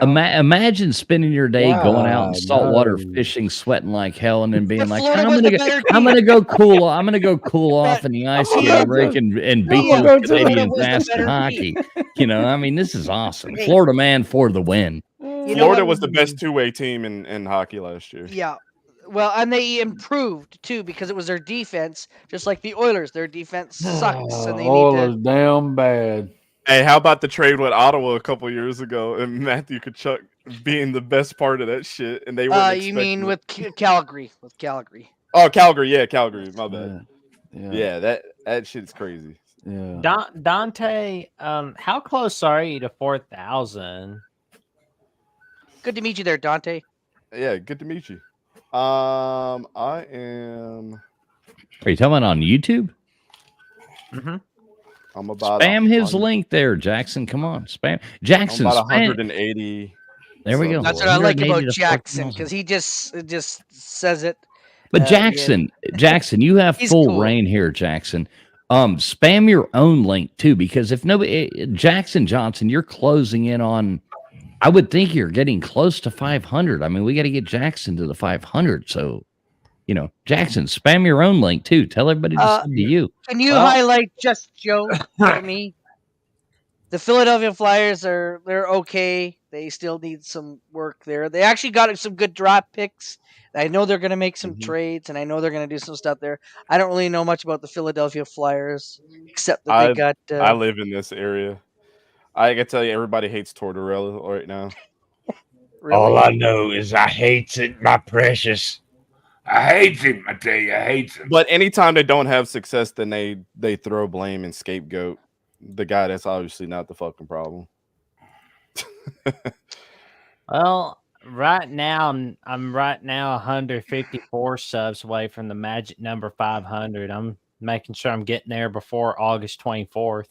Imagine spending your day going out in God, saltwater no. fishing, sweating like hell, and then being like, Florida I'm was gonna the go, better I'm team. gonna go cool. I'm gonna go cool off in the ice skating rink and beat Yeah, those Florida Canadians was the ass in better hockey. You know, I mean, this is awesome. Hey. Florida man for the win. You know Florida what? was the best two-way team in hockey last year. Yeah. Well, and they improved too because it was their defense, just like the Oilers. Their defense sucks, and they need Oilers to. damn bad. Hey, how about the trade with Ottawa a couple years ago and Matthew Tkachuk being the best part of that shit, and they weren't You mean expecting with it. Calgary? With Calgary. Oh, Calgary, yeah, Calgary. My bad. Yeah, that shit's crazy. Yeah. Dante, how close are you to 4,000? Good to meet you there, Dante. Yeah, good to meet you. I am. Are you talking about on YouTube? Mm-hmm. I'm about Spam his link there, Jackson. Come on, spam Jackson. I'm about spam. 180. There we go. That's what I like 180 about to Jackson 4,000. because he just says it. But Jackson, Jackson, you have He's full cool. reign here, Jackson. Spam your own link too, because if nobody, Jackson Johnson, you're closing in on. I would think you're getting close to 500. I mean, we got to get Jackson to the 500. So, Jackson, spam your own link too. Tell everybody to send to you. Can you highlight just Joe for me? The Philadelphia Flyers they're okay. They still need some work there. They actually got some good draft picks. I know they're going to make some trades, and I know they're going to do some stuff there. I don't really know much about the Philadelphia Flyers, except that they got. I live in this area. I can tell you, everybody hates Tortorella right now. Really? All I know is I hates it, my precious. I hate him. I tell you, I hate him. But anytime they don't have success, then they throw blame and scapegoat the guy that's obviously not the fucking problem. Well, right now I'm right now 154 subs away from the magic number 500. I'm making sure I'm getting there before August 24th.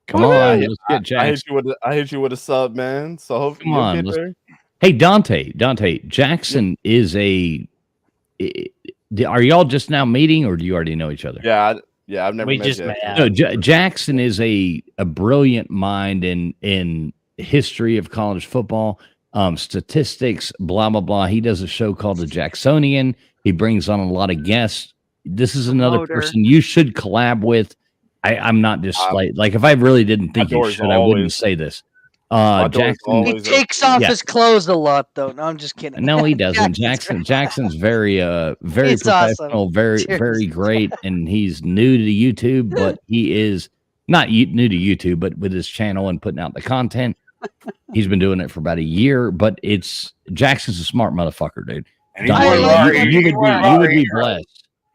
Come on, let's get Jackson. I hit you with a sub, man. So hopefully Come you'll on, get let's- there. Hey, Dante, Jackson is a. Are y'all just now meeting, or do you already know each other? Yeah, I've never We met just Jackson. met. No, Jackson is a brilliant mind in history of college football, statistics, blah blah blah. He does a show called The Jacksonian. He brings on a lot of guests. This is another Promoter. person you should collab with. I'm not just like if I really didn't think you door's should, I wouldn't always- say this. my door's Jackson, He always takes off Yeah. his clothes a lot, though. No, I'm just kidding. no, he doesn't. Jackson's Jackson's very very He's awesome. professional, very Cheers. very great, and he's new to YouTube, but he is not new to YouTube, but with his channel and putting out the content, he's been doing it for about a year. But Jackson's a smart motherfucker, dude. And Don, he's you would be blessed.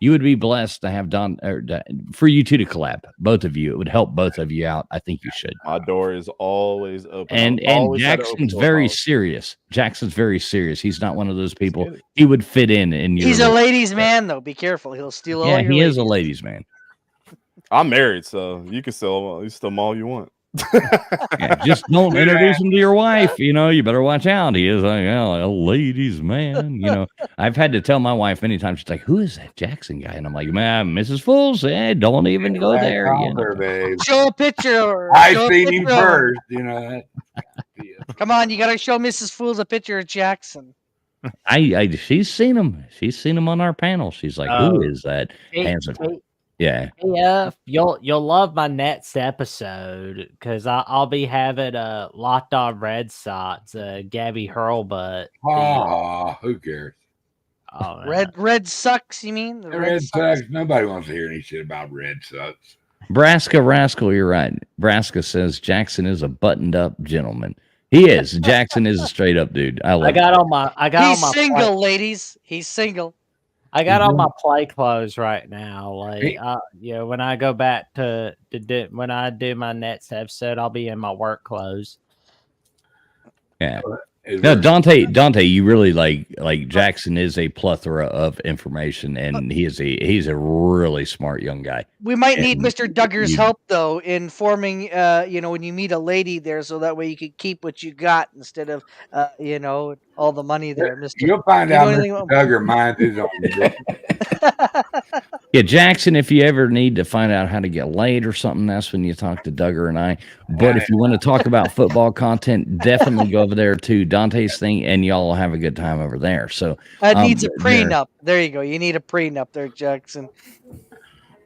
You would be blessed to have for you two to collab, both of you. It would help both of you out. I think you should. My door is always open. And I've always had an Jackson's open door very policy. serious. Jackson's very serious. He's not one of those people. He would fit in your. He's a ladies' man, though. Be careful. He'll steal all Yeah, your he is a ladies. ladies' man. I'm married, so you can still them all you want. Yeah, just don't introduce him to your wife. You better watch out. He is a ladies' man. I've had to tell my wife many times. She's like, "Who is that Jackson guy?" And I'm like, "Man, Mrs. Fools, don't even go there." Babe. Show a picture. I show a seen him picture. first. That. Come on, you got to show Mrs. Fools a picture of Jackson. She's seen him. She's seen him on our panel. She's like, "Who is that handsome?" Yeah. Yeah, you'll love my next episode because I'll be having Locked On Red Sox, Gabby Hurlbutt. Who cares? Oh, man. Red sucks. You mean the Red Sox. Nobody wants to hear any shit about Red Sox. Braska Rascal, you're right. Braska says Jackson is a buttoned up gentleman. He is. Jackson is a straight up dude. He's single, ladies. He's single. I got all my play clothes right now. Like, when I go back when I do my next episode, I'll be in my work clothes. Yeah. No, Dante, you really like Jackson is a plethora of information, and he's a really smart young guy. We might need Mr. Duggar's you- help though in forming, when you meet a lady there, so that way you could keep what you got instead of, all the money there. Mr. You'll find You know out anything Mr. about- Duggar minds his own business. Yeah, Jackson, if you ever need to find out how to get laid or something, that's when you talk to Duggar and I. But if you want to talk about football content, definitely go over there to Dante's thing, and y'all will have a good time over there. So That needs a there- prenup. There you go. You need a prenup there, Jackson.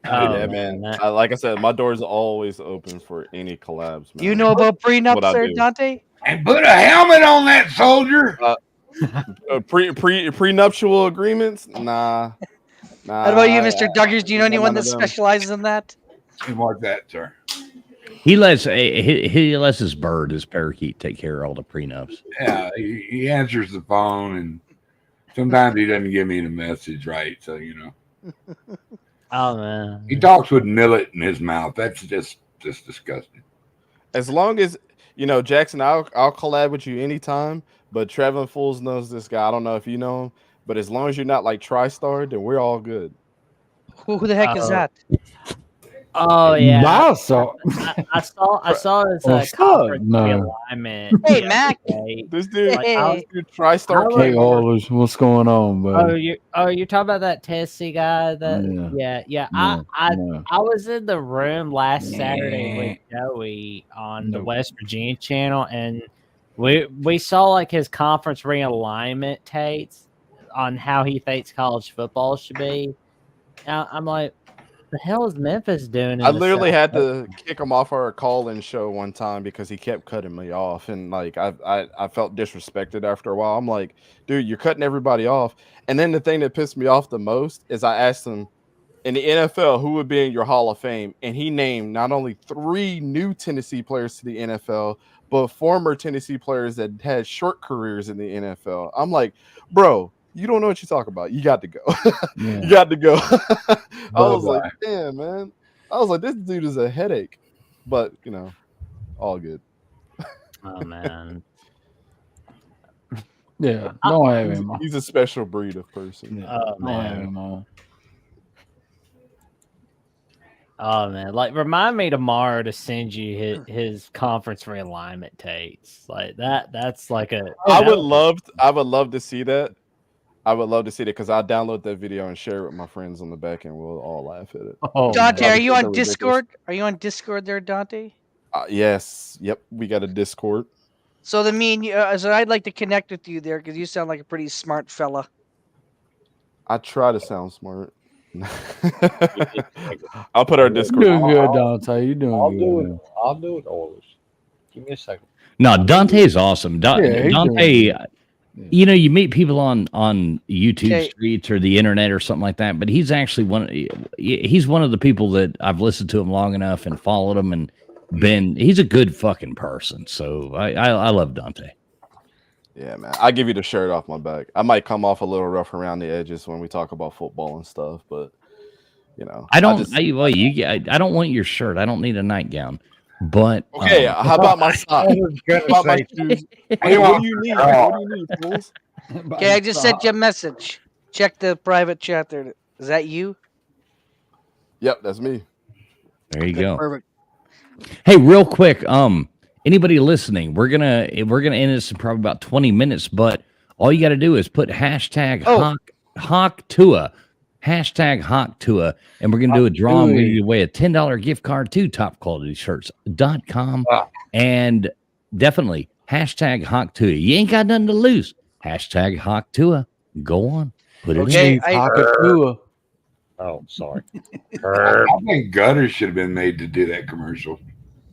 Yeah, man. Like I said, my door is always open for any collabs. Man. You know about What prenups I there, do. Dante? And put a helmet on that soldier. Prenuptial agreements? Nah. What about you, Mr. Duggars? Do you know anyone that specializes in that? What's that, sir? He lets his bird, his parakeet, take care of all the prenups. Yeah, he answers the phone, and sometimes he doesn't give me the message right. So Oh man, he talks with millet in his mouth. That's just disgusting. As long as Jackson, I'll collab with you anytime. But Trevin Fools knows this guy. I don't know if you know him, but as long as you're not like TriStar, then we're all good. Who the heck is that? Oh yeah, I saw his What's conference up? No. realignment. Hey, Mac. This dude, Hey. TriStar. Hey, Oilers, what's going on, Oh, buddy? you're talking about that Tessie guy. That yeah. No, I was in the room last Saturday with Joey on the West Virginia channel, and we saw like his conference realignment tapes on how he thinks college football should be. I'm like, the hell is Memphis doing? I literally had to kick him off our call-in show one time because he kept cutting me off, and like I felt disrespected after a while. I'm like, dude, you're cutting everybody off. And then the thing that pissed me off the most is I asked him in the NFL who would be in your Hall of Fame, and he named not only 3 new Tennessee players to the NFL, but former Tennessee players that had short careers in the NFL. I'm like, bro, you don't know what you're talking about. You got to go. You got to go. I was like, damn, man. I was like, this dude is a headache. But, all good. Oh, man. Yeah, don't have him. He's a special breed of person. Oh, man. Oh, man. Like, remind me tomorrow to send you his conference realignment tapes. Like, that's like a... I would love to see that. I would love to see that because I'll download that video and share it with my friends on the back, and we'll all laugh at it. Oh, Dante, man. are you on Discord? Are you on Discord there, Dante? Yes. Yep. We got a Discord. So so I'd like to connect with you there because you sound like a pretty smart fella. I try to sound smart. I'll put our Discord. You're doing good, Dante. You're doing I'll good. do man. it. I'll do it, Oilers. Give me a second. No, Dante is awesome. Yeah, he's Dante, you meet people on YouTube Okay. streets or the internet or something like that, but he's actually he's one of the people that I've listened to him long enough and followed him and he's a good fucking person. So I love Dante. Yeah, man. I'll give you the shirt off my back. I might come off a little rough around the edges when we talk about football and stuff, but I don't want your shirt. I don't need a nightgown. But okay, how about my socks? How about my shoes? Hey, what do you need? What do you need, fools? Okay, I just sent you a message. Check the private chat there. Is that you? Yep, that's me. There you go. Perfect. Hey, real quick, anybody listening, we're gonna end this in probably about 20 minutes, but all you got to do is put hashtag HawkTua, hashtag HawkTua, and we're gonna do a draw. I'm gonna give away a $10 gift card to topqualityshirts.com, and definitely hashtag HawkTua. You ain't got nothing to lose. Hashtag HawkTua. Go on, put it in. Oh, sorry. I think Gutters should have been made to do that commercial.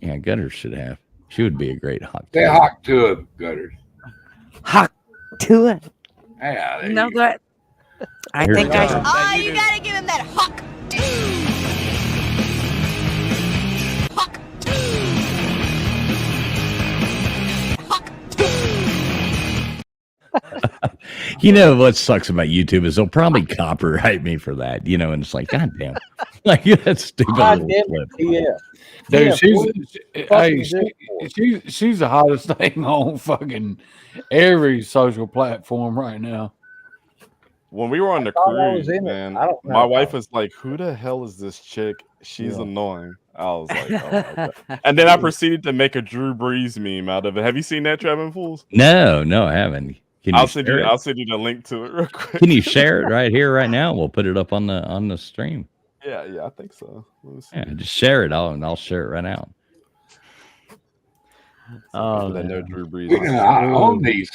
Yeah, Gutters should have. She would be a great Hawk. Say Hawk to it, Gutters. Hawk to it. Yeah, there No, you go. that. I Here think we I. go. Oh, you gotta give him that hawk. You know what sucks about YouTube is they'll probably copyright me for that, and it's like, God damn, like that stupid little clip. Dude, she's the hottest thing on fucking every social platform right now. When we were on the thought I was cruise, in it. man, I don't know my about wife was like, "Who the hell is this chick? She's Yeah. annoying." I was like, "Oh my God." And then I proceeded to make a Drew Brees meme out of it. Have you seen that, Travis Fools? No, I haven't. Can you I'll send share you. it? I'll send you the link to it real quick. Can you share it right here, right now? We'll put it up on the stream. Yeah, I think so. Let me see. Yeah, just share it. I'll share it right now. Oh, that no Drew Brees. We can own these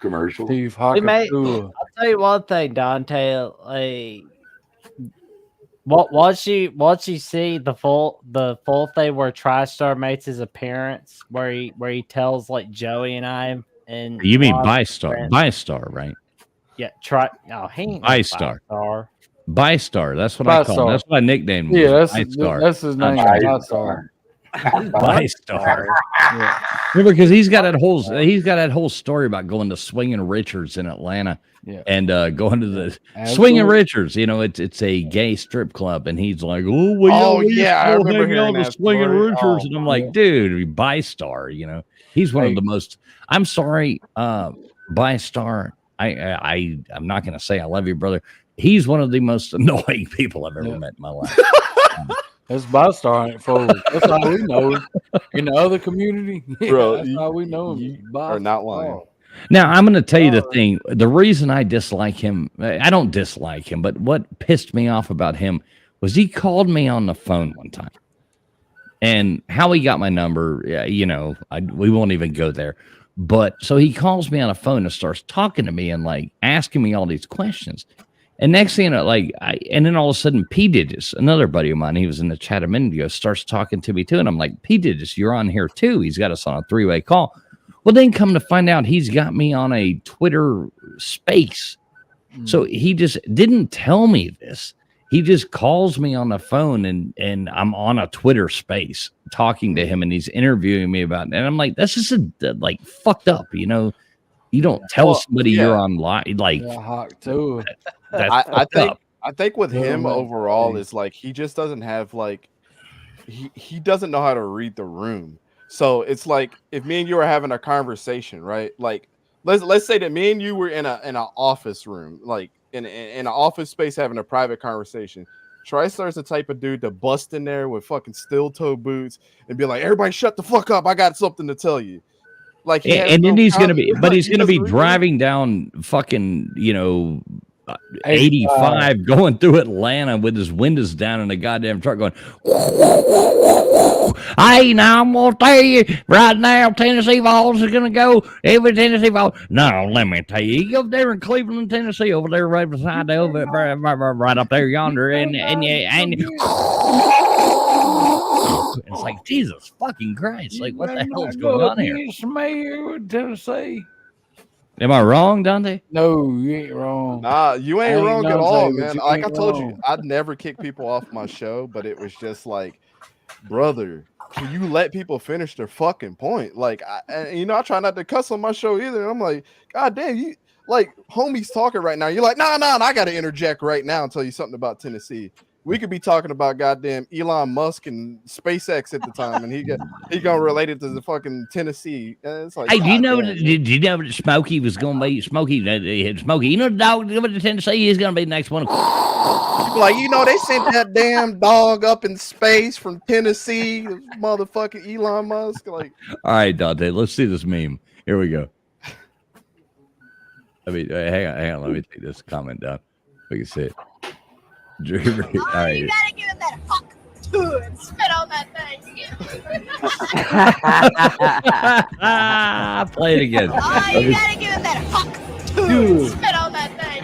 commercials. Steve I'll tell you one thing, Dante. Like, once you see the full thing where TriStar makes his appearance, where he tells like Joey and I and You mean Rob Bystar? Bystar, right? Yeah, he ain't no Bystar. Bystar. Bystar. That's what I call him. Bystar. That's my nickname. Yeah, was that's Bystar. his name. I'm Bystar. Bi-star. Remember, because he's got that whole story about going to Swinging Richards in Atlanta, and going to the Swinging Richards. You know, it's a gay strip club, and he's like, "Oh, well, I remember hearing the that Swinging story. Richards," and I'm like, "Dude, Bi-star." You know, he's one of the most. I'm sorry, Bi-star. I'm not going to say I love you, brother. He's one of the most annoying people I've ever met in my life. That's Bi-star ain't fool. That's how we know him. In the other community, Bro, that's how we know him. you are not lying. Now, I'm going to tell you the thing. The reason I dislike him, I don't dislike him, but what pissed me off about him was he called me on the phone one time. And how he got my number, you know, we won't even go there. But so he calls me on the phone and starts talking to me and like asking me all these questions. And next thing you know, and then all of a sudden, P. Digits, another buddy of mine, he was in the chat a minute ago, starts talking to me too. And I'm like, P. Digits, you're on here too. He's got us on a 3-way call. Well, then come to find out he's got me on a Twitter space. So he just didn't tell me this. He just calls me on the phone and I'm on a Twitter space talking to him and he's interviewing me about it. And I'm like, this is like fucked up, you know. You don't tell somebody you're on live, like Hawk too. I think with him overall is like he just doesn't have like he doesn't know how to read the room. So it's like if me and you are having a conversation, right? Like let's say that me and you were in an office room, like in an office space having a private conversation. TriStar's the type of dude to bust in there with fucking steel toe boots and be like, "Everybody, shut the fuck up! I got something to tell you." Like, and then he's gonna be driving down fucking 85 going through Atlanta with his windows down in a goddamn truck going, "Hey, now I'm gonna tell you right now, Tennessee Vols is gonna go every Tennessee Vols." No, let me tell you, he goes there in Cleveland, Tennessee, over there right beside over right up there yonder, and it's like, Jesus fucking Christ, like what the hell is going on here? Mayor of Tennessee. Am I wrong, Dante? No, you ain't wrong. Nah, you ain't wrong at Dante, all, but man. you Like I ain't told wrong. you, I'd never kick people off my show, but it was just like, brother, can you let people finish their fucking point? Like, I try not to cuss on my show either. I'm like, God damn, you like homies talking right now. You're like, nah, I got to interject right now and tell you something about Tennessee. We could be talking about goddamn Elon Musk and SpaceX at the time, and he gonna relate it to the fucking Tennessee. It's like, Hey, did you know damn, that Smokey was going to be Smokey? Smokey, you know the dog coming to Tennessee is going to be the next one. Like, they sent that damn dog up in space from Tennessee, motherfucking Elon Musk. Like, all right, Dante, let's see this meme. Here we go. Hang on. Let me take this comment down. We can see it. All right. You gotta give him that huck and spit on that thing. Play it again. Oh, you gotta give him that huck and spit on that thing.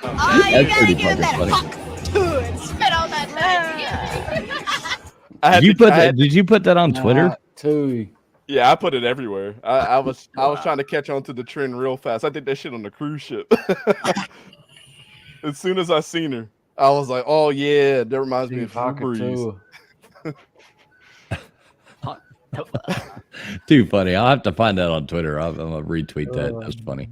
Oh, you That's gotta pretty give him that fucking huck and spit on that thing. Did you put that on Twitter? yeah, I put it everywhere. I was trying to catch on to the trend real fast. I did that shit on the cruise ship. As soon as I seen her, I was like, "Oh yeah, that reminds me of Breeze." Too funny. I'll have to find that on Twitter. I'm gonna retweet that. That's funny.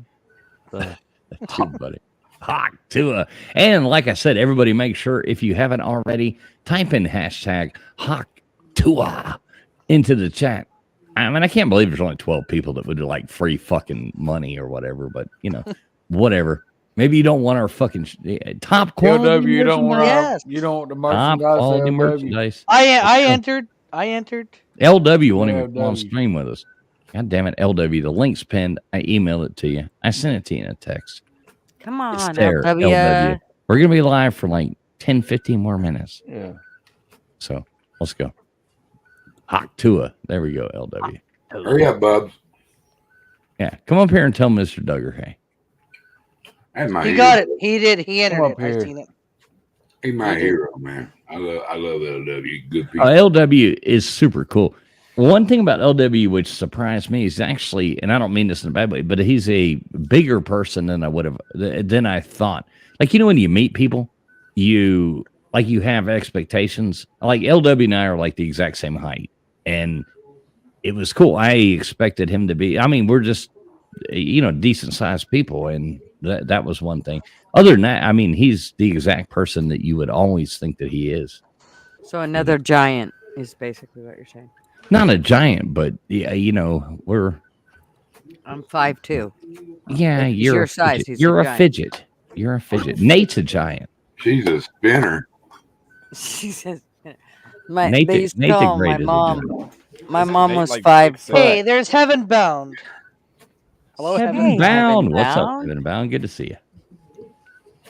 Too funny. Hawk Tua. And like I said, everybody make sure if you haven't already, type in hashtag Hawk Tua into the chat. I mean, I can't believe there's only 12 people that would do like free fucking money or whatever, but whatever. Maybe you don't want our fucking top quality. You don't want Yes. you don't want the top merchandise. quality LW. merchandise. I entered. LW won't even come on LW. stream with us. God damn it, LW. The link's pinned. I emailed it to you. I sent it to you in a text. Come on, It's there, LW. We're going to be live for like 10, 15 more minutes. Yeah. So let's go. Hawk Tua. There we go, LW. Hurry up, Bubs. Yeah. Come up here and tell Mr. Duggar, hey. That's my He hero. got it. He did. He entered Come it. up I've here. seen it. He's my hero, man. I love LW. Good people. LW is super cool. One thing about LW which surprised me is actually, and I don't mean this in a bad way, but he's a bigger person than I thought. Like, when you meet people, you like you have expectations. Like LW and I are like the exact same height, and it was cool. I expected him to be. I mean, we're just decent sized people, and that was one thing. Other than that, I mean, he's the exact person that you would always think that he is. So another giant is basically what you're saying. Not a giant, but yeah, we're. I'm 5'2". Yeah, He's you're your a size. fidget. He's You're a giant. fidget. You're a fidget. Nate's a giant. She's a spinner. She says, Nate, they used to Nate the call Great my is a mom. My Isn't mom Nate was like 5 6'6"? foot. Hey, there's Heaven Bound. Hello, Heaven Heaven Bound. Heaven What's up, Bound? Heaven Bound? Good to see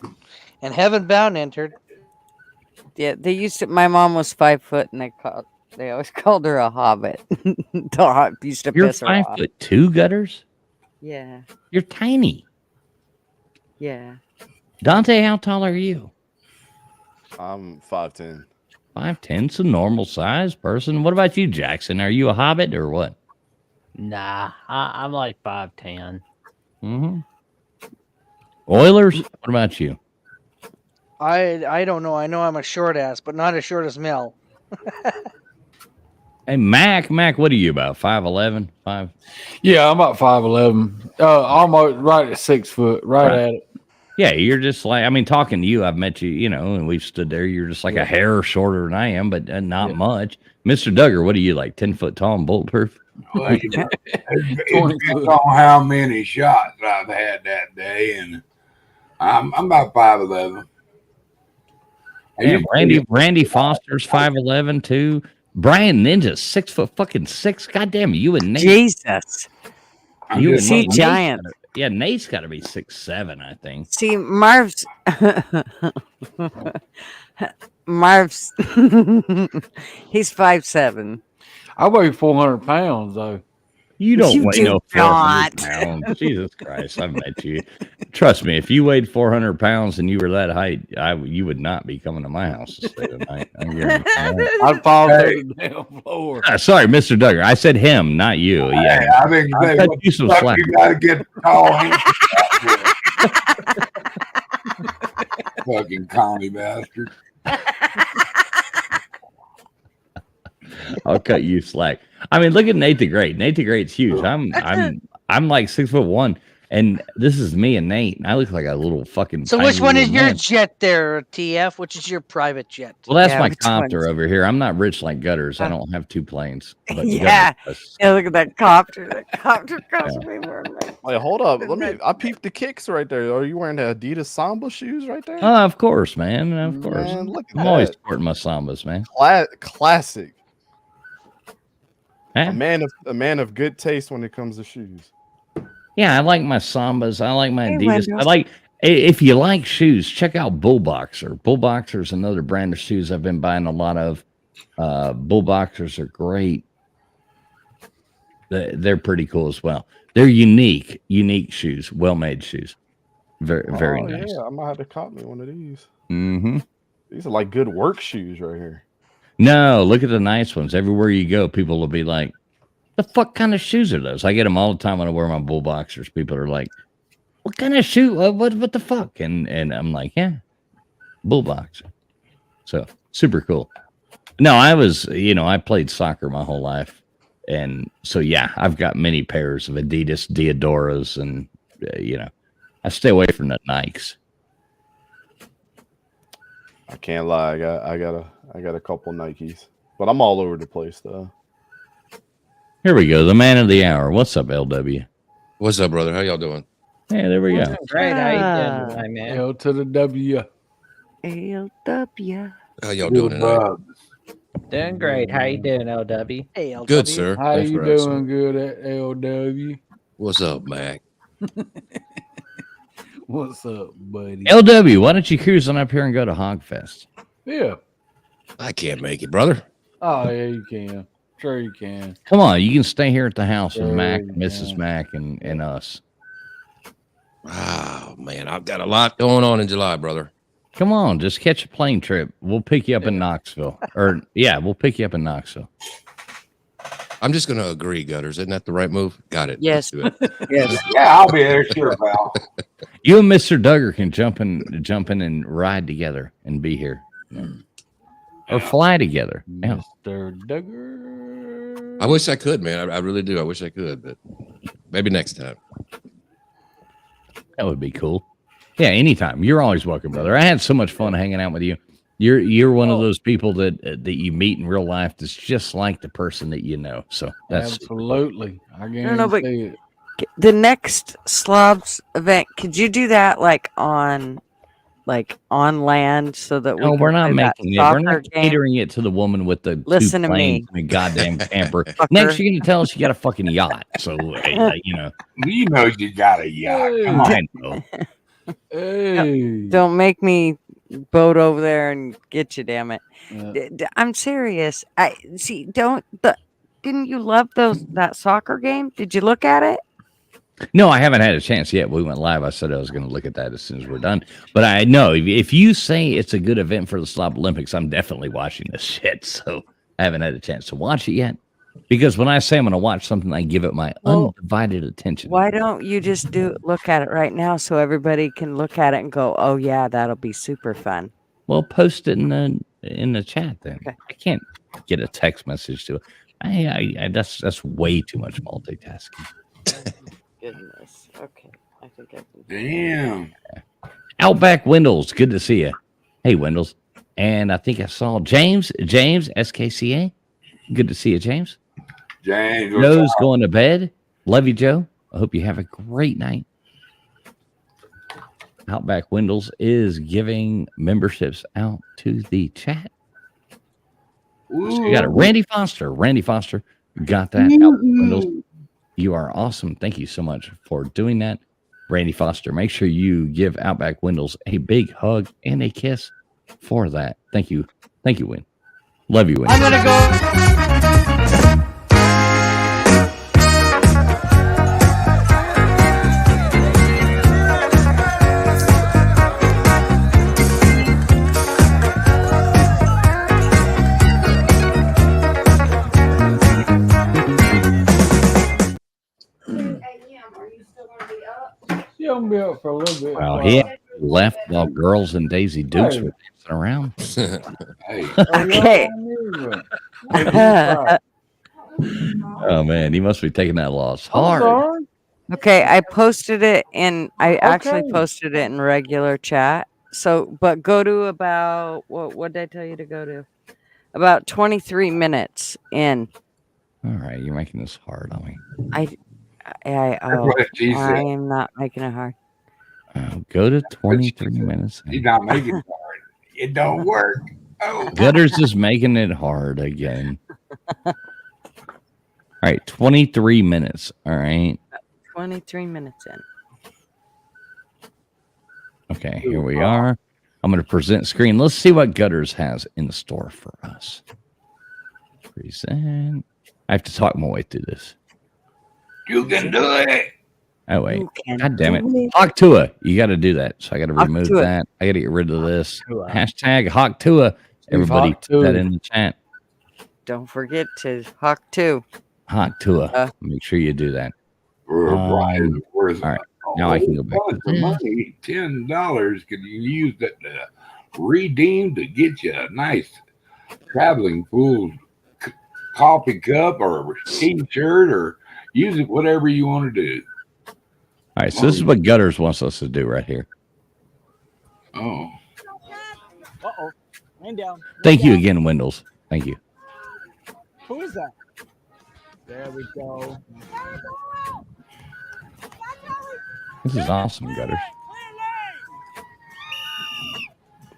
you. And Heaven Bound entered. Yeah, they used to. My mom was 5 foot, and they always called her a hobbit. The hobbit used to You're piss her 5'2", Gutters. Yeah, You're tiny. yeah. Dante, how tall are you? I'm 5'10". 5'10", a normal size person. What about you, Jackson? Are you a hobbit or what? Nah, I'm like 5'10". Mm-hmm. Oilers. What about you? I don't know. I know I'm a short ass, but not as short as Mel. Hey, Mac, what are you about? 5'11"? 5? Yeah, I'm about 5'11". Almost right at 6 foot, right at it. Yeah, you're just like, I mean, talking to you, I've met you, and we've stood there. You're just like a hair shorter than I am, but not much. Mr. Duggar, what are you, like 10 foot tall and bulletproof? Well, it depends on how many shots I've had that day, and I'm about 5'11". Yeah, Randy Foster's 5'11" too. Brian Ninja's 6'6". God damn it, you and Nate. Jesus. You and See, Nate. giant. Nate's got to be 6'7", I think. See, Marv's he's 5'7". I weigh 400 pounds though. You don't You weigh do no 400 not. pounds. Jesus Christ, I've met you. Trust me, if you weighed 400 pounds and you were that height, you would not be coming to my house to stay tonight. I'd fall through the damn floor. Sorry, Mr. Duggar. I said him, not you. Yeah, Hey, I think I'll cut you some slack. you got to get tall hands. Fucking commie bastard. I'll cut you slack. I mean, look at Nate the Great. Nate the Great's huge. I'm like 6'1", and this is me and Nate. I look like a little fucking. So tiny which one is little your man. jet there, TF? Which is your private jet? Well, that's Yeah, my which copter one's- over here. I'm not rich like Gutters. I don't have 2 planes. But Yeah. Gutters does. Yeah, look at that copter. That copter costs me more money. Wait, hold up. I peeped the kicks right there. Are you wearing the Adidas Samba shoes right there? Of course, man. Of course. Man, look at I'm always that. sporting my Sambas, man. Classic. Huh? A man of good taste when it comes to shoes. Yeah, I like my Sambas. I like my Hey, Adidas. Wendell. If you like shoes, check out Bull Boxer. Bull Boxer is another brand of shoes I've been buying a lot of. Bull Boxers are great. They're pretty cool as well. They're unique shoes, well-made shoes. Very nice. Yeah, I might have to cop me one of these. Mm-hmm. These are like good work shoes right here. No, look at the nice ones. Everywhere you go, people will be like, the fuck kind of shoes are those? I get them all the time when I wear my Bull Boxers. People are like, what kind of shoe? What the fuck? And I'm like, yeah, Bull Boxer. So super cool. No, I played soccer my whole life. And so, yeah, I've got many pairs of Adidas Diodoras and, I stay away from the Nikes. I can't lie. I got a couple Nikes, but I'm all over the place though. Here we go. The man of the hour. What's up, LW? What's up, brother? How y'all doing? Hey, there we go. Great, how you doing, my man? L to the W. LW. How y'all doing tonight? Doing great. How you doing, LW? Hey, LW. Good, sir. How Thanks you for asking. doing? Good at LW. What's up, Mac? What's up, buddy? LW, why don't you cruise on up here and go to Hogfest? Yeah. I can't make it, brother. Oh yeah, you can. Sure you can. Come on, you can stay here at the house with Sure Mac, you Mrs. can. Mac, and us. Oh man, I've got a lot going on in July, brother. Come on, just catch a plane trip. We'll pick you up in Knoxville. We'll pick you up in Knoxville. I'm just gonna agree, Gutters. Isn't that the right move? Got it. Yes. Let's do it. Yes. Yeah, I'll be there, sure, pal. You and Mr. Duggar can jump in and ride together and be here. or fly together. Yeah. Mr. Duggar. I wish I could, man. I really do. I wish I could, but maybe next time. That would be cool. Yeah, anytime. You're always welcome, brother. I had so much fun hanging out with you. You're one of those people that you meet in real life that's just like the person that you know. So that's Absolutely. I don't know, but guarantee it. the next Slobs event, could you do that like on land so that no, we're not making it. We're not game? catering it to the woman with the Listen two to me. planes and a goddamn camper. Next, you're gonna tell us you got a fucking yacht. So you know you got a yacht. Come on. I know. Hey. Don't make me boat over there and get you, damn it. Yeah. I'm serious. I see. Didn't you love that soccer game? Did you look at it? No, I haven't had a chance yet. We went live. I said I was going to look at that as soon as we're done. But I know if you say it's a good event for the Slob Olympics, I'm definitely watching this shit. So I haven't had a chance to watch it yet. Because when I say I'm going to watch something, I give it my undivided attention. Why don't you just look at it right now so everybody can look at it and go, "Oh yeah, that'll be super fun." Well, post it in the chat then. Okay. I can't get a text message to it. That's way too much multitasking. Goodness. Okay. I think I can. Damn. Outback Windows, good to see you. Hey, Windows. And I think I saw James, SKCA. Good to see you, James. James. Joe's going to bed. Love you, Joe. I hope you have a great night. Outback Windows is giving memberships out to the chat. So you got it. Randy Foster. Got that. Outback Windows. You are awesome. Thank you so much for doing that. Randy Foster, make sure you give Outback Windows a big hug and a kiss for that. Thank you. Thank you, Win. Love you, Win. I'm gonna go. Yeah, I'm be up for a little bit. Well, he left while girls and Daisy Dukes were dancing around. Okay. Oh man, he must be taking that loss hard. Okay, I posted it I actually Okay. posted it in regular chat. So, but go to about what did I tell you to go to? About 23 minutes in. All right, you're making this hard on me. I am not making it hard. Go to 23 minutes. He's not making it hard. It don't work. Oh, Gutters is making it hard again. All right, 23 minutes. All right. 23 minutes in. Okay, here we are. I'm going to present screen. Let's see what Gutters has in store for us. Present. I have to talk my way through this. you can do it. Oh, wait. You can God damn it. do it. Hawk-Tua. You got to do that. So I got to remove Hawk-Tua. that. I got to get rid of this. Hashtag Hawk-Tua. Everybody put Hawk-Tua. that in the chat. Don't forget to Hawk 2. Hawk-Tua. Make sure you do that. All right. Now I can go back to For this. money, $10 can you use that to redeem to get you a nice traveling pool coffee cup or t-shirt or use it whatever you want to do. All right, so this is what Gutters wants us to do right here. Oh. Uh-oh. Man down. Thank you again, Wendels. Thank you. Who is that? There we go. This is awesome, Gutters.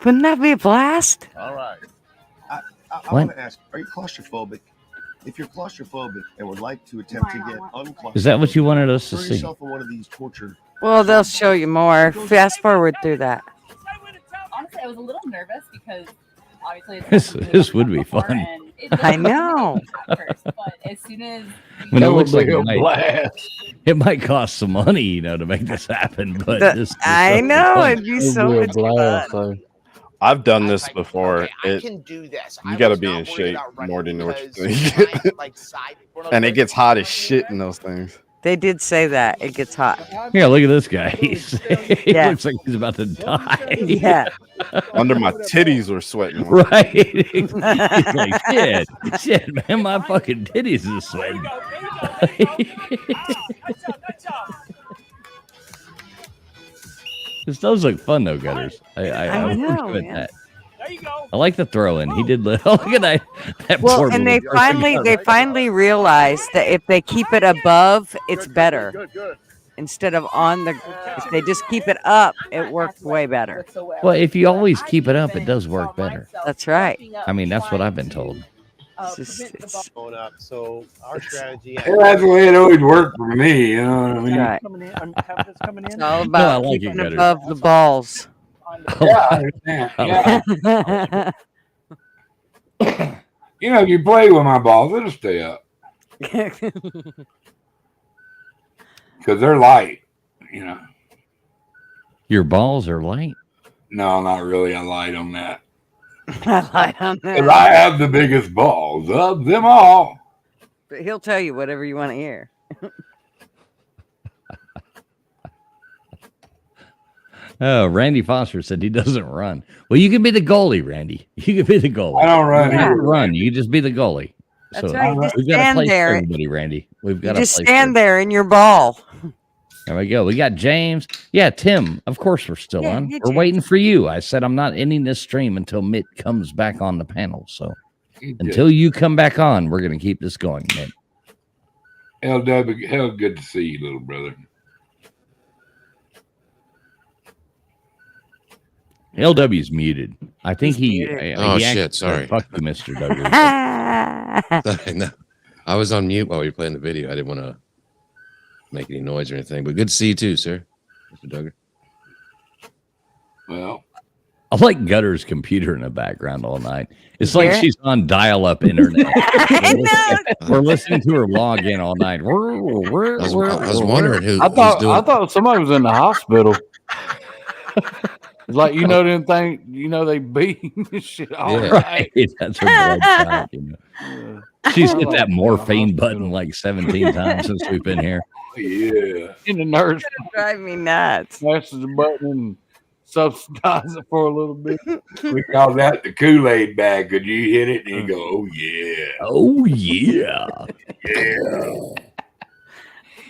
Wouldn't that be a blast? All right. I What? want to ask, are you claustrophobic? If you're claustrophobic and would like to attempt to get unclaustrophobic, Is that what you wanted us to throw see? yourself in one of these torture. Well, they'll show you more. Fast forward through that. Honestly, I was a little nervous because obviously it's This would be fun. and it I looked know. at first, but as soon as When it That looks would like be it a might, blast. it might cost some money, to make this happen. But this I know. fun. It'd be It'd so be a much blast, fun. though. I've done this before. I can do this. You I got to was be not in worried shape about running more than what you because think. like side And it gets hot as shit in those things. They did say that it gets hot. Yeah, look at this guy. He Yeah. looks like he's about to die. Yeah. Under my titties were sweating. Right. He's like, shit, man, my fucking titties is sweating. This does look fun though, Gutters. I know, enjoyed man. that. I like the throw in. He did. Look at that. Well, poor and little they guy. finally realized that if they keep it above, it's better. Instead of on the, if they just keep it up, it works way better. Well, if you always keep it up, it does work better. That's right. I mean, that's what I've been told. It's going up. So our strategy. Well, that's the way it always worked for me. You know what I mean? right. Coming in, coming in. It's all I about like it, keeping Gutters. above the balls. Yeah, I understand. Yeah. You know, if you play with my balls, it'll stay up because they're light. You know. Your balls are light. No, not really. I lied on that. I like on 'Cause that. I have the biggest balls of them all. But he'll tell you whatever you want to hear. Oh, Randy Foster said he doesn't run. Well, you can be the goalie, Randy. You can be the goalie. I don't run. You don't run. You just be the goalie. That's right. You just we've got to stand play there. everybody, Randy. We've You got to just play stand there in your ball. There we go. We got James. Yeah, Tim. Of course, we're still Yeah, on. yeah, We're James. waiting for you. I said I'm not ending this stream until Mitt comes back on the panel. So until you come back on, we're going to keep this going, Mitt. LW, hell, good to see you, little brother. LW's muted. I think he. Oh, he shit, actually- sorry. Fuck you, Mr. Douglas. No, I was on mute while you were playing the video. I didn't want to make any noise or anything, but good to see you too, sir, Mr. Duggar. Well, I like Gutter's computer in the background all night. It's like Yeah. she's on dial-up internet. We're listening to her log in all night. I was wondering who. I who's doing. thought somebody was in the hospital. It's like them thing, they beat shit all Yeah. right. Right. That's her blood count, you know. She's hit that morphine button like 17 times since we've been here. yeah. In the nurse Drive me nuts. presses the button and subsidize it for a little bit. We call that the Kool-Aid bag. Could you hit it and you go, oh yeah, Oh, yeah. yeah.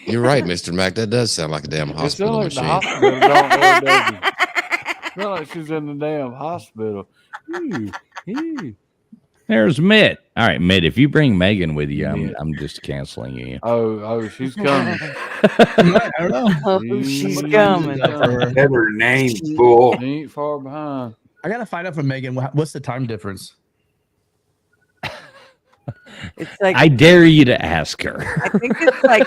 You're right, Mr. Mac. That does sound like a damn It hospital sounds like machine. the hospital, don't it? Sounds like she's in the damn hospital. There's Mitt. All right, Mitt, if you bring Megan with you, I'm just canceling you. Oh, she's coming. I don't know. Oh, she's coming. Have her name, fool. She ain't far behind. I gotta find out from Megan what's the time difference. It's like I dare you to ask her. I think it's like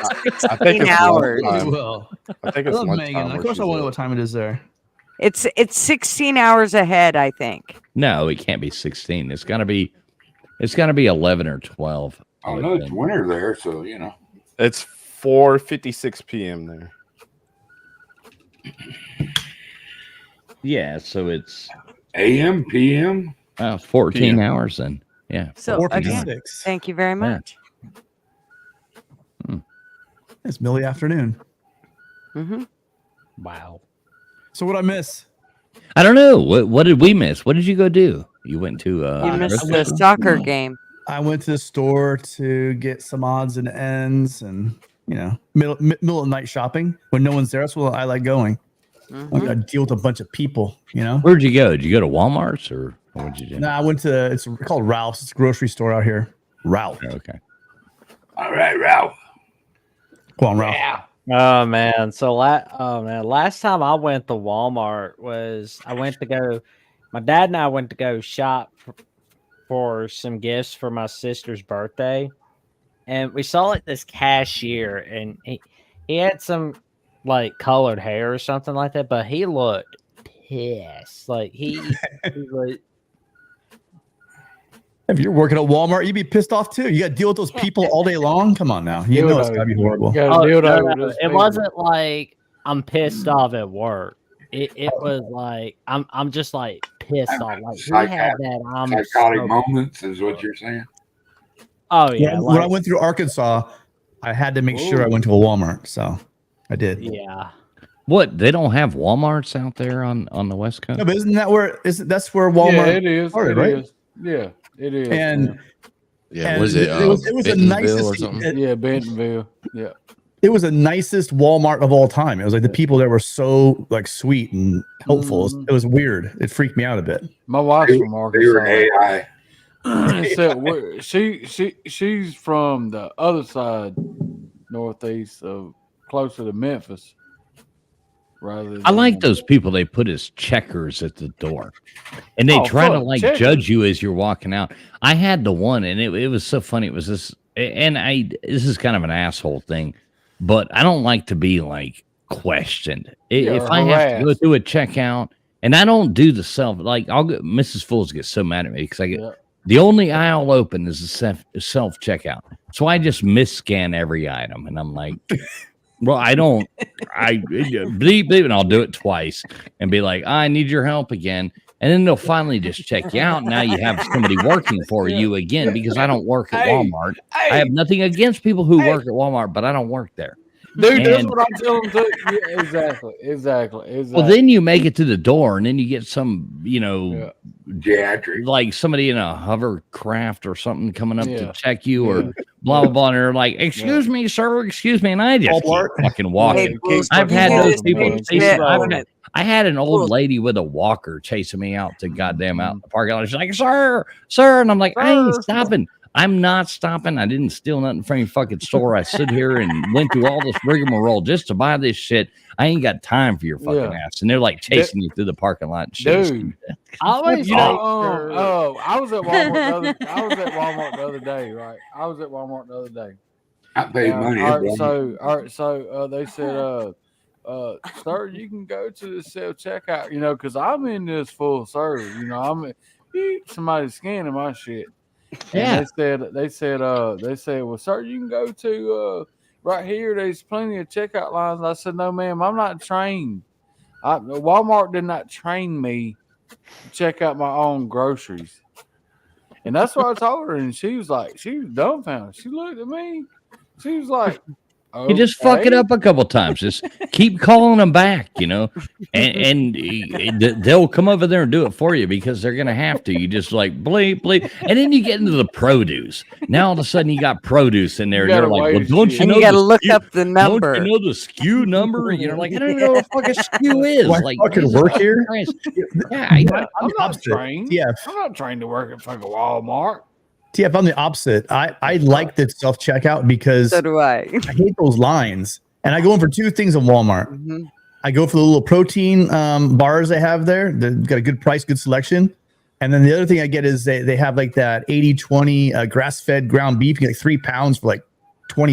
I think 16 it's hours. lunchtime. Well, I think I it's love lunchtime Megan. Of where course, I she's want to know at. what time it is there. It's 16 hours ahead, I think. No, it can't be 16. It's gotta be 11 or 12. I know it's winter there, so you know. It's 4:56 p.m. there. Yeah, so it's AM, PM. 14 PM. hours then. Yeah. So again, 4:56. thank you very much. It's middle of the afternoon. Mm-hmm. Wow. So what I miss? I don't know. What did we miss? What did you go do? You went to You missed grocery the store? soccer game. I went to the store to get some odds and ends, and middle of the night shopping when no one's there. That's what I like going. I got to deal with a bunch of people. Where'd you go? Did you go to Walmart's or what'd you do? No, I went to it's called Ralph's. It's a grocery store out here. Ralph. Okay. All right, Ralph. Go on, Ralph. Oh man, so last time I went to Walmart was my dad and I went to go shop for some gifts for my sister's birthday, and we saw like this cashier, and he had some like colored hair or something like that, but he looked pissed. Like he was. If you're working at Walmart, you'd be pissed off too. You got to deal with those people all day long. Come on now, you know it's gotta be horrible. It wasn't like I'm pissed off at work. It was like I'm just like pissed off. Like he had that Psychotic moments is what you're saying. Oh yeah. When I went through Arkansas, I had to make sure I went to a Walmart, so I did. Yeah. What? They don't have Walmarts out there on the West Coast? No, but isn't that where that's where Walmart Yeah, it is. started, It right? is. Yeah, it is. And Yeah, what is it? It was the Bentonville nicest or something? Yeah, Bentonville. Yeah. It was the nicest Walmart of all time. It was like the people there were so like sweet and helpful. It was weird. It freaked me out a bit. My wife's from They were Arkansas. AI. So she's from the other side, northeast, of closer to Memphis. Rather, I like those people they put as checkers at the door, and they Oh, try to fuck, like checkers. judge you as you're walking out. I had the one, and it was so funny. It was this, and this is kind of an asshole thing, but I don't like to be like questioned. Yeah, If or I have to go harassed. through a checkout, and I don't do the self, like I'll get Mrs. Fools gets so mad at me because I get the only aisle open is the self checkout, so I just scan every item, and I'm like. Well, I don't. I bleep, bleep, and I'll do it twice and be like, I need your help again. And then they'll finally just check you out. Now you have somebody working for you again because I don't work at Walmart. I have nothing against people who work at Walmart, but I don't work there. Dude, that's And- what I'm telling them too. Yeah, exactly. Well, then you make it to the door, and then you get some, Geriatric. like somebody in a hovercraft or something coming up Yeah. to check you, or blah blah blah. And they're like, "Excuse me, sir, excuse me," and I just keep fucking walking. Hey, I've had you those just people. made chase- shit I've on had- it. I had an old lady with a walker chasing me out to goddamn out in the parking lot. She's like, "Sir, sir," and I'm like, "I ain't stopping. I'm not stopping. I didn't steal nothing from your fucking store. I stood here and went through all this rigmarole just to buy this shit. I ain't got time for your fucking ass." And they're like chasing you through the parking lot and shit. Dude. I always You make know, sure. I was at Walmart. I was at Walmart the other day, right? I was at Walmart the other day. I paid money. All right, so they said, sir, you can go to the self checkout, because I'm in this full service. I'm somebody's scanning my shit. Yeah. And they said, well, sir, you can go to right here. There's plenty of checkout lines. I said, no, ma'am, I'm not trained. Walmart did not train me to check out my own groceries. And that's what I told her. And she was dumbfounded. She looked at me. She was like, You just fuck it "Okay." up a couple times. Just keep calling them back, and they'll come over there and do it for you because they're gonna have to. You just like bleep bleep, and then you get into the produce. Now all of a sudden you got produce in there, and gotta they're like, wait "Well, don't you and know?" you gotta the look SKU up the number. Don't you know the SKU number? You're like, I don't even know what fucking SKU is. Do I Like, fucking Jesus work here? Christ. Yeah, I know. I'm not opposite. trained. Yeah. I'm not trained to work at fucking Walmart. TF, I'm the opposite. I like the self checkout because So do I. I hate those lines. And I go in for two things in Walmart. Mm-hmm. I go for the little protein bars they have there. They've got a good price, good selection. And then the other thing I get is they have like that 80-20 grass-fed ground beef. You get like 3 pounds for like $20.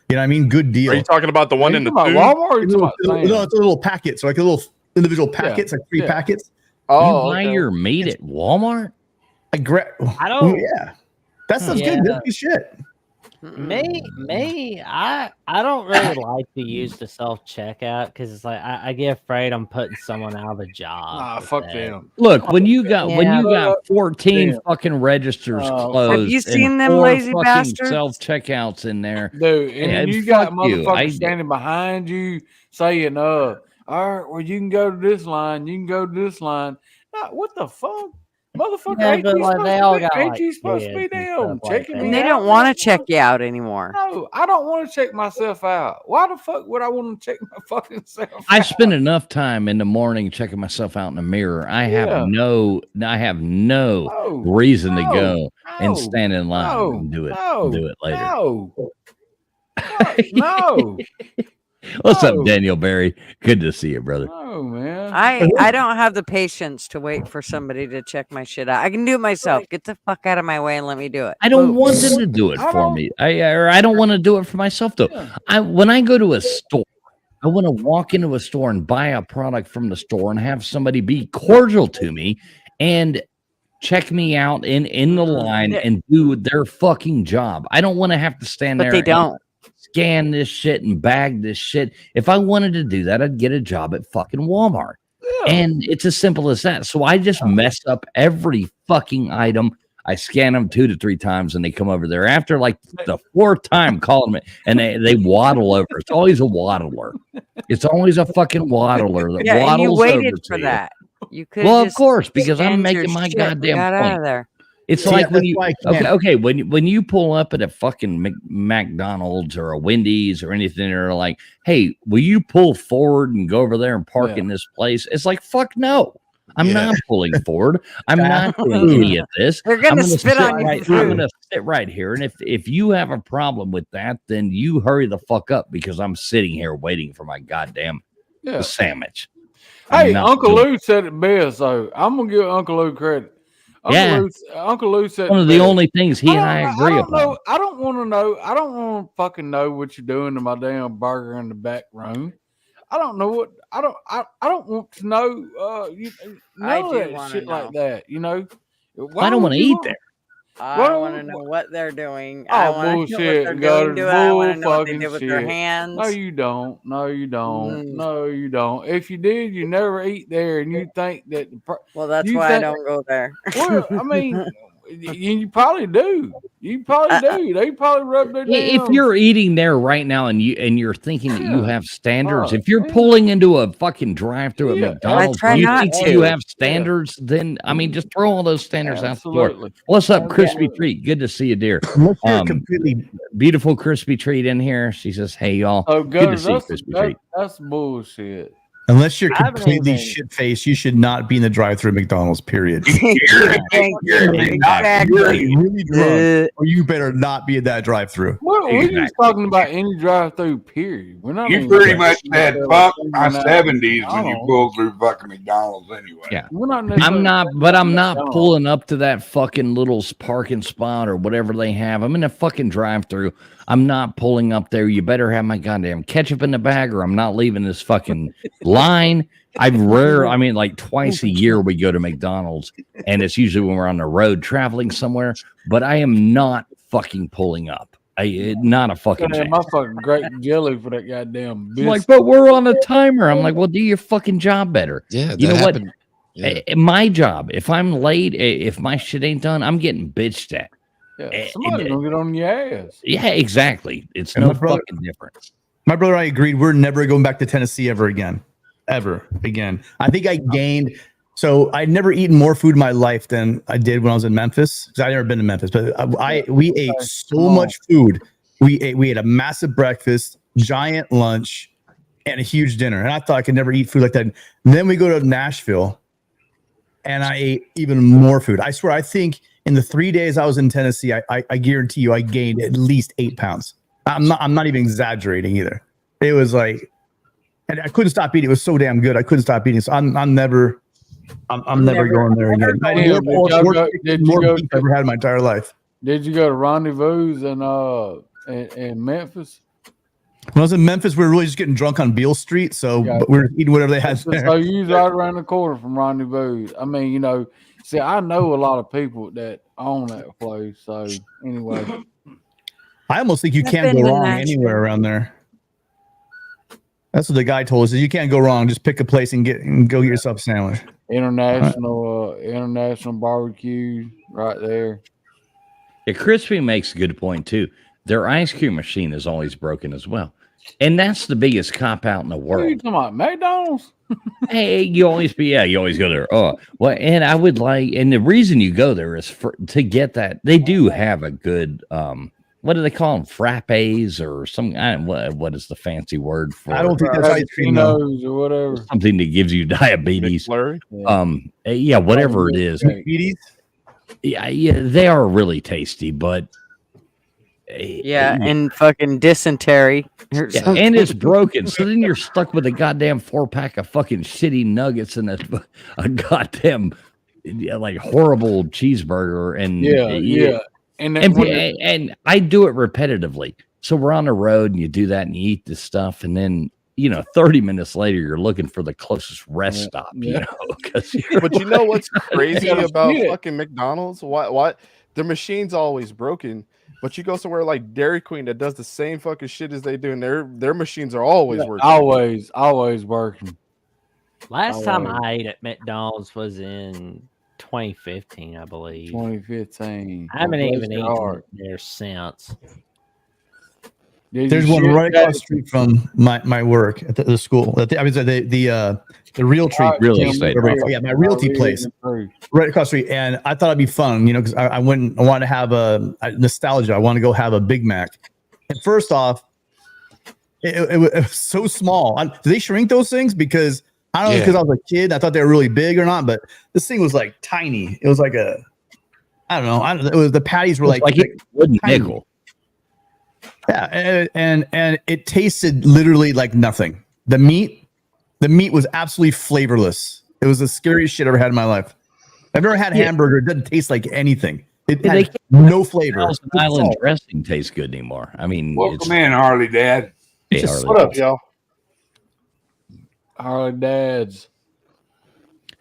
You know what I mean? Good deal. Are you talking about the one in the Walmart tube? or you talking about No, it's a little packet. So like a little individual packets, like 3 packets. You buy your meat at Walmart? I don't. Yeah. That stuff's good. That's good shit. Me, I don't really like to use the self checkout because it's like I get afraid I'm putting someone out of a job. Nah, fuck them. Look, when you got 14 Damn. fucking registers Oh, closed, have you and seen them 4 lazy fucking bastards? self checkouts in there, Dude, and yeah, then you got fuck you. motherfuckers standing behind you saying, all right, well, you can go to this line, you can go to this line. Nah, what the fuck? Motherfucker, Yeah, ain't but you like, supposed they to all be, got, ain't like, you supposed to be kids and down stuff like checking that. me And they out? don't want to check you out anymore. No, I don't want to check myself out. Why the fuck would I want to check my fucking self out? I spend enough time in the morning checking myself out in the mirror. I have Yeah. no No, reason to no, go and no, stand in line no, and do it no, later. No. No. What's up, No. Daniel Barry? Good to see you, brother. No, man. I don't have the patience to wait for somebody to check my shit out. I can do it myself. Get the fuck out of my way and let me do it. I don't Move. want them to do it for me. I don't want to do it for myself though. When I go to a store, I want to walk into a store and buy a product from the store and have somebody be cordial to me and check me out in the line and do their fucking job. I don't want to have to stand But there. they and don't. scan this shit and bag this shit. If I wanted to do that, I'd get a job at fucking Walmart. And it's as simple as that. So I just mess up every fucking item I scan them 2 to 3 times, and they come over there. After like the 4th time calling me, and they waddle over. It's always a waddler. It's always a fucking waddler that Yeah, and you waddles waited over for to that. you. You could Well, of just course, because I'm end your making my shit and goddamn got out point. of there. It's See, like when that's you why I can't. okay when you pull up at a fucking McDonald's or a Wendy's or anything, or like, hey, will you pull forward and go over there and park in this place? It's like, fuck no. I'm not pulling forward. I'm not doing any of this. They're gonna I'm spit on your I'm food. gonna sit right here, and if you have a problem with that, then you hurry the fuck up, because I'm sitting here waiting for my goddamn sandwich. Hey, Uncle Lou said it best, though. I'm gonna give Uncle Lou credit. Uncle Lou said One of the only things he and I agree I don't upon. know. I don't want to know. I don't want to fucking know what you're doing to my damn burger in the back room. I don't know what. I don't want to know. None of that shit like that. You know. I don't want to eat there. I want to know what they're doing. Oh, I want to know what bullshit. they're God, doing it's to it. I want to know bull what they fucking did with their shit. hands. No, you don't. No, you don't. Mm. No, you don't. If you did, you never eat there, and you think that. Well, that's you why I think- don't go there. Well, I mean, you probably do. You probably do. They probably rub their If damn. you're eating there right now and you're thinking that you Yeah. have standards, Oh, if you're yeah. pulling into a fucking drive-through Yeah, at McDonald's, try and you not think that to. you have standards, then I mean, just throw all those standards out the door. Absolutely. What's up, Crispy Absolutely. Treat? Good to see you, dear. Unless you're completely Beautiful Crispy Treat in here. She says, "Hey y'all, Oh, good to guys, see you, Crispy Treat." that's bullshit. Unless you're I haven't completely even- shit faced, you should not be in the drive-through McDonald's. Period. Exactly. Really drunk, or you better not be at that drive-through. We're just talking about any drive-through. Period. We're not. You even pretty talking much said about fuck my that. 70s when you No. pull through fucking McDonald's anyway. Yeah. We're not I'm necessarily not, talking but about I'm not McDonald's. pulling up to that fucking little parking spot or whatever they have. I'm in a fucking drive-through. I'm not pulling up there. You better have my goddamn ketchup in the bag, or I'm not leaving this fucking line. I mean, like twice a year we go to McDonald's, and it's usually when we're on the road traveling somewhere. But I am not fucking pulling up. Not a fucking Yeah, chance. my fucking grape jelly for that goddamn I'm biscuit. like, but we're on a timer. I'm like, well, do your fucking job better. Yeah, You that know what? happened. Yeah. My job, if I'm late, if my shit ain't done, I'm getting bitched at. Yeah, somebody's gonna get on your ass. Yeah, exactly. It's And no my brother- fucking difference. My brother and I agreed we're never going back to Tennessee ever again. Ever again. I think I gained. So I'd never eaten more food in my life than I did when I was in Memphis. Because I'd never been to Memphis, but we ate so much food. We ate a massive breakfast, giant lunch, and a huge dinner. And I thought I could never eat food like that. And then we go to Nashville, and I ate even more food. I swear, I think in the 3 days I was in Tennessee, I guarantee you I gained at least 8 pounds. I'm not even exaggerating either. It was like, and I couldn't stop eating. It was so damn good. I couldn't stop eating. So I'm never going there again. I had more beef I've ever had in my entire life. Did you go to Rendezvous in Memphis? When I was in Memphis, we were really just getting drunk on Beale Street. So Yeah. but we were eating whatever they had there. So you was right around the corner from Rendezvous. I mean, you know, see, I know a lot of people that own that place. So anyway, I almost think you I've can't been go to wrong Nashville. anywhere around there. That's what the guy told us. Is you can't go wrong. Just pick a place and go get yourself a sandwich. international barbecue right there. Yeah, Crispy makes a good point too. Their ice cream machine is always broken as well, and that's the biggest cop out in the What are you world. talking about? McDonald's? Hey, you always go there. Oh, well, and I would like, and the reason you go there is to get that. They do have a good what do they call them? Frappes or some? What is the fancy word for? I don't think that's ice cream though. Frappuccinos or whatever. Something that gives you diabetes. McFlurry? Yeah, whatever it is. Diabetes? Yeah, they are really tasty, but Yeah, and fucking dysentery. Or yeah, something. and it's broken. So then you're stuck with a goddamn 4-pack of fucking shitty nuggets and a goddamn like horrible cheeseburger. And Yeah. And then and I do it repetitively. So we're on the road and you do that and you eat this stuff, and then 30 minutes later you're looking for the closest rest stop. Yeah. But you know what's crazy gotta about see it. fucking McDonald's? Why their machine's always broken, but you go somewhere like Dairy Queen that does the same fucking shit as they do, and their machines are always working. always working. Last time Oh, I ate at McDonald's was in 2015, I believe. 2015. I haven't Well, even bless your eaten heart. there since. Did There's you one shit right across the that? street from my work at the school. I mean, the realty. Real estate. Yeah, my realty place right across the street. And I thought it'd be fun, because I wanted to have a nostalgia. I want to go have a Big Mac. And first off, it was so small. Do they shrink those things? Because I don't know, because I was a kid, I thought they were really big or not. But this thing was like tiny. It was like I don't know. It was the patties were like wooden tiny. nickel. Yeah, and it tasted literally like nothing. The meat was absolutely flavorless. It was the scariest shit I ever had in my life. I've never had a hamburger. It doesn't taste like anything. It had no flavor. Thousand Island dressing tastes good anymore. I mean, Welcome in, Harley Dad. Hey, Harley. What up, y'all? Harley Dads.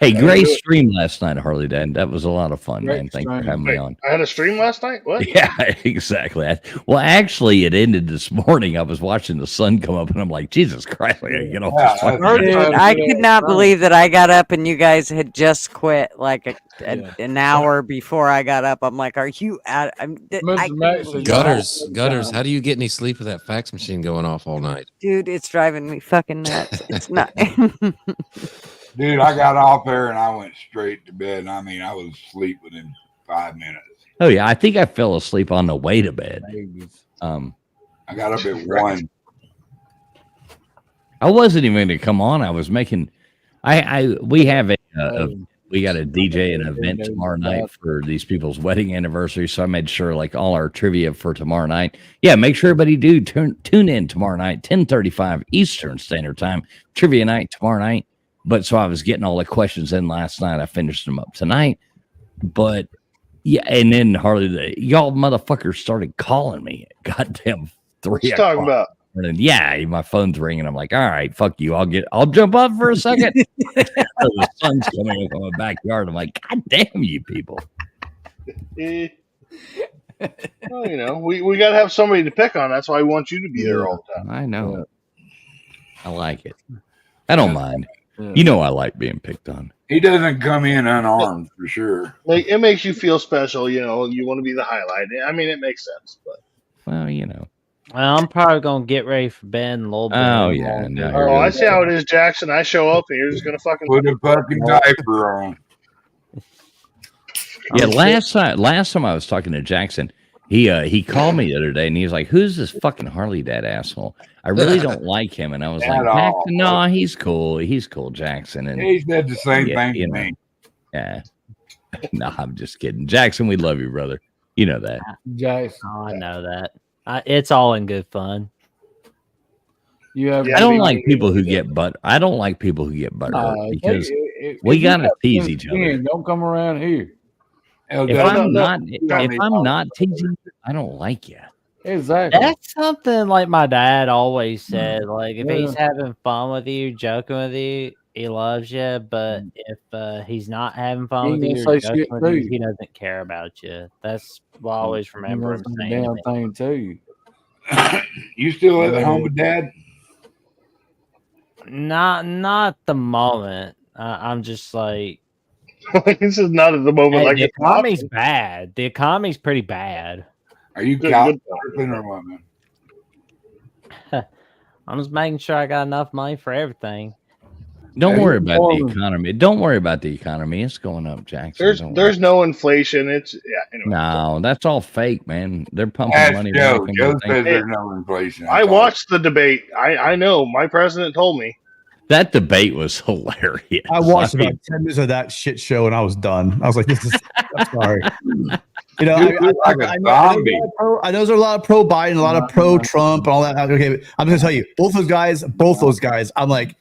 Hey, great stream last night, Harley Dad. That was a lot of fun, Great man. Thanks for stream. having me Wait, on. I had a stream last night. What? Yeah, exactly. Well, actually, it ended this morning. I was watching the sun come up, and I'm like, Jesus Christ, I gotta get off this fucking Dude, I could not believe that I got up and you guys had just quit like an hour before I got up. I'm like, are you out? I couldn't believe it. Gutters. How do you get any sleep with that fax machine going off all night? Dude, it's driving me fucking nuts. It's not. Dude, I got off there and I went straight to bed. And I mean, I was asleep within 5 minutes. Oh yeah, I think I fell asleep on the way to bed. I got up at 1. I wasn't even going to come on. I was making. We have we got a DJ an event tomorrow night for these people's wedding anniversary. So I made sure like all our trivia for tomorrow night. Yeah, make sure everybody tune in tomorrow night, 10:35 Eastern Standard Time. Trivia night tomorrow night. But so I was getting all the questions in last night. I finished them up tonight. But yeah, and then Harley, y'all motherfuckers started calling me at goddamn 3 What you talking about? And yeah, my phone's ringing. I'm like, all right, fuck you. I'll jump up for a second. The sun's coming up on my backyard. I'm like, God damn you people. Well, we got to have somebody to pick on. That's why I want you to be there all the time. I know. I like it. I don't mind. You know I like being picked on. He doesn't come in unarmed for sure. It makes you feel special. You want to be the highlight. I mean, it makes sense. But Well, Well, I'm probably gonna get ready for bed in a little bit. Oh yeah. No, I see how it is, Jackson. I show up and you're just gonna fucking put a fucking diaper on. Yeah, last time I was talking to Jackson, he called me the other day and he was like, "Who's this fucking Harley Dad asshole? I really don't like him." And I was like, "Jackson, no, he's cool. He's cool, Jackson." And he said the same thing to me. Yeah. No, I'm just kidding, Jackson. We love you, brother. You know that. Jackson. Oh, I know that. It's all in good fun. I don't like people who get I don't like people who get butthurt because we gotta tease each other. Don't come around here. If I'm not teasing, I don't like you. Exactly. That's something like my dad always said. Like if he's having fun with you, joking with you, he loves you. But if he's not having fun with you, or joking with you, he doesn't care about you. That's what I always remember him saying. Damn thing to you. You still live at home with Dad? Not the moment. I'm just like. This is not at the moment. Like the economy's bad. The economy's pretty bad. Are you counting or what, man? I'm just making sure I got enough money for everything. Don't worry about the economy. Don't worry about the economy. It's going up, Jackson. There's no inflation. Anyway. No, that's all fake, man. They're pumping Ask money. Joe. back Joe into says things. there's no inflation. I watched the debate. I know. My president told me. That debate was hilarious. I watched about 10 minutes of that shit show and I was done. I was like, "This is." I'm sorry. I know there's a lot of pro Biden, a lot of pro Trump, and all that. Okay, but I'm going to tell you, both those guys. I'm like,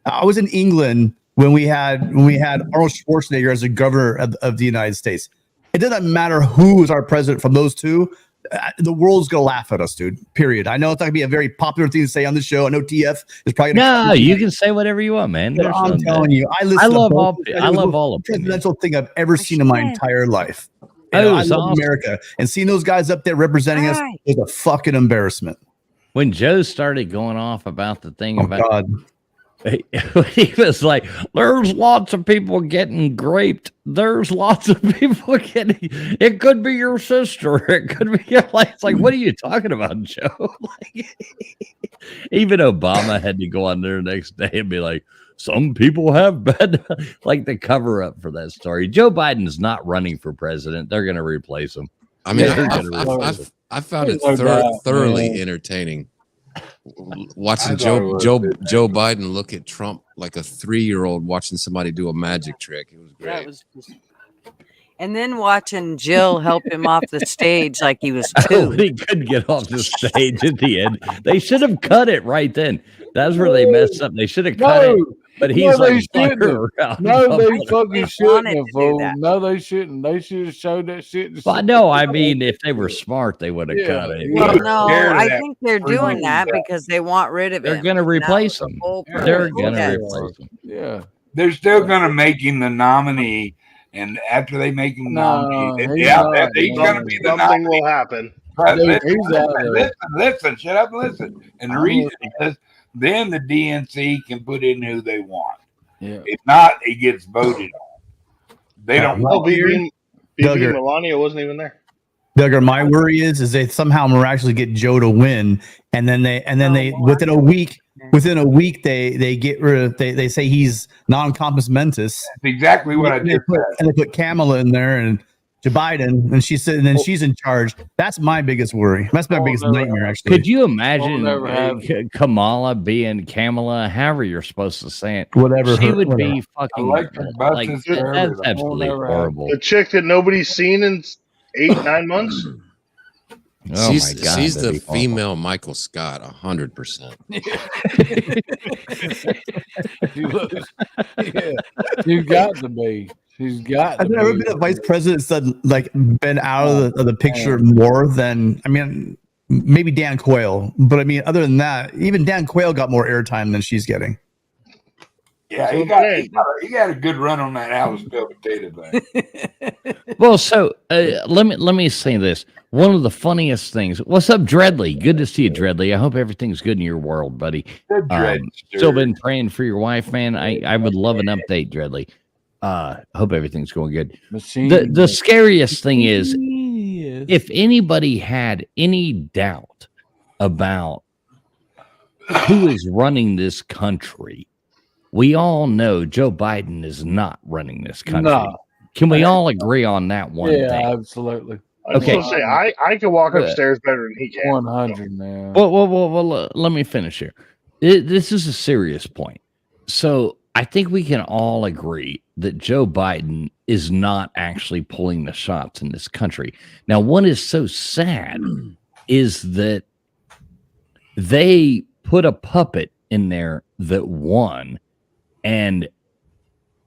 I was in England when we had Arnold Schwarzenegger as the governor of the United States. It doesn't matter who was our president from those two. The world's gonna laugh at us, dude. Period. I know it's not gonna be a very popular thing to say on the show. I know TF is probably no. You can say whatever you want, man. I'm telling you, I love all of presidential thing I've ever seen in my entire life. I love America, and seeing those guys up there representing us is a fucking embarrassment. When Joe started going off about the thing He was like, there's lots of people getting raped. There's lots of people getting, it could be your sister. It could be your, like, it's like, what are you talking about, Joe? Like, even Obama had to go on there the next day and be like, some people have bad, like the cover up for that story. Joe Biden's not running for president. They're going to replace him. I mean, Yeah, I found it No doubt, thoroughly man. entertaining watching Joe Biden look at Trump like a 3-year-old watching somebody do a magic trick. It was great. That was just... And then watching Jill help him off the stage like he was 2. He couldn't get off the stage at the end. They should have cut it right then. That's where they messed up. They should have cut it. But he's like, no, they fucking shouldn't have, fool. No, they shouldn't. They should have showed that shit. But no, I mean, if they were smart, they would have cut it. Well, no, I think they're doing that because they want rid of it. They're going to replace him. They're going to replace him. Yeah. They're still going to make him the nominee. And after they make him nominee, he's going to be the Something nominee. will happen. Listen, shut up and listen. And the reason is, then the DNC can put in who they want. Yeah. If not, it gets voted on. They don't Well, want BB Duggar. Melania wasn't even there. Duggar, my worry is they somehow miraculously get Joe to win, and then they within a week they get rid of they say he's non-compos mentis. That's exactly what I did. And they put Kamala in there and Joe Biden, and she's sitting, and she's in charge. That's my biggest worry. That's my biggest nightmare, actually. Could you imagine Kamala being Kamala, however you're supposed to say it? Whatever. She would be fucking like buses that's absolutely horrible. The chick that nobody's seen in 8-9 months. Oh she's my God, she's that'd the be awful. female Michael Scott, 100%. You've got to be. She's got. I've never been a vice president said like been out of the picture more than maybe Dan Quayle, but I mean other than that, even Dan Quayle got more airtime than she's getting. Yeah, he got a good run on that Alice potato thing. Well, so let me say this. One of the funniest things. What's up, Dreadly? Good to see you, Dreadly. I hope everything's good in your world, buddy. Still been praying for your wife, man. I would love an update, Dreadly. Hope everything's going good. The scariest thing is if anybody had any doubt about who is running this country, we all know Joe Biden is not running this country. No. Can we all agree on that one thing? Absolutely. Okay. Say, I can walk upstairs better than he can. 100, man. Well, let me finish here. This is a serious point. So I think we can all agree that Joe Biden is not actually pulling the shots in this country. Now, what is so sad is that they put a puppet in there that won, and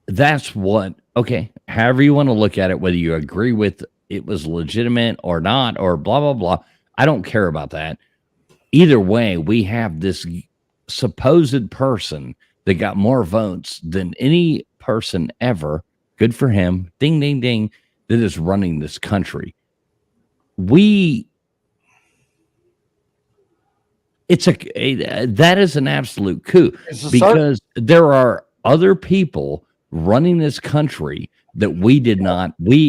that's what, okay, however you want to look at it, whether you agree with it was legitimate or not, or blah, blah, blah. I don't care about that. Either way, we have this supposed person that got more votes than any person ever. Good for him. Ding, ding, ding. That is running this country. That is an absolute coup because there are other people running this country that we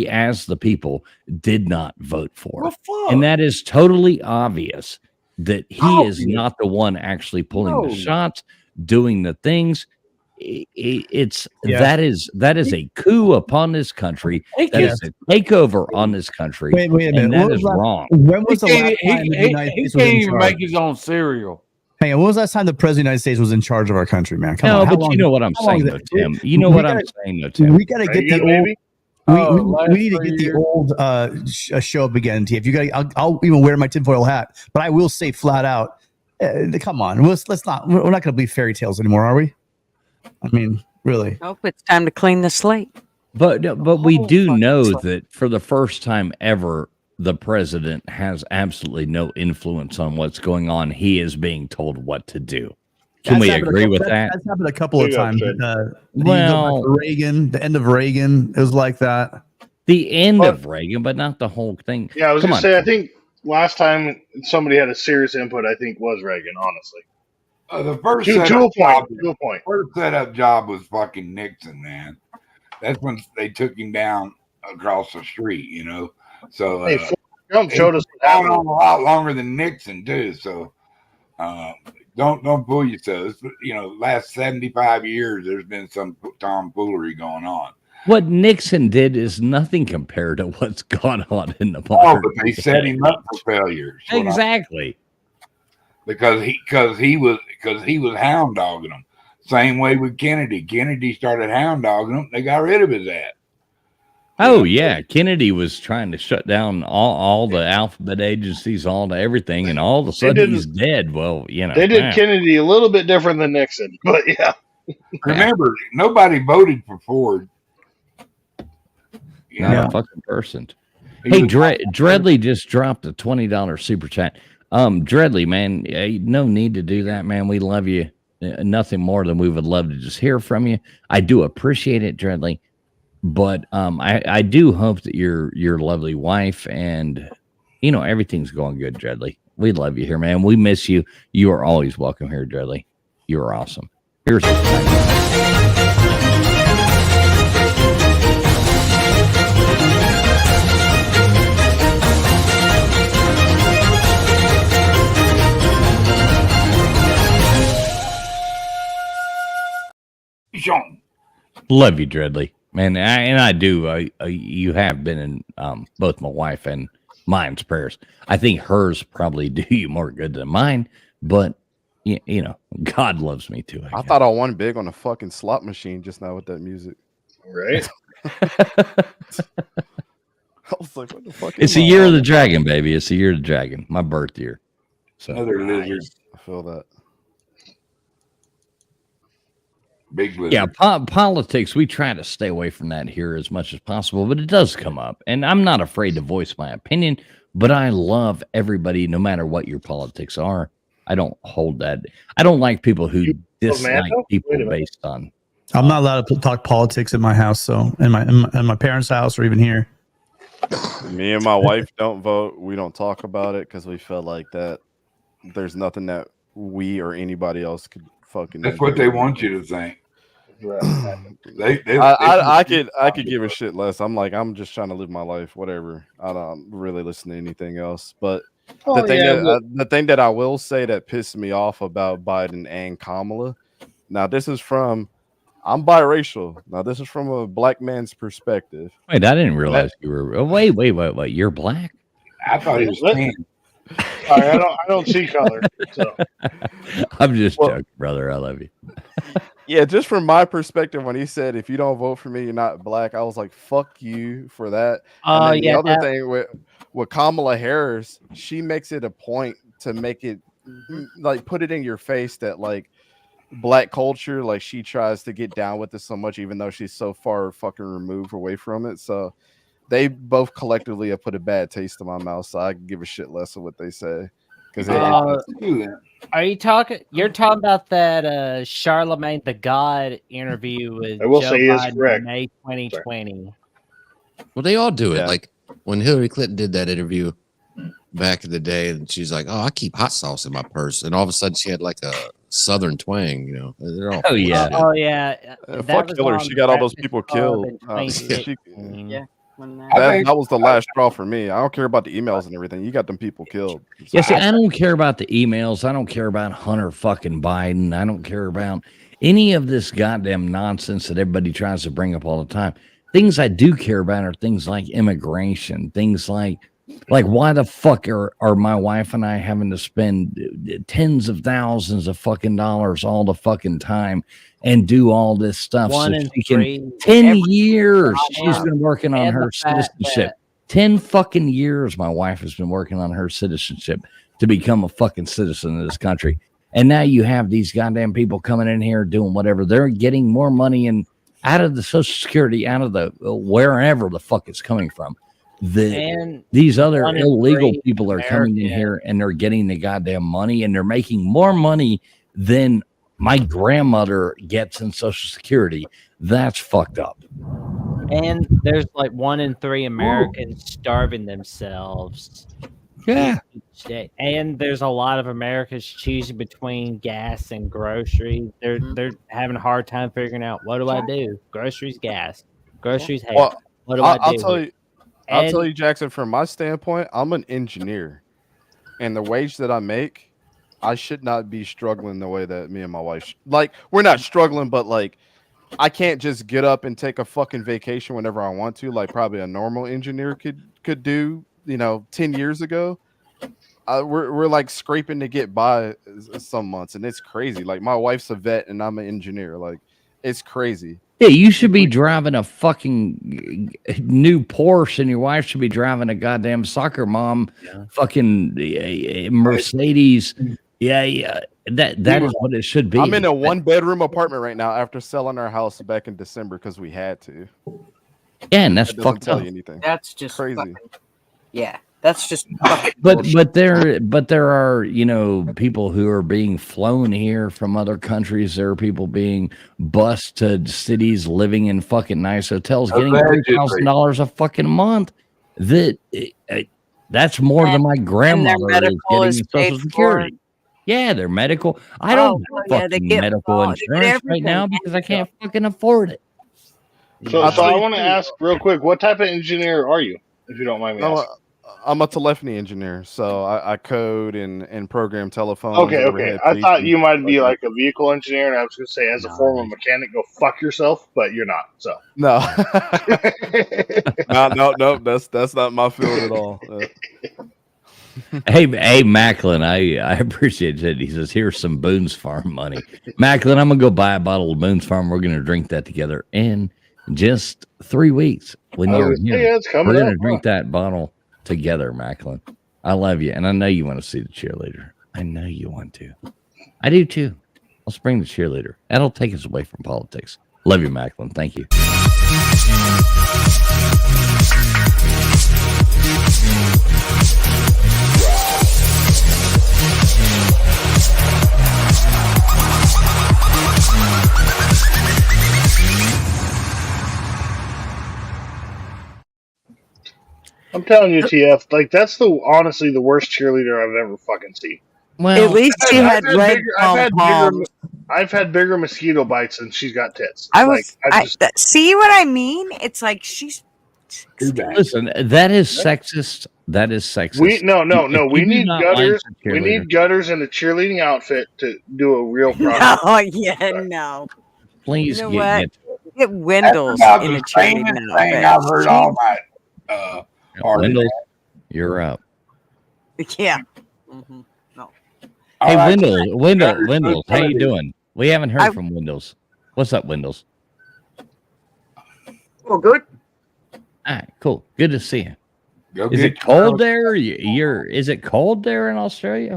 as the people did not vote for. And that is totally obvious that he is not the one actually pulling the shots, doing the things. That is a coup upon this country. That is a takeover on this country. Wait a minute. And that is wrong. When was the last time the United He States was can't in even charge? make his own cereal. Hang on, when was the last time the president of the United States was in charge of our country, man? Come on. No, but you know what I'm saying, though, Tim. You know what I'm saying, though, Tim. We got to get the old. We need to get the old show up again, T. If you got, I'll even wear my tinfoil hat. But I will say flat out, come on, let's not. We're not going to believe fairy tales anymore, are we? I mean, really. Nope, it's time to clean the slate. But we do know that for the first time ever, the president has absolutely no influence on what's going on. He is being told what to do. Can we agree with that? That's happened a couple of times. Well, Reagan, the end of Reagan, it was like that. The end of Reagan, but not the whole thing. Yeah, I was going to say, I think last time somebody had a serious input, I think was Reagan, honestly. The first To a point. First setup job was fucking Nixon, man. That's when they took him down across the street, you know. So Hey, Trump showed us what going happened. on a lot longer than Nixon too. So don't fool yourselves. You know, last 75 years, there's been some tomfoolery going on. What Nixon did is nothing compared to what's gone on in the Oh, modern but they set him up for failure. Exactly. Because he was hound dogging them. Same way with Kennedy. Kennedy started hound dogging him. They got rid of his ass. Oh yeah, Kennedy was trying to shut down all the alphabet agencies, all the everything, and all of a sudden he's dead. Well, you know, They did Kennedy a little bit different than Nixon, but yeah. Remember, nobody voted for Ford. Not a fucking person. Hey, Dreadly just dropped a $20 super chat. Dreadly, man, no need to do that, man. We love you. Nothing more than we would love to just hear from you. I do appreciate it, Dreadly. But I do hope that your lovely wife and everything's going good, Dreadly. We love you here, man. We miss you. You are always welcome here, Dreadly. You are awesome. Here's love you, Dreadly. Man, I do. You have been in both my wife and mine's prayers. I think hers probably do you more good than mine, but God loves me too. I thought I won big on a fucking slot machine just now with that music. Right. I was like, what the fuck? It's a year of the dragon, baby. It's a year of the dragon. My birth year. So Another lizard. I feel that. Big lizard. Yeah, politics, we try to stay away from that here as much as possible, but it does come up. And I'm not afraid to voice my opinion, but I love everybody, no matter what your politics are. I don't hold that. I don't like people who dislike people based on. I'm not allowed to talk politics at my house, so in my parents' house or even here. Me and my wife don't vote. We don't talk about it because we feel like that there's nothing that we or anybody else could fucking. That's what they want you to think. I could give a shit less. I'm like, I'm just trying to live my life, whatever. I don't really listen to anything else. But the thing that I will say that pissed me off about Biden and Kamala. Now this is from, I'm biracial. Now this is from a black man's perspective. Wait, I didn't realize you were. Oh, wait. You're black? I thought he was tan. Sorry, I don't see color. So. I'm just joking, brother. I love you. Yeah, just from my perspective, when he said, if you don't vote for me, you're not black, I was like, fuck you for that. And then the other thing with Kamala Harris, she makes it a point to make it, like, put it in your face that, like, black culture, like, she tries to get down with it so much, even though she's so far fucking removed away from it. So they both collectively have put a bad taste in my mouth, so I can give a shit less of what they say. Are you talking? You're talking about that Charlemagne the God interview with I will Joe say he is Biden correct. in May 2020. Well, they all do it. Like when Hillary Clinton did that interview back in the day, and she's like, "Oh, I keep hot sauce in my purse," and all of a sudden she had like a Southern twang. You know, they're all Oh yeah. Fuck Hillary. She got all those people killed. Yeah. That was the last straw for me. I don't care about the emails and everything. You got them people killed. Yeah, see, I don't care about the emails. I don't care about Hunter fucking Biden. I don't care about any of this goddamn nonsense that everybody tries to bring up all the time. Things I do care about are things like immigration, things like why the fuck are my wife and I having to spend tens of thousands of fucking dollars all the fucking time and do all this stuff? 10 years she's been working on her citizenship. 10 fucking years my wife has been working on her citizenship to become a fucking citizen of this country. And now you have these goddamn people coming in here doing whatever. They're getting more money and out of the Social Security, out of the wherever the fuck it's coming from. These other illegal people are coming in here and they're getting the goddamn money and they're making more money than my grandmother gets in Social Security. That's fucked up. And there's like 1 in 3 Americans starving themselves. Yeah. day. And there's a lot of Americans choosing between gas and groceries. They're having a hard time figuring out, what do I do? Groceries, gas. Groceries, hey, Well, what do I do? I'll tell you, Jackson. From my standpoint, I'm an engineer, and the wage that I make, I should not be struggling the way that me and my wife. Like, we're not struggling, but like, I can't just get up and take a fucking vacation whenever I want to, like probably a normal engineer could do. 10 years ago. We're like scraping to get by some months, and it's crazy. Like, my wife's a vet, and I'm an engineer. Like, it's crazy. Yeah, you should be driving a fucking new Porsche, and your wife should be driving a goddamn soccer mom fucking Mercedes. Yeah. That is what it should be. I'm in a 1-bedroom apartment right now after selling our house back in December because we had to. Yeah, and that's that doesn't fucked tell up. you anything. That's just crazy. Yeah, that's just. But there are people who are being flown here from other countries. There are people being bused to cities, living in fucking nice hotels, getting $3,000 a fucking month. That's more than my grandmother is getting in Social Security. Yeah, their medical. I don't have fucking medical insurance right now because I can't fucking afford it. So I want to ask real quick, what type of engineer are you, if you don't mind me asking? I'm a telephony engineer, so I code and program telephones. Okay. I thought you might be like a vehicle engineer, and I was going to say, as a former mechanic, go fuck yourself, but you're not. So no, no, that's not my field at all. Hey, Macklin, I appreciate it. He says, here's some Boone's Farm money. Macklin, I'm going to go buy a bottle of Boone's Farm. We're going to drink that together in just 3 weeks. When you're here, we're going to drink that bottle together, Macklin. I love you. And I know you want to see the cheerleader. I know you want to. I do too. Let's bring the cheerleader. That'll take us away from politics. Love you, Macklin. Thank you. I'm telling you, TF, like that's honestly the worst cheerleader I've ever fucking seen. Well, at least she had red pom-poms. I've had bigger mosquito bites than she's got tits. See what I mean? It's like she's. Listen, that is sexist. That is sexist. We need gutters. We need gutters in a cheerleading outfit to do a real process. Oh yeah, no. Please you know get Wendell's in a cheerleading outfit. I've heard all night. Wendell, you're up. Yeah. Mm-hmm. No. Hey, Wendell, how you doing? We haven't heard from Wendell's. What's up, Wendell's? Oh, good. All right, cool. Good to see you. Go is it cold there? Is it cold there in Australia?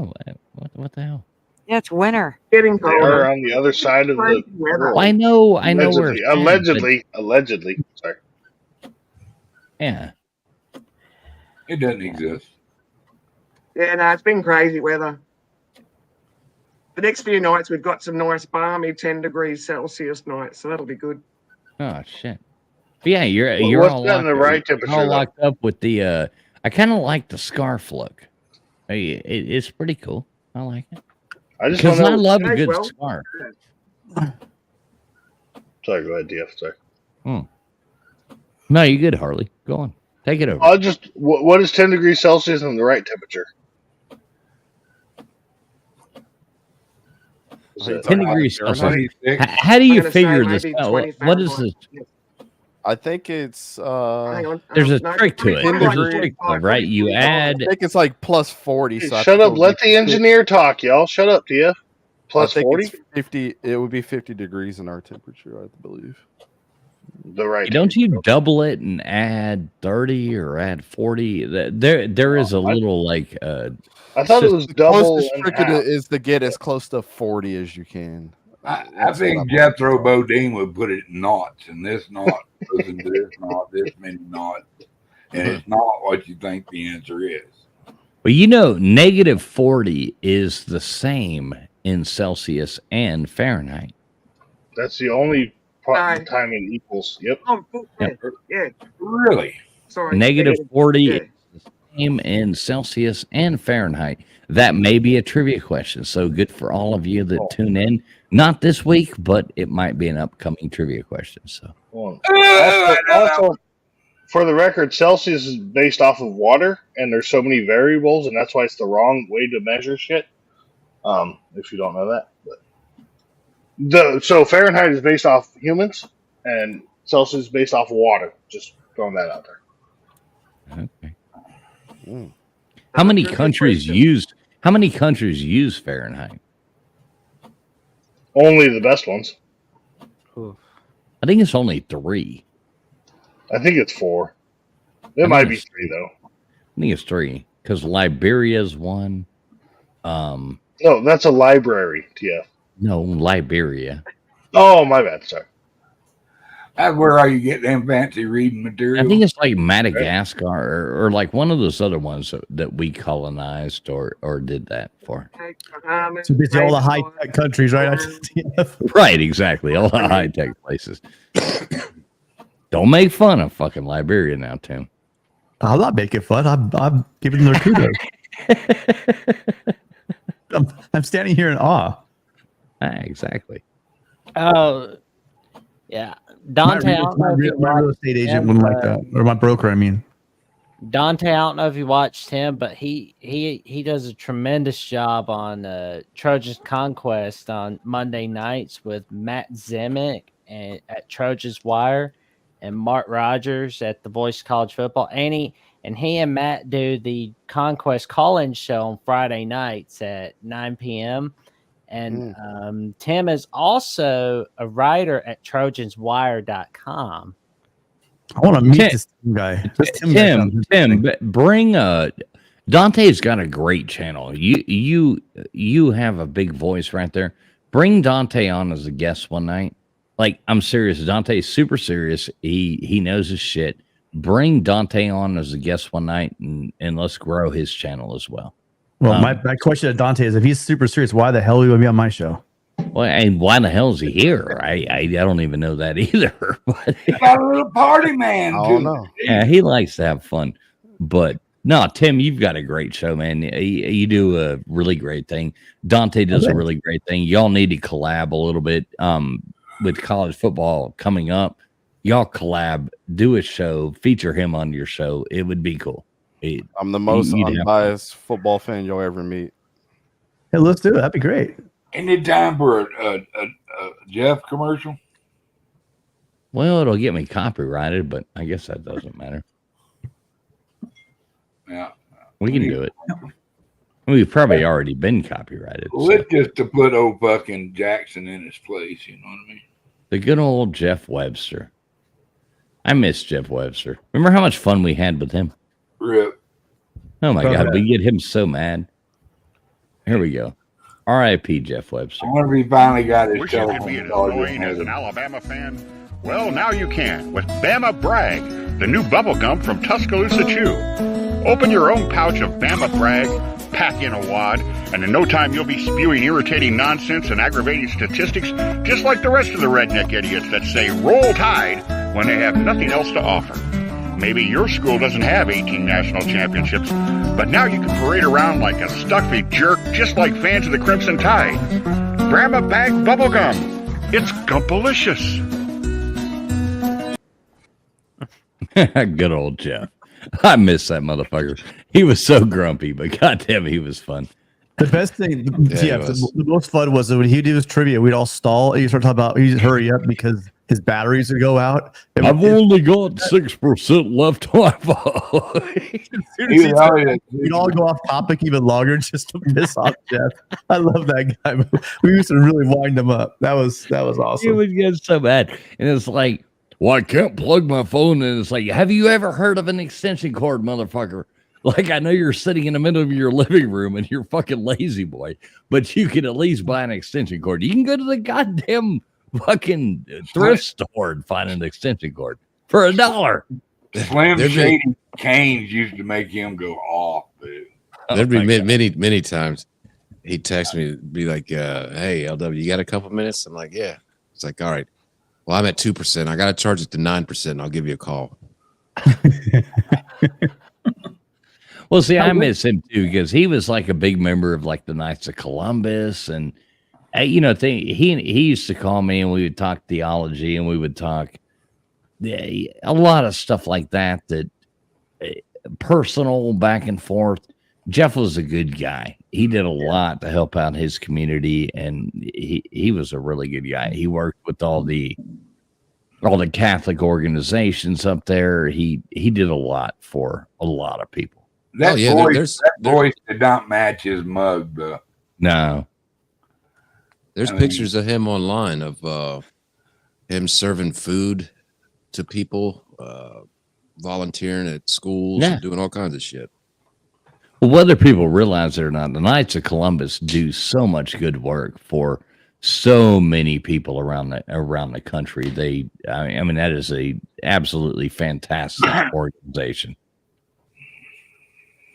What the hell? Yeah, it's winter. Getting colder on the other side of the world. I know. Allegedly. Sorry. Yeah. It doesn't exist. Yeah, no, it's been crazy weather. The next few nights we've got some nice balmy 10 degrees Celsius nights, so that'll be good. Oh shit. But yeah, you're what's all that in the right temperature? all locked up with the. I kind of like the scarf look. It's pretty cool. I like it. Because I love a good scarf. Sorry, go ahead, DF. Sorry. No, you're good, Harley. Go on. Take it over. I'll just. What is 10 degrees Celsius in the right temperature? 10 degrees Celsius. How do you figure this out? What is this? I think it's there's a trick to it. There's a trick to it, right? You add. I think it's like plus 40. So shut up. Let the engineer talk, y'all. Shut up, TF. Plus 40. 50. It would be 50 degrees in our temperature, I believe. The right. Don't you double it and add 30 or add 40? There is a little like. I thought it was double. The trick is to get as close to 40 as you can. I think Jethro Bodine would put it in knots, and this knot goes into this knot, this many knots, and it's not what you think the answer is. Well, negative 40 is the same in Celsius and Fahrenheit. That's the only time it equals. Yep. Yeah. Really? Sorry. Negative 40 is the same in Celsius and Fahrenheit? That may be a trivia question. So good for all of you that tune in. Not this week, but it might be an upcoming trivia question. So Also, for the record, Celsius is based off of water, and there's so many variables, and that's why it's the wrong way to measure shit. If you don't know that, so Fahrenheit is based off humans, and Celsius is based off water. Just throwing that out there. Okay. How many countries use Fahrenheit? Only the best ones. I think it's only 3. I think it's 4. It might be 3 though. I think it's 3 because Liberia's 1. No, that's a library, TF. No, Liberia. Oh, my bad. Sorry. Where are you getting them fancy reading material? I think it's like Madagascar or like one of those other ones that we colonized or did that for. So basically all the high-tech countries, right? Right, exactly. All the high-tech places. Don't make fun of fucking Liberia now, Tim. I'm not making fun. I'm giving them their kudos. I'm standing here in awe. Exactly. Oh, yeah. Dante, my real estate agent wouldn't like that, or my broker. I mean, Dante. I don't know if you watched him, but he does a tremendous job on Trojan's Conquest on Monday nights with Matt Zemek at Trojan's Wire and Mark Rogers at the Voice of College Football. And he and Matt do the Conquest call-in show on Friday nights at 9 p.m. And Tim is also a writer at trojanswire.com. I want to meet this guy. Tim, bring Dante's got a great channel. You have a big voice right there. Bring Dante on as a guest one night. Like, I'm serious. Dante's super serious. He knows his shit. Bring Dante on as a guest one night and let's grow his channel as well. Well, my question to Dante is, if he's super serious, why the hell would he be on my show? Well, and why the hell is he here? I don't even know that either. But he got a little party man. I don't know. Yeah, he likes to have fun. But no, Tim, you've got a great show, man. You do a really great thing. Dante does a really great thing. Y'all need to collab a little bit with college football coming up. Y'all collab, do a show, feature him on your show. It would be cool. I'm the most unbiased football fan you'll ever meet. Hey, let's do it. That'd be great. Any time for a Jeff commercial? Well, it'll get me copyrighted, but I guess that doesn't matter. Yeah, we can do it. We've probably already been copyrighted. Well, it's just to put old fucking Jackson in his place. You know what I mean? The good old Jeff Webster. I miss Jeff Webster. Remember how much fun we had with him? Rip. Oh my God, we get him so mad. Here we go. R.I.P. Jeff Webster. I wonder if he finally got his Wish you could be as annoying as an Alabama fan? Well, now you can with Bama Brag, the new bubble gum from Tuscaloosa Chew. Open your own pouch of Bama Brag, pack in a wad, and in no time you'll be spewing irritating nonsense and aggravating statistics just like the rest of the redneck idiots that say roll tide when they have nothing else to offer. Maybe your school doesn't have 18 national championships, but now you can parade around like a stuffy jerk just like fans of the Crimson Tide. Bama Bag Bubblegum. It's gumpalicious. Good old Jeff. I miss that motherfucker. He was so grumpy, but goddamn, he was fun. The best thing, the most fun was that when he did his trivia, we'd all stall. And he'd start talking about, he'd hurry up because his batteries would go out. I've only got 6% left on my phone. We'd all go off topic even longer just to piss off Jeff. I love that guy. We used to really wind him up. That was awesome. He would get so bad. And it's like, well, I can't plug my phone. And it's like, have you ever heard of an extension cord, motherfucker? Like, I know you're sitting in the middle of your living room and you're fucking lazy boy, but you can at least buy an extension cord. You can go to the goddamn fucking thrift store and find an extension cord for $1. Slim Shady Canes used to make him go off, dude. There'd be many times he'd text me, be like, hey, LW, you got a couple minutes? I'm like, yeah. It's like, all right. Well, I'm at 2%. I got to charge it to 9%. I'll give you a call. Well, see, I miss him too because he was like a big member of like the Knights of Columbus, and he used to call me and we would talk theology and we would talk a lot of stuff like that. Personal back and forth. Jeff was a good guy. He did a lot to help out his community, and he was a really good guy. He worked with all the Catholic organizations up there. He did a lot for a lot of people. That voice did not match his mug, though. No. There's pictures of him online of him serving food to people, volunteering at schools, and doing all kinds of shit. Well, whether people realize it or not, the Knights of Columbus do so much good work for so many people around the country. I mean, that is a absolutely fantastic organization.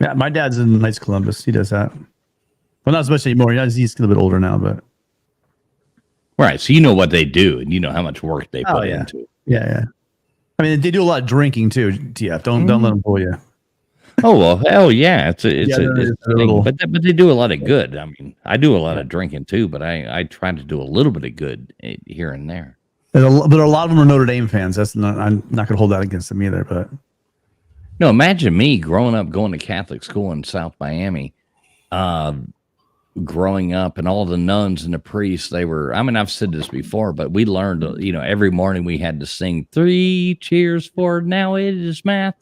Yeah, my dad's in Knights of Columbus. He does that. Well, not as much anymore. He's a little bit older now, but right. So you know what they do, and you know how much work they put into it. Yeah. I mean, they do a lot of drinking too. Yeah, don't let them fool you. Oh well, hell yeah, it's a thing. But they do a lot of good. I mean, I do a lot of drinking too, but I try to do a little bit of good here and there. But a lot of them are Notre Dame fans. I'm not going to hold that against them either. But no, imagine me growing up going to Catholic school in South Miami, growing up, and all the nuns and the priests. They were. I mean, I've said this before, but we learned. Every morning we had to sing 3 cheers for now it is math.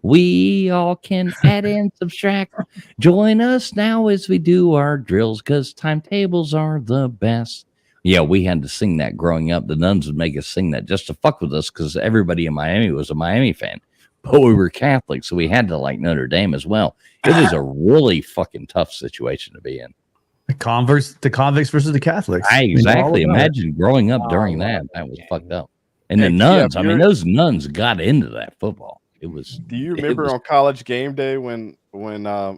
We all can add and subtract. Join us now as we do our drills, because timetables are the best. Yeah, we had to sing that growing up. The nuns would make us sing that just to fuck with us, because everybody in Miami was a Miami fan. But we were Catholic, so we had to like Notre Dame as well. It was a really fucking tough situation to be in. The convicts versus the Catholics. Exactly. Imagine growing up during that. That was fucked up. And the nuns, I mean, those nuns got into that football. Do you remember on College Game Day when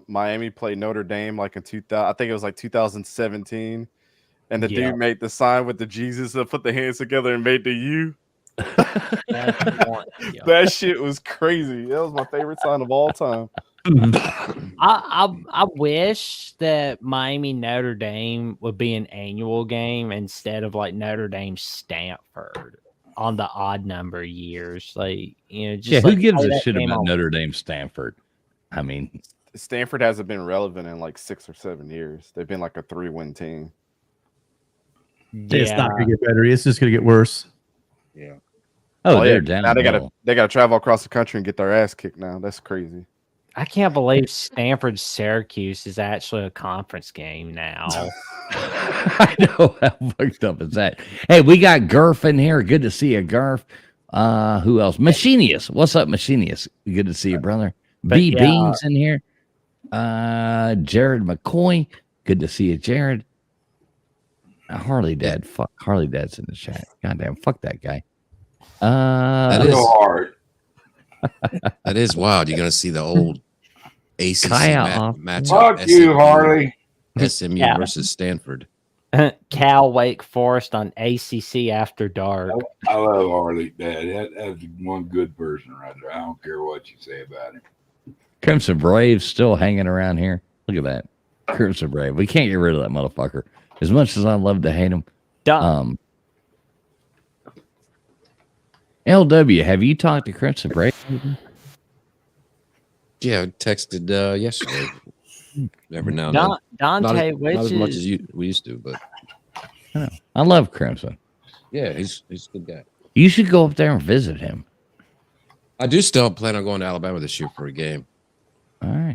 Miami played Notre Dame like in 2000? I think it was like 2017, and the dude made the sign with the Jesus and put the hands together and made the U. That shit was crazy. That was my favorite sign of all time. I wish that Miami Notre Dame would be an annual game instead of like Notre Dame Stanford on the odd number years. Like, who gives a shit about Notre Dame Stanford? I mean, Stanford hasn't been relevant in like 6 or 7 years. They've been like a 3-win team. It's not going to get better. It's just going to get worse. Yeah. They're down. Now they gotta travel across the country and get their ass kicked now. That's crazy. I can't believe Stanford Syracuse is actually a conference game now. I know, how fucked up is that? Hey, we got Gurf in here. Good to see you, Gurf. Who else? Machinius. What's up, Machinius? Good to see you, brother. Beans in here. Jared McCoy. Good to see you, Jared. Harley Dad. Fuck, Harley Dad's in the chat. Goddamn, fuck that guy. That is so hard. That is wild. You're gonna see the old ACC matchup. Fuck you, Harley. SMU versus Stanford. Cal Wake Forest on ACC After Dark. I love Harley, Dad. That's one good person right there. I don't care what you say about him. Crimson Brave's still hanging around here. Look at that. Crimson Brave. We can't get rid of that motherfucker. As much as I love to hate him. LW, have you talked to Crimson Brave? Yeah, I texted yesterday. Every now and then. Dante, not as much as we used to, but I love Crimson. Yeah, he's a good guy. You should go up there and visit him. I do still plan on going to Alabama this year for a game. All right.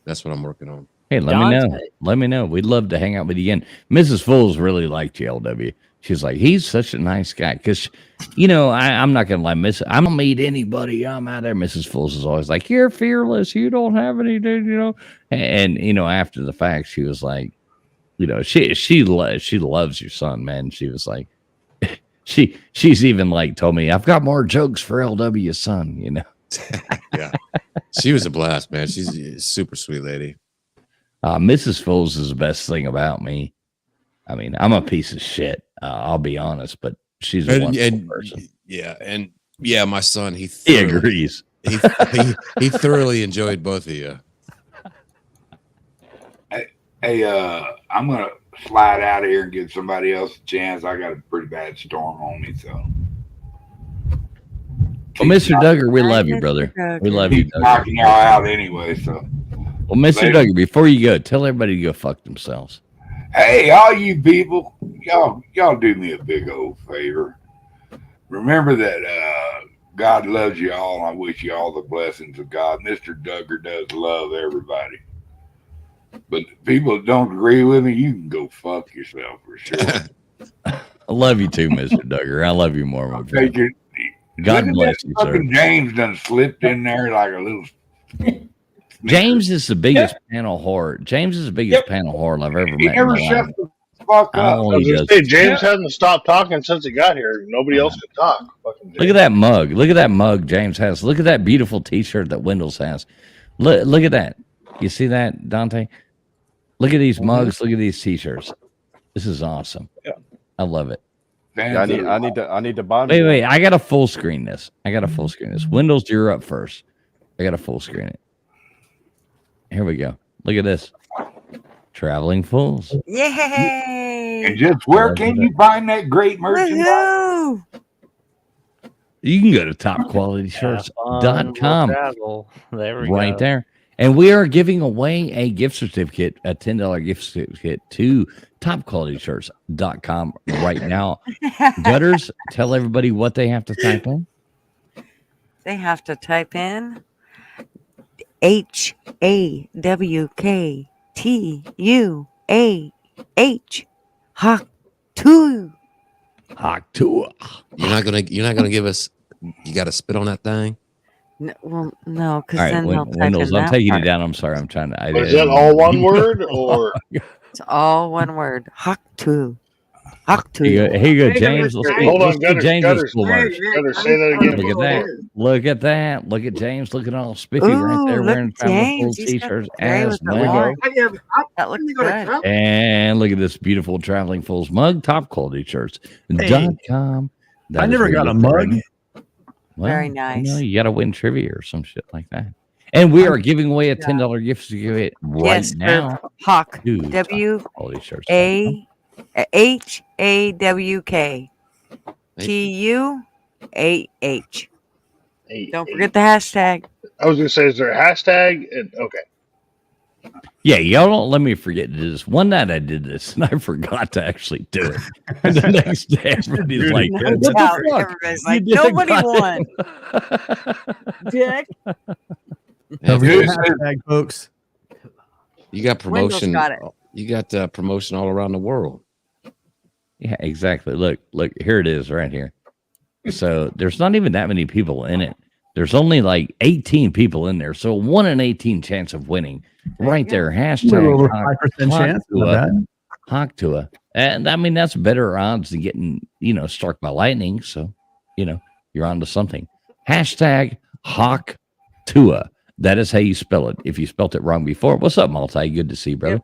That's what I'm working on. Hey, let me know. Let me know. We'd love to hang out with you again. Mrs. Fools really liked you, LW. She's like, he's such a nice guy. Because, I'm not going to lie, I don't meet anybody. I'm out there. Mrs. Fools is always like, you're fearless. You don't have any, And, after the fact, she was like, she loves your son, man. She was like, she's even like told me, I've got more jokes for LW's son, Yeah. She was a blast, man. She's a super sweet lady. Mrs. Fools is the best thing about me. I mean, I'm a piece of shit. I'll be honest, but she's a wonderful person. Yeah, my son, he agrees. He thoroughly enjoyed both of you. Hey, I'm gonna slide out of here and give somebody else a chance. I got a pretty bad storm on me, so. Well, Mr. Duggar, we love you, brother. We love you, Keep Duggar. knocking y'all out anyway, so. Well, Mr. Later. Duggar, before you go, tell everybody to go fuck themselves. Hey, all you people, y'all do me a big old favor. Remember that God loves you all. I wish you all the blessings of God. Mr. Duggar does love everybody. But if people don't agree with me, you can go fuck yourself for sure. I love you too, Mr. Duggar. I love you more, my friend. God bless you, sir. Fucking James done slipped in there like a little. James is the biggest panel whore. James is the biggest panel whore I've ever met. He never in my shut life. the fuck I up. don't know he does. Hey, James hasn't stopped talking since he got here. Nobody else can talk. Fucking Look at that mug. Look at that mug James has. Look at that beautiful T-shirt that Wendell's has. Look at that. You see that, Dante? Look at these mugs. Look at these T-shirts. This is awesome. Yeah. I love it. Yeah, I need to buy me. Wait. I got to full screen this. Wendell's, you're up first. I got to full screen it. Here we go. Look at this. Traveling Fools. Yay! And just where can you find that great merchandise? Woohoo! You can go to topqualityshirts.com. There we right go. there. And we are giving away a gift certificate, a $10 gift certificate to topqualityshirts.com right now. Gutters, tell everybody what they have to type in. They have to type in HAWKTUAH Hawk2. Hawk2. You're not gonna give us. You got to spit on that thing. No, well, no, because All right, then they'll type Wendell's, in I'm that taking part. you down. I'm sorry. I'm trying to. Is that all one word or? It's all one word. Hawk2. Here you go, James. Let's see, Hold on, let's see Gutters, James's Gutters, cool merch. Gutters, say that again. Look at that. Look at that. Look at James looking all spiffy right there Ooh, wearing look at Traveling Fools James. He's got t-shirts gray as with the well. orange. That looks good. And look at this beautiful Traveling Fools mug, top quality shirts.com. I never got a mug. Well, Very nice. You know, you got to win trivia or some shit like that. And we are giving away a $10 gift certificate right Yes, now. for Hawk. to WAHAWK. TUAH. Don't forget the hashtag. I was going to say, is there a hashtag? Okay. Yeah, y'all don't let me forget to do this. One night I did this and I forgot to actually do it. And the next day everybody's like, No what the doubt. fuck? Everybody's You like, did nobody it. won. Dick. Don't forget the hashtag, folks. You got Wendell's promotion. got it. You got promotion all around the world. Yeah, exactly. Look, here it is right here. So there's not even that many people in it. There's only like 18 people in there. So 1 in 18 chance of winning. Right there. Hashtag Little over 5% chance. Not bad. Hawk2. And I mean, that's better odds than getting, struck by lightning. So, you're onto something. Hashtag Hawk2. That is how you spell it. If you spelt it wrong before, what's up, Multi? Good to see you, brother.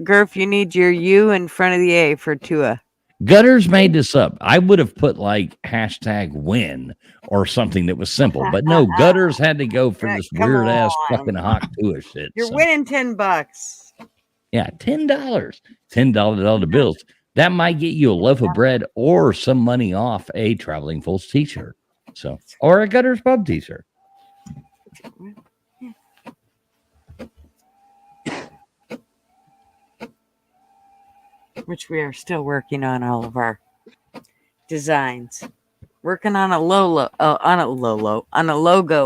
Gurf, you need your U in front of the A for Tua. Gutters made this up. I would have put like hashtag win or something that was simple, but no, Gutters had to go for this Come weird ass on. fucking Hawk2 shit. You're So, winning $10. yeah, $10. $10 bills. That might get you a loaf of bread or some money off a Traveling Fools t-shirt. So, or a Gutters Pub t-shirt. Which we are still working on all of our designs. Working on a logo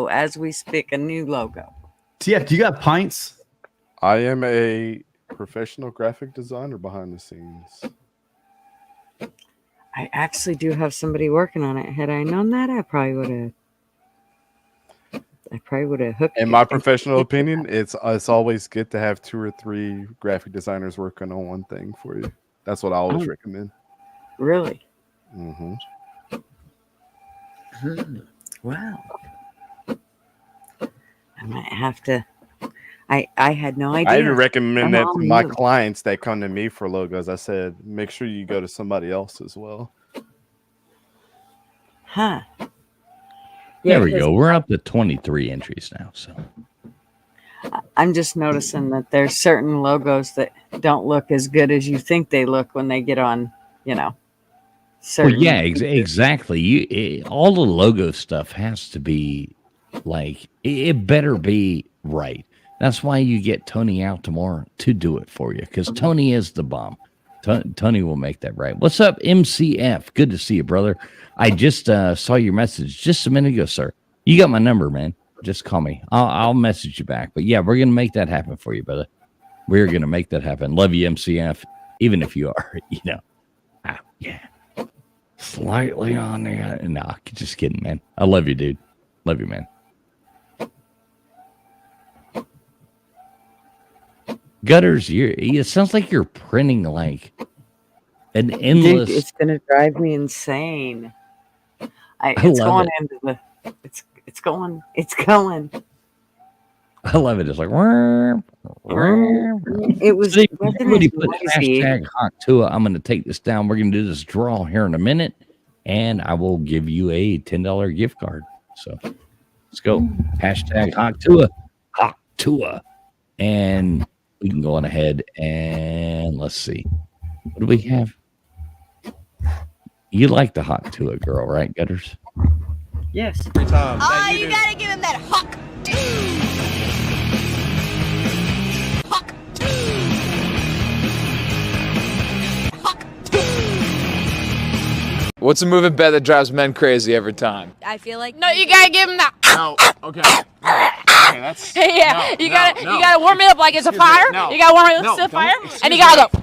as we speak, a new logo. TF, do you got pints? I am a professional graphic designer behind the scenes. I actually do have somebody working on it. Had I known that, I probably would have hooked. In my professional opinion, it's always good to have 2 or 3 graphic designers working on one thing for you. That's what I always recommend. Really? Mm-hmm. Wow. I might have to. I had no idea. I even recommend that to my you. clients that come to me for logos. I said, make sure you go to somebody else as well. Huh. There we go. We're up to 23 entries now. So I'm just noticing that there's certain logos that don't look as good as you think they look when they get on, well, certain. yeah, exactly. All the logo stuff has to be like, it better be right. That's why you get Tony out tomorrow to do it for you, because Tony is the bomb. Tony will make that right. What's up, MCF? Good to see you, brother. I just saw your message just a minute ago, sir. You got my number, man. Just call me. I'll message you back. But yeah, we're gonna make that happen for you, brother. We're gonna make that happen. Love you, MCF. Even if you are, yeah, slightly on the no, just kidding, man. I love you, dude. Love you, man. Gutters, it sounds like you're printing like an endless. Dude, it's gonna drive me insane. It's love going into the. It's going. It's going. I love it. It's like It was. Somebody put hashtag Hawk2. I'm going to take this down. We're going to do this draw here in a minute, and I will give you a $10 gift card. So let's go. Hashtag Hawk2. Hawk2. And we can go on ahead and let's see. What do we have? You like the Hawk2 girl, right, Gutters? Yes. Oh, you gotta give him that hawk. What's a moving bet that drives men crazy every time? I feel like no, you gotta give him that. No. Okay. Okay, that's You gotta warm it up like it's a fire. You gotta warm it up like a fire, and you gotta go.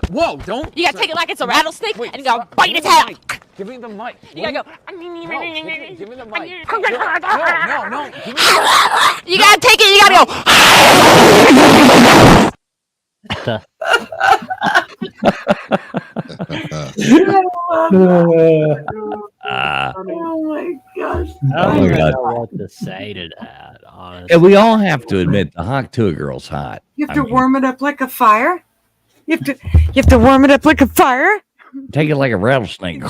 Whoa! Don't. You gotta take it like it's a rattlesnake, and you gotta bite its head. Give me the mic. You gotta go. Give me the mic. No. Give me the mic. You gotta take it. You gotta go. Oh my gosh! Oh I my don't even God. know what to say to that. Honestly, And we all have to admit the Hawk2 girl's hot. You have to warm it up like a fire. You have to warm it up like a fire. Take it like a rattlesnake.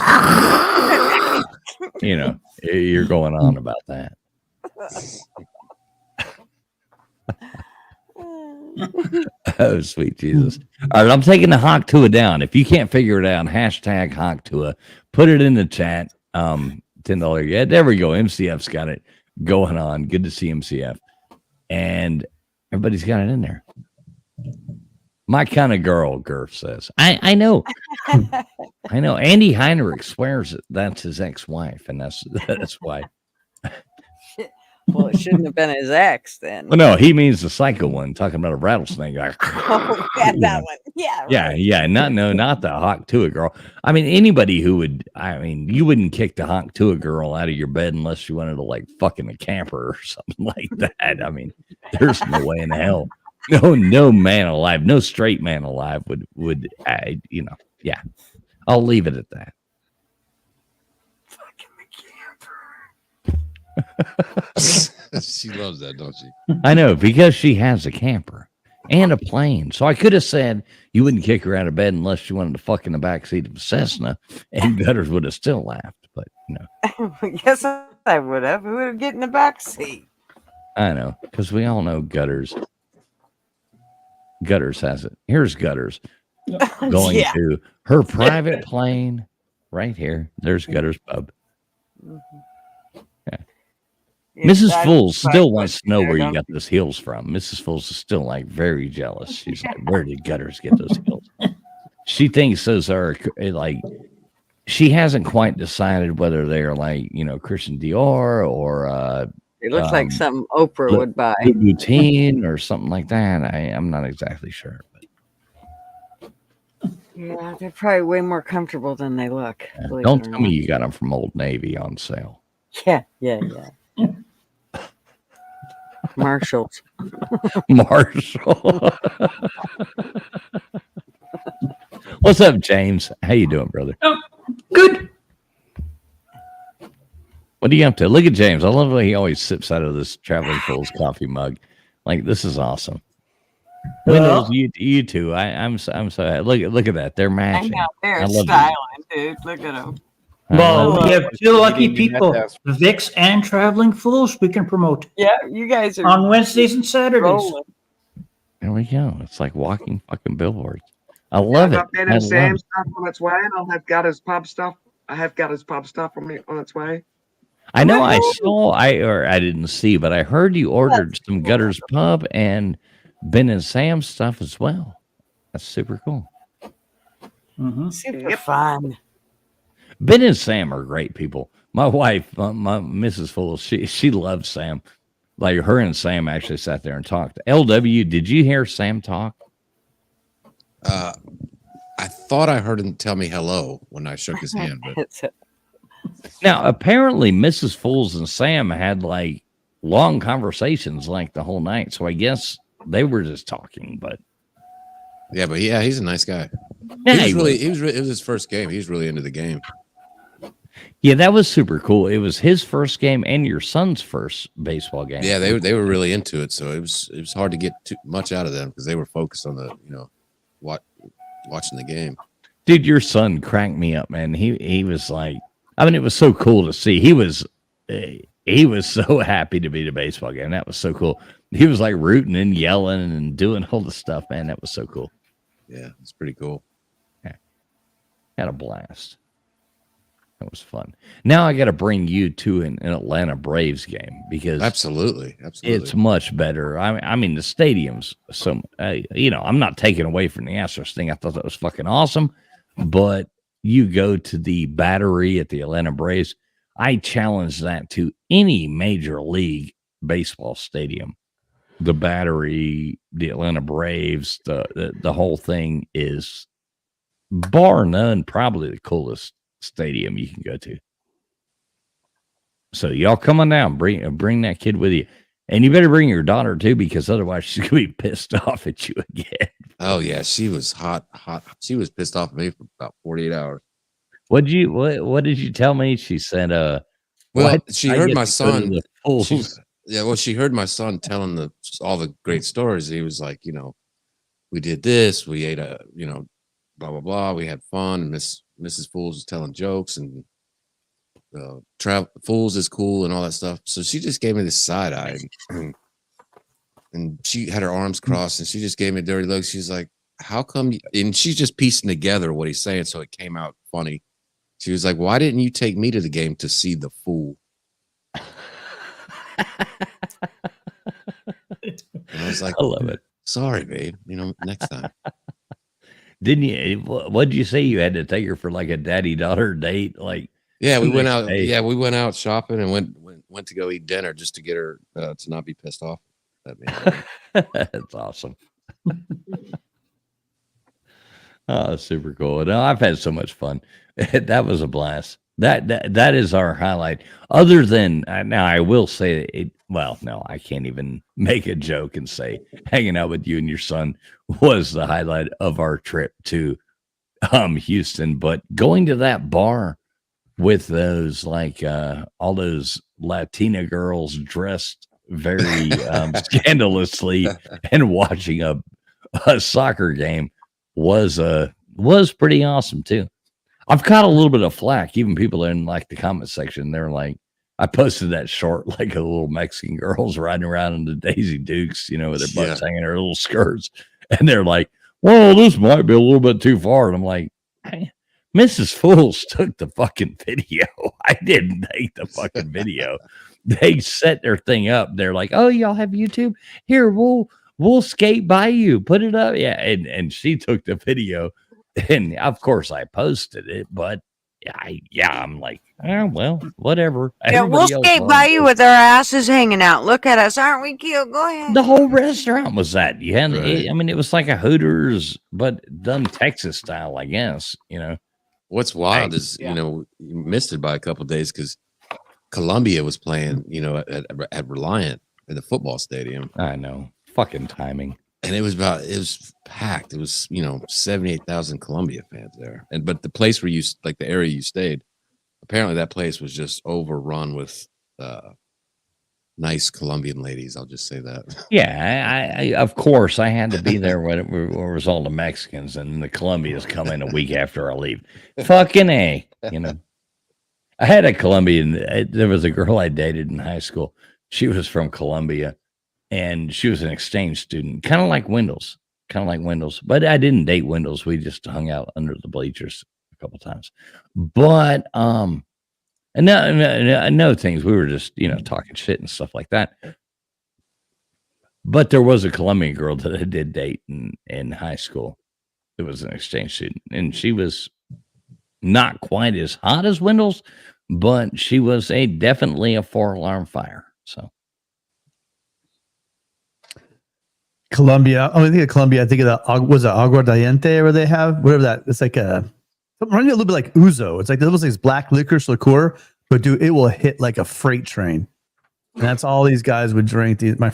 You're going on about that. Oh, sweet Jesus. All right, I'm taking the Hawk2 down. If you can't figure it out, hashtag Hawk2, put it in the chat. $10. Yeah, there we go. MCF's got it going on. Good to see MCF. And everybody's got it in there. My kind of girl, Gurf says. I know. I know. Andy Heinrich swears that's his ex-wife, and that's why. Well, it shouldn't have been his ex then. Well, no, he means the psycho one, talking about a rattlesnake. Like, Oh, yeah, that one. Yeah. yeah. Not the Hawk2 girl. I mean, anybody who would, you wouldn't kick the Hawk2 girl out of your bed unless you wanted to like fucking a camper or something like that. I mean, there's no way in hell. No man alive, no straight man alive would yeah. I'll leave it at that. She loves that, don't she? I know, because she has a camper and a plane. So I could have said you wouldn't kick her out of bed unless she wanted to fuck in the backseat of a Cessna, and Gutters would have still laughed. But no, Yes, I would have. Who would get in the back seat? I know, because we all know Gutters. Gutters has it. Here's Gutters going Yeah. to her private plane right here. There's Gutters Pub. Mrs. Fools still wants to know where you got those heels from. Mrs. Fools is still like very jealous. She's like, where did Gutters get those heels? She thinks those are like, she hasn't quite decided whether they are like, Christian Dior or It looks like something Oprah would buy. Routine or something like that. I'm not exactly sure. Yeah, they're probably way more comfortable than they look. believe Don't it or tell me not. you got them from Old Navy on sale. Yeah. Marshalls. Marshall. What's up, James? How you doing, brother? Good. What are you up to? Look at James. I love the way he always sips out of this Traveling Fools coffee mug. Like, this is awesome. Windows, you too. I'm so look at that. They're I matching. know they're I love styling, dude. Look at them. Well, we have two lucky Eating people, that's- Vix and Traveling Fools, we can promote Yeah, you guys are on Wednesdays and Saturdays. rolling. There we go. It's like walking fucking billboards. I love I've it. got Ben I and love Sam it. stuff on its way, and I'll have Gutters pub stuff. I have Gutters pub stuff on its way. I know I saw, I didn't see, but I heard you ordered some Gutters Pub and Ben and Sam stuff as well. That's super cool. Super fun. Ben and Sam are great people. My wife, my Mrs. Full, she loves Sam. Like her and Sam actually sat there and talked. LW, did you hear Sam talk? I thought I heard him tell me hello when I shook his hand, but Now, apparently, Mrs. Fools and Sam had like long conversations like the whole night. So I guess they were just talking, but yeah, he's a nice guy. Yeah, He was it was his first game. He was really into the game. yeah, that was super cool. It was his first game and your son's first baseball game. Yeah, they were really into it. So it was hard to get too much out of them because they were focused on the watching the game. Dude, your son cranked me up, man. He was like, I mean, it was so cool to see. He was so happy to be at a baseball game. That was so cool. He was like rooting and yelling and doing all the stuff, man. That was so cool. Yeah, it's pretty cool. Yeah. Had a blast. That was fun. Now I got to bring you to an Atlanta Braves game because absolutely, it's much better. I mean, the stadium's so I'm not taking away from the Astros thing. I thought that was fucking awesome, but you go to the Battery at the Atlanta Braves. I challenge that to any major league baseball stadium. The Battery, the Atlanta Braves, the whole thing is bar none probably the coolest stadium you can go to. So y'all come on down, bring that kid with you, and you better bring your daughter too, because otherwise she's gonna be pissed off at you again. Oh yeah, she was hot. She was pissed off at me for about 48 hours. What did you tell me? She said, well, she heard my to go to son. the Fools. She heard my son telling all the great stories. He was like, we did this, we ate blah blah blah. We had fun. And Mrs. Fools was telling jokes, and Fools is cool and all that stuff. So she just gave me this side eye, and she had her arms crossed, and she just gave me a dirty look. She's like, "How come?" And she's just piecing together what he's saying, so it came out funny. She was like, "Why didn't you take me to the game to see the fool?" And I was like, I love it. Sorry, babe. Next time. Didn't you? What did you say? You had to take her for like a daddy-daughter date? Like, Yeah, we went out. Hey. Yeah, we went out shopping and went to go eat dinner just to get her to not be pissed off at me. That's awesome. Oh, super cool. No, I've had so much fun. That was a blast. That is our highlight. Other than now, I will say it. Well, no, I can't even make a joke and say hanging out with you and your son was the highlight of our trip to Houston. But going to that bar with those all those Latina girls dressed very scandalously and watching a soccer game was pretty awesome too. I've caught a little bit of flack. Even people in like the comment section, they're like, I posted that short, like a little Mexican girls riding around in the Daisy Dukes, with their butts hanging, their little skirts. And they're like, well, this might be a little bit too far. And I'm like, hey, Mrs. Fools took the fucking video. I didn't take the fucking video. They set their thing up. They're like, oh, y'all have YouTube? Here, we'll skate by you. Put it up. Yeah. And she took the video. And of course I posted it, but I'm like, oh, well, whatever. Yeah, we'll skate by you with our asses hanging out. Look at us. Aren't we cute? Go ahead. The whole restaurant was that. Yeah. Right. It was like a Hooters, but done Texas style, I guess, What's wild is, you missed it by a couple of days because Columbia was playing, at Reliant in the football stadium. I know. Fucking timing. And it was packed. It was, 78,000 Columbia fans there. But the place where the area you stayed, apparently that place was just overrun with nice Colombian ladies. I'll just say that. Yeah, I of course I had to be there when it was all the Mexicans, and the Colombians come in a week after I leave. Fucking A, I had a Colombian. There was a girl I dated in high school. She was from Colombia, and she was an exchange student, kind of like Wendell's. But I didn't date Wendell's. We just hung out under the bleachers a couple times. But and no things. We were just talking shit and stuff like that. But there was a Colombian girl that I did date in high school. It was an exchange student, and she was not quite as hot as Wendell's, but she was definitely a 4-alarm fire. So Colombia. Oh, I think of Colombia. I think of the aguardiente, where they have whatever that. It's like something running a little bit like ouzo. It's like almost like this black licorice liqueur, but dude, it will hit like a freight train. And that's all these guys would drink. My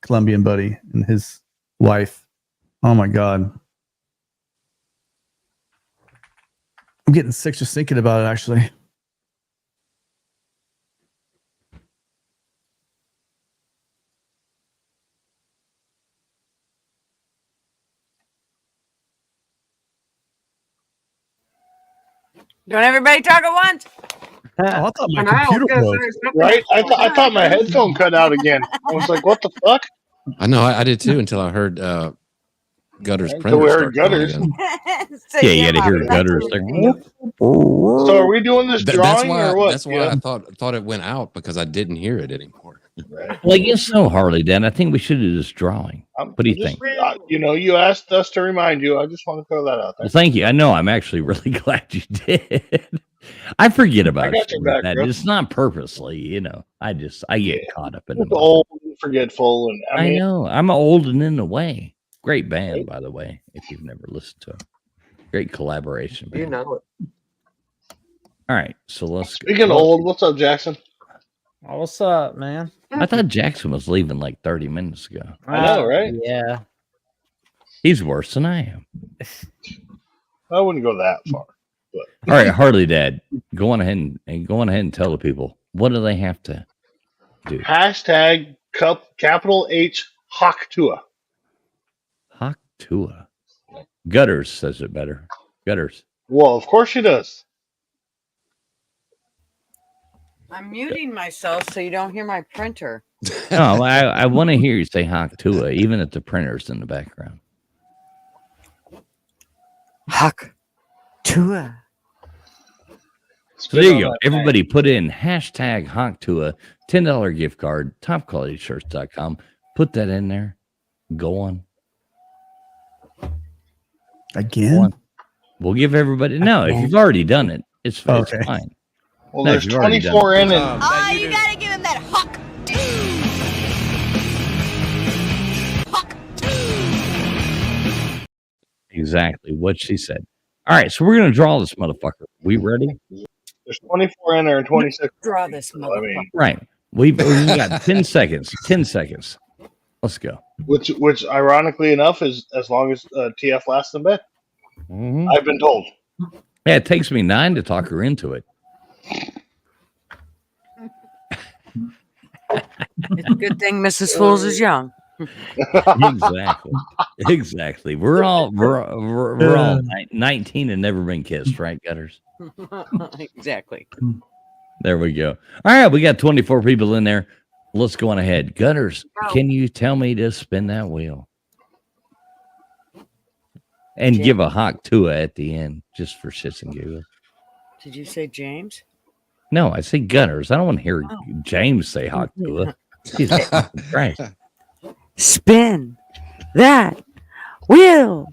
Colombian buddy and his wife. Oh my god, I'm getting sick just thinking about it. Actually. Don't everybody talk at once? Oh, I thought my computer broke. Right? I thought my headphone cut out again. I was like, what the fuck? I know, I did too until I heard Gutters Until we heard Gutters. yeah, you had to hear Gutters. So are we doing this drawing or what? That's why I thought it went out, because I didn't hear it anymore. Well, I guess so, Harley. Dan, I think we should do this drawing. What do you think? You asked us to remind you. I just want to throw that out there. Well, thank you. I know. I'm actually really glad you did. I forget about got your back, that. bro. It's not purposely, I get caught up in It's the old and forgetful, and I know. I'm old and in the way. Great band, by the way, if you've never listened to it. Great collaboration. You band. know it. All right, so let's Speaking of old, what's up, Jackson? Oh, what's up, man? I thought Jackson was leaving like 30 minutes ago. I know, right? Yeah. He's worse than I am. I wouldn't go that far. But. All right, Harley Dad, go on ahead and tell the people, what do they have to do? Hashtag capital H Haktua. Haktua. Gutters says it better. Gutters. Well, of course she does. I'm muting myself so you don't hear my printer. No, I want to hear you say Haktua, even if the printer's in the background. Haktua. So there you go. Everybody put in hashtag Haktua, $10 gift card, topqualityshirts.com. Put that in there. Go on. Again? Go on. We'll give everybody. No, if you've already done it, it's fine. Okay. It's fine. Well, No, there's if you've already 24 done in it. it. Oh, you gotta give him that huck. Exactly what she said. All right, so we're going to draw this motherfucker. We ready? There's 24 in there and 26. Draw this motherfucker. Right. We've got 10 seconds. 10 seconds. Let's go. Which ironically enough is as long as TF lasts in bed. Mm-hmm. I've been told. Yeah, it takes me 9 to talk her into it. It's a good thing Mrs. Fools is young. Exactly. We're all 19 and never been kissed, right, Gutters? Exactly. There we go. All right, we got 24 people in there. Let's go on ahead. Gutters, can you tell me to spin that wheel? And James. give a Haktua at the end, just for shits and giggles. Did you say James? No, I say Gutters. I don't want to hear James say Haktua. Jesus Christ. Spin that wheel.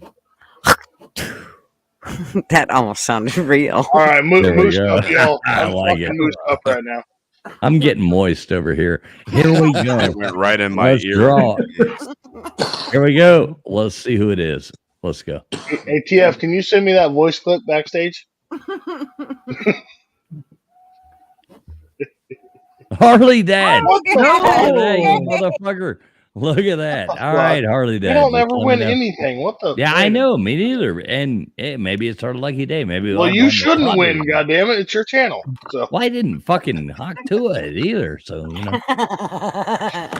That almost sounded real. All right, There we moose go. up, y'all. I I'm like fucking it. moose up right now. I'm getting moist over here. Here we go. It went right in my Let's ear. draw. Here we go. Let's see who it is. Let's go. Hey, TF, can you send me that voice clip backstage? Harley Dad. What the Look at that, you fuck? motherfucker. Look at that. All right, Harley Dad. You don't just ever let me win know. anything. What the? Yeah, I know. Me neither. And maybe it's our lucky day. Maybe Well, I'll you win the shouldn't lottery. win. Goddammit, it's your channel. So. Well, I didn't fucking Haktua it either. So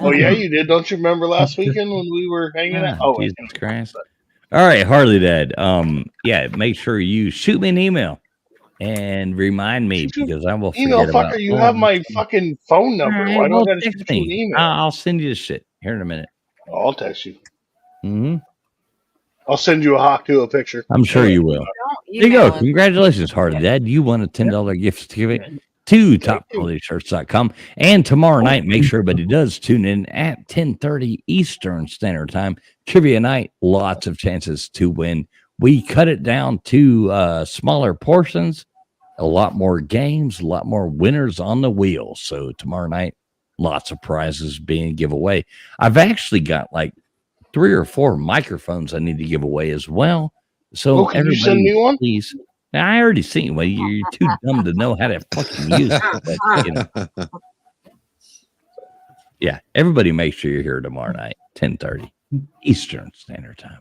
Oh yeah, you did. Don't you remember last weekend when we were hanging out? Oh, Jesus Christ. All right, Harley Dad. Yeah, make sure you shoot me an email. and remind me because I will Email forget about fucker, you have my fucking phone number. All right, Why do I well, gotta text shoot you an me. email? I'll send you the shit here in a minute. I'll text you. Mm-hmm. I'll send you a hawk to a picture. I'm sure you will. There you go. Congratulations, Harley Dad. You won a $10 gift certificate to topqualityshirts.com. And tomorrow night, make sure everybody does tune in at 10:30 Eastern Standard Time. Trivia night, lots of chances to win. We cut it down to smaller portions, a lot more games, a lot more winners on the wheel. So tomorrow night, lots of prizes being given away. I've actually got like 3 or 4 microphones I need to give away as well. So can you send me one? Please. I already seen one. You're too dumb to know how to fucking use it. But, you know. Yeah, everybody make sure you're here tomorrow night, 10:30 Eastern Standard Time.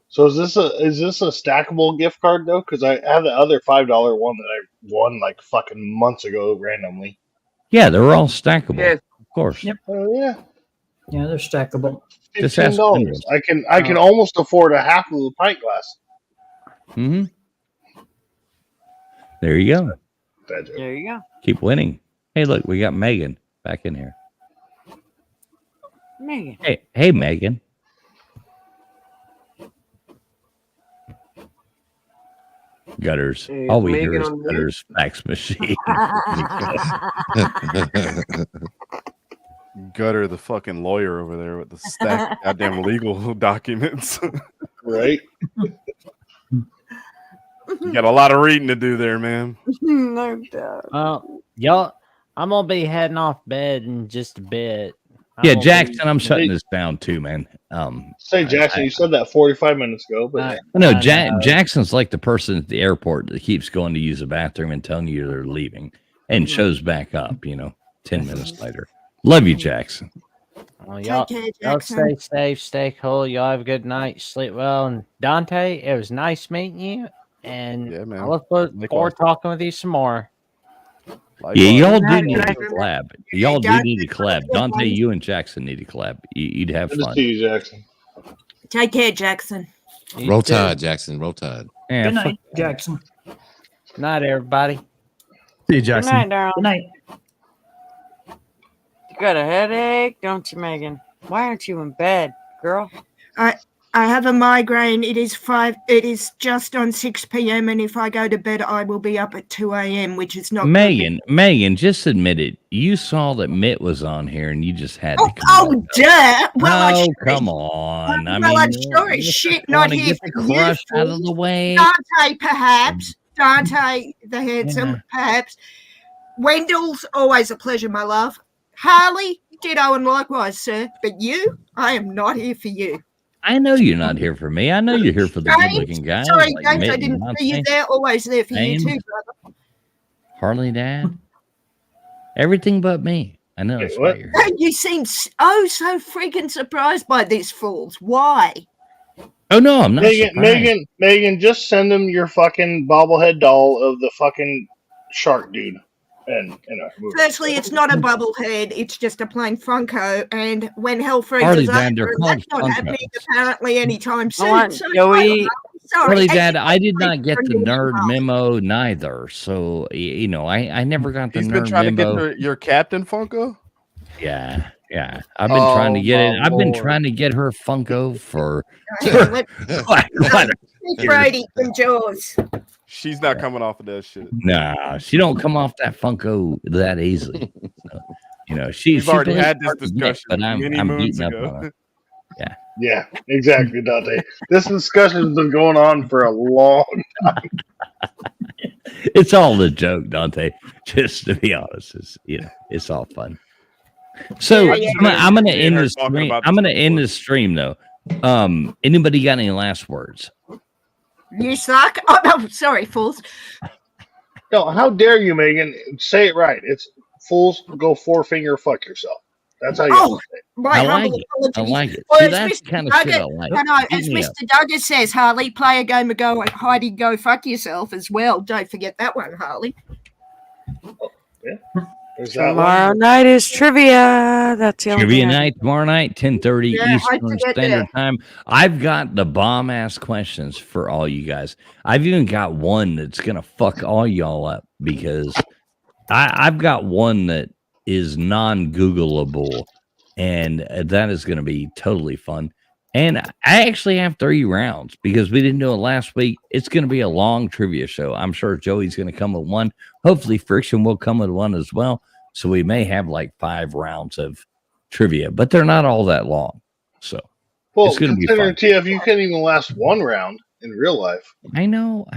So is this a stackable gift card though? Because I have the other $5 one that I won like fucking months ago randomly. Yeah, they're all stackable. Yes. Of course. Yep. Oh yeah. Yeah, they're stackable. Just ask $15. I can almost afford a half of a pint glass. Mm-hmm. There you go. There you go. Keep winning. Hey, look, we got Megan back in here. Megan. Hey, Megan. Gutters. Hey, All we Megan hear is on mute. Gutters fax machine. Gutter, the fucking lawyer over there with the stack of goddamn legal documents. Right. You got a lot of reading to do there, man. No doubt. Y'all, I'm gonna be heading off bed in just a bit. Yeah, Jackson, I'm shutting this down too, man. Say Jackson, you said that 45 minutes ago, but No, Jackson's like the person at the airport that keeps going to use the bathroom and telling you they're leaving and shows back up, 10 minutes later. Love you, Jackson. Well, y'all stay safe, stay cool. Y'all have a good night, sleep well. And Dante, it was nice meeting you. And man. I look forward to talking with you some more. Yeah, y'all do need to collab. Y'all do need to collab. Dante, you and Jackson need to collab. You'd have good to fun. see you, Jackson. Take care, Jackson. Roll Tide, Jackson. Roll Tide. Yeah, Good night, Jackson. Good night, everybody. See you, Good Jackson. night, darling. Good night. You got a headache, don't you, Megan? Why aren't you in bed, girl? I have a migraine. It is just on 6 p.m. and if I go to bed, I will be up at 2 a.m., which is not Megan, just admit it. You saw that Mitt was on here and you just had to come. Oh, duh. Well, come on. I well, mean, I'm sure as shit not wanna here get the for you. crush out of the way. Dante, perhaps. Dante, the handsome, perhaps. Wendell's always a pleasure, my love. Harley, ditto and likewise, sir. But you, I am not here for you. I know you're not here for me. I know you're here for the good-looking guys. Sorry, like James, Mitt I and didn't see you Dante. there. Always there for you James. too, brother. Harley Dad. Everything but me. I know that's why you're here. You seem so freaking surprised by these fools. Why? Oh no, I'm not surprised. Megan, just send them your fucking bobblehead doll of the fucking shark dude. And Firstly, it's not a bubblehead. It's just a plain Funko. And when hell Harley freezes Dad, over, they're that's called not Funkos. happening apparently anytime soon. on, So, Joey. sorry. Harley And Dad, you I did not get the bring nerd them up. memo neither. So I never got the He's nerd been trying memo. to get your Captain Funko. Yeah. I've been trying to get it. I've been trying to get her Funko for quite a Steve Brady from Jaws. She's not coming off of that shit. Nah, she don't come off that Funko that easily. So, she's already had this hard to get, discussion but I'm many moons beating up ago. on her. Yeah. yeah, exactly, Dante. This discussion's been going on for a long time. It's all a joke, Dante. Just to be honest, it's all fun. So I'm gonna end the stream. I'm gonna end the stream though. Anybody got any last words? You suck. Oh, no, sorry, fools. No, how dare you, Megan? Say it right. It's fools go 4-finger fuck yourself. That's how you Oh, say it. my I humble like it. apologies. I like it. Well, See, as that's Mr. the kind of shit I Duggar- like. No, as Beat me Mr. up. Duggar says, Harley, play a game of go Heidi, go fuck yourself as well. Don't forget that one, Harley. Yeah. There's that Tomorrow one. night is trivia. That's the only Trivia thing I night tomorrow night, 10:30 Yeah, I Eastern forget Standard that. Time. I've got the bomb ass questions for all you guys. I've even got one that's gonna fuck all y'all up because I've got one that is non-Googleable, and that is gonna be totally fun. And I actually have 3 rounds because we didn't do it last week. It's gonna be a long trivia show. I'm sure Joey's gonna come with one. Hopefully, Friction will come with one as well. So we may have like 5 rounds of trivia, but they're not all that long. So Well, it's going to be considering fun. TF, you can't even last one round in real life. I know.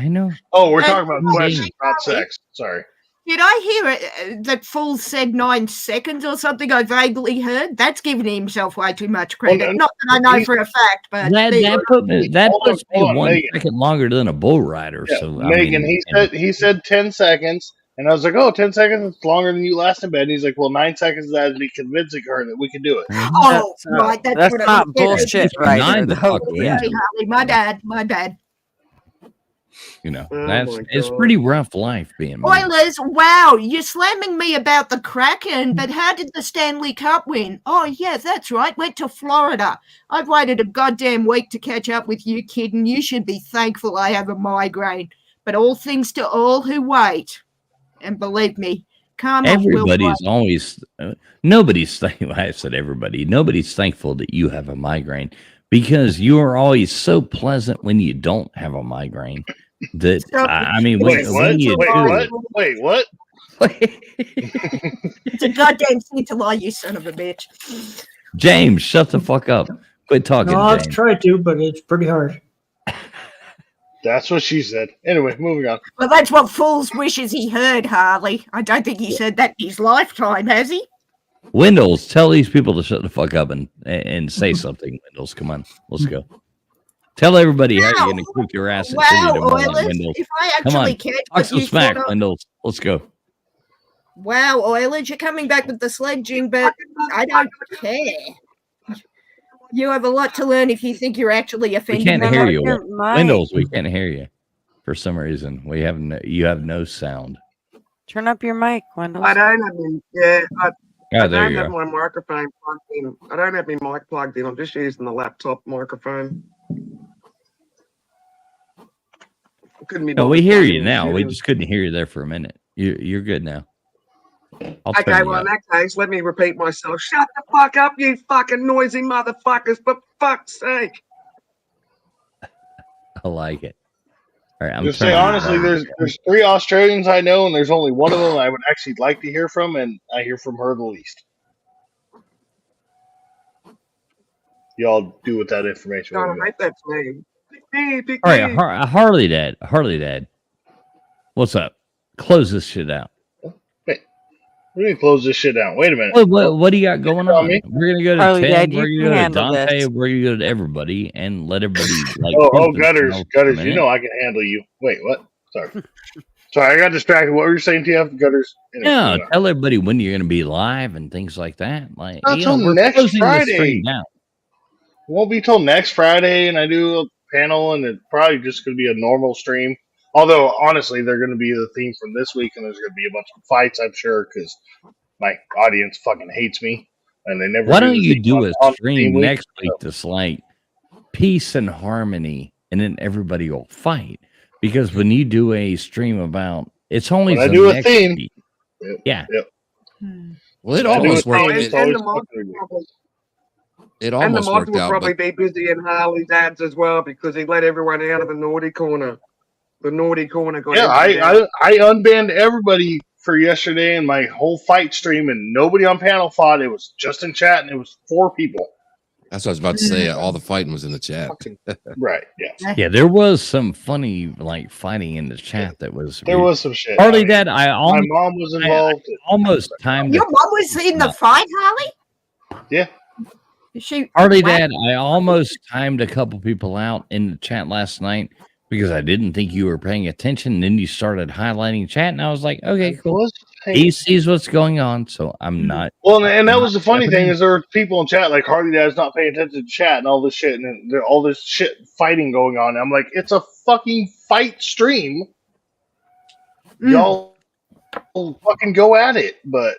Oh, we're Hey, talking about questions, not Harley, sex. Sorry. Did I hear that Fool said 9 seconds or something? I vaguely heard. That's giving himself way too much Well, credit. no, Not that I know he- for a fact, but That puts me hold on, 1 Megan. second longer than a bull rider. Yeah, So Megan, he said 10 seconds, and I was like, "Oh, 10 seconds is longer than you last in bed." And he's like, "Well, 9 seconds of that is me convincing her that we can do it." oh, right, that's what not it was. bullshit right there. 9 to talk me Sorry, into it. Harley, my bad. You know, Oh it's pretty rough life being me. Oilers, wow, you're slamming me about the Kraken, but how did the Stanley Cup win? Oh, yeah, that's right, went to Florida. I've waited a goddamn week to catch up with you, kid, and you should be thankful I have a migraine. But all things to all who wait. And believe me, karma Everybody's will always nobody's thankful. I said everybody. Nobody's thankful that you have a migraine because you are always so pleasant when you don't have a migraine. That I mean, Wait, when you do, Wait, what? It's a goddamn sin to lie, you son of a bitch. James, shut the fuck up. Quit talking, No, I've James. tried to, but it's pretty hard. That's what she said. Anyway, moving on. Well, that's what Fool's wishes he heard, Harley. I don't think he said that in his lifetime, has he? Windows, tell these people to shut the fuck up and say something. Windows, come on, let's go. Tell everybody how you're going to kick your ass at Wow, City tomorrow night, Oilers, Windows. if I Come on, actually catch talk what some you smack, thought of- Windows. Let's go. Wow, Oilers, you're coming back with the sledging, but I don't care. You have a lot to learn if you think you're actually We offending can't me. hear you, Windows. We can't hear you for some reason. You have no sound. Turn up your mic, Wendell. I don't have my, I There don't you have go. my microphone plugged in. I don't have my mic plugged in. I'm just using the laptop microphone. Couldn't be No, we bothered hear plugging you in now. We shit. just couldn't hear you there for a minute. You're good now. I'll turn Okay, you well, up. in that case, let me repeat myself. Shut the fuck up, you fucking noisy motherfuckers, for fuck's sake. I like it. All right, I'm Just say turning you honestly, up. there's 3 Australians I know, and there's only one of them I would actually like to hear from, and I hear from her the least. Y'all do with that information. God, I hate that's me. Pick All me. right, Harley Dad. What's up? Close this shit out. Wait, we need to close this shit down. Wait a minute. What do you got going on? We're gonna go to Harley Ted. Dad, We're you gonna can go to handle Dante. this. We're gonna go to everybody and let everybody like. Oh, pimp Gutters, themselves for a you minute. know I can handle you. Wait, what? Sorry. Sorry, I got distracted. What were you saying, TF? Gutters? Anyway, Yeah, moving on. tell everybody when you're gonna be live and things like that. Like, Not you know, till we're next closing the Friday. stream down. Won't be till next Friday, and I do a panel, and it's probably just going to be a normal stream. Although, honestly, they're going to be the theme from this week, and there's going to be a bunch of fights, I'm sure, because my audience fucking hates me, and they never. Why do don't the you theme do on a the stream theme week. next week that's like peace and harmony, and then everybody will fight? Because when you do a stream about, it's only When I the do a next theme, week. Yep, Yeah. Yep. Well, it When I do a almost worked. theme, it's It, always the mods fucking will probably, it and the almost mods worked will out, probably but be busy in Harley's ads as well because he let everyone out of the naughty corner. The naughty corner got Yeah, emptied out. I unbanned everybody for yesterday and my whole fight stream, and nobody on panel fought. It was just in chat, and it was 4 people. that's what I was about to say. All the fighting was in the chat. Right? Yeah. Yeah, there was some funny like fighting in the chat that was. There was some shit. Harley I mean, Dad, I my almost, mom was involved. I almost timed Your it. mom was in the fight, Harley? Yeah. She Harley wow. Dad, I almost timed a couple people out in the chat last night because I didn't think you were paying attention. And then you started highlighting chat, and I was like, okay, cool. He sees what's going on, so I'm not. Well, and that was the funny stepping thing in. is there were people in chat like Harley Dad's not paying attention to chat and all this shit, and then there all this shit fighting going on. I'm like, it's a fucking fight stream. Y'all fucking go at it, but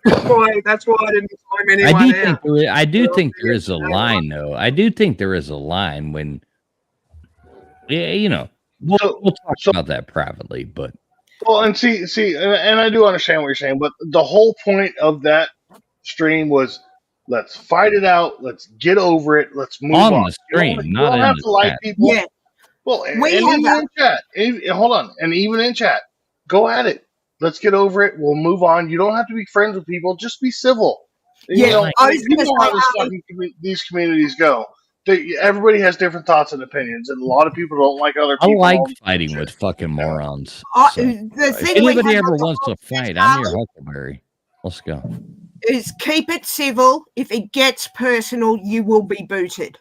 That's why I didn't time anyone I do think out. I do think there is a line, though. I do think there is a line when, you know, we'll talk about that privately, but Well, and see, and I do understand what you're saying, but the whole point of that stream was let's fight it out, let's get over it, let's move on on. the stream, You not don't in have the to like chat. people. Yeah. Well, and We have even in chat, hold on, and even in chat, go at it. Let's get over it. We'll move on. You don't have to be friends with people. Just be civil. Yeah, You know, I was you gonna know how say, this Harley, these communities go. Everybody has different thoughts and opinions, and a lot of people don't like other I people. like fighting with fucking morons. So, the if thing we anybody have ever with the wants to whole fight, I'm your Harley, Huckleberry. Let's go. is keep it civil. If it gets personal, you will be booted.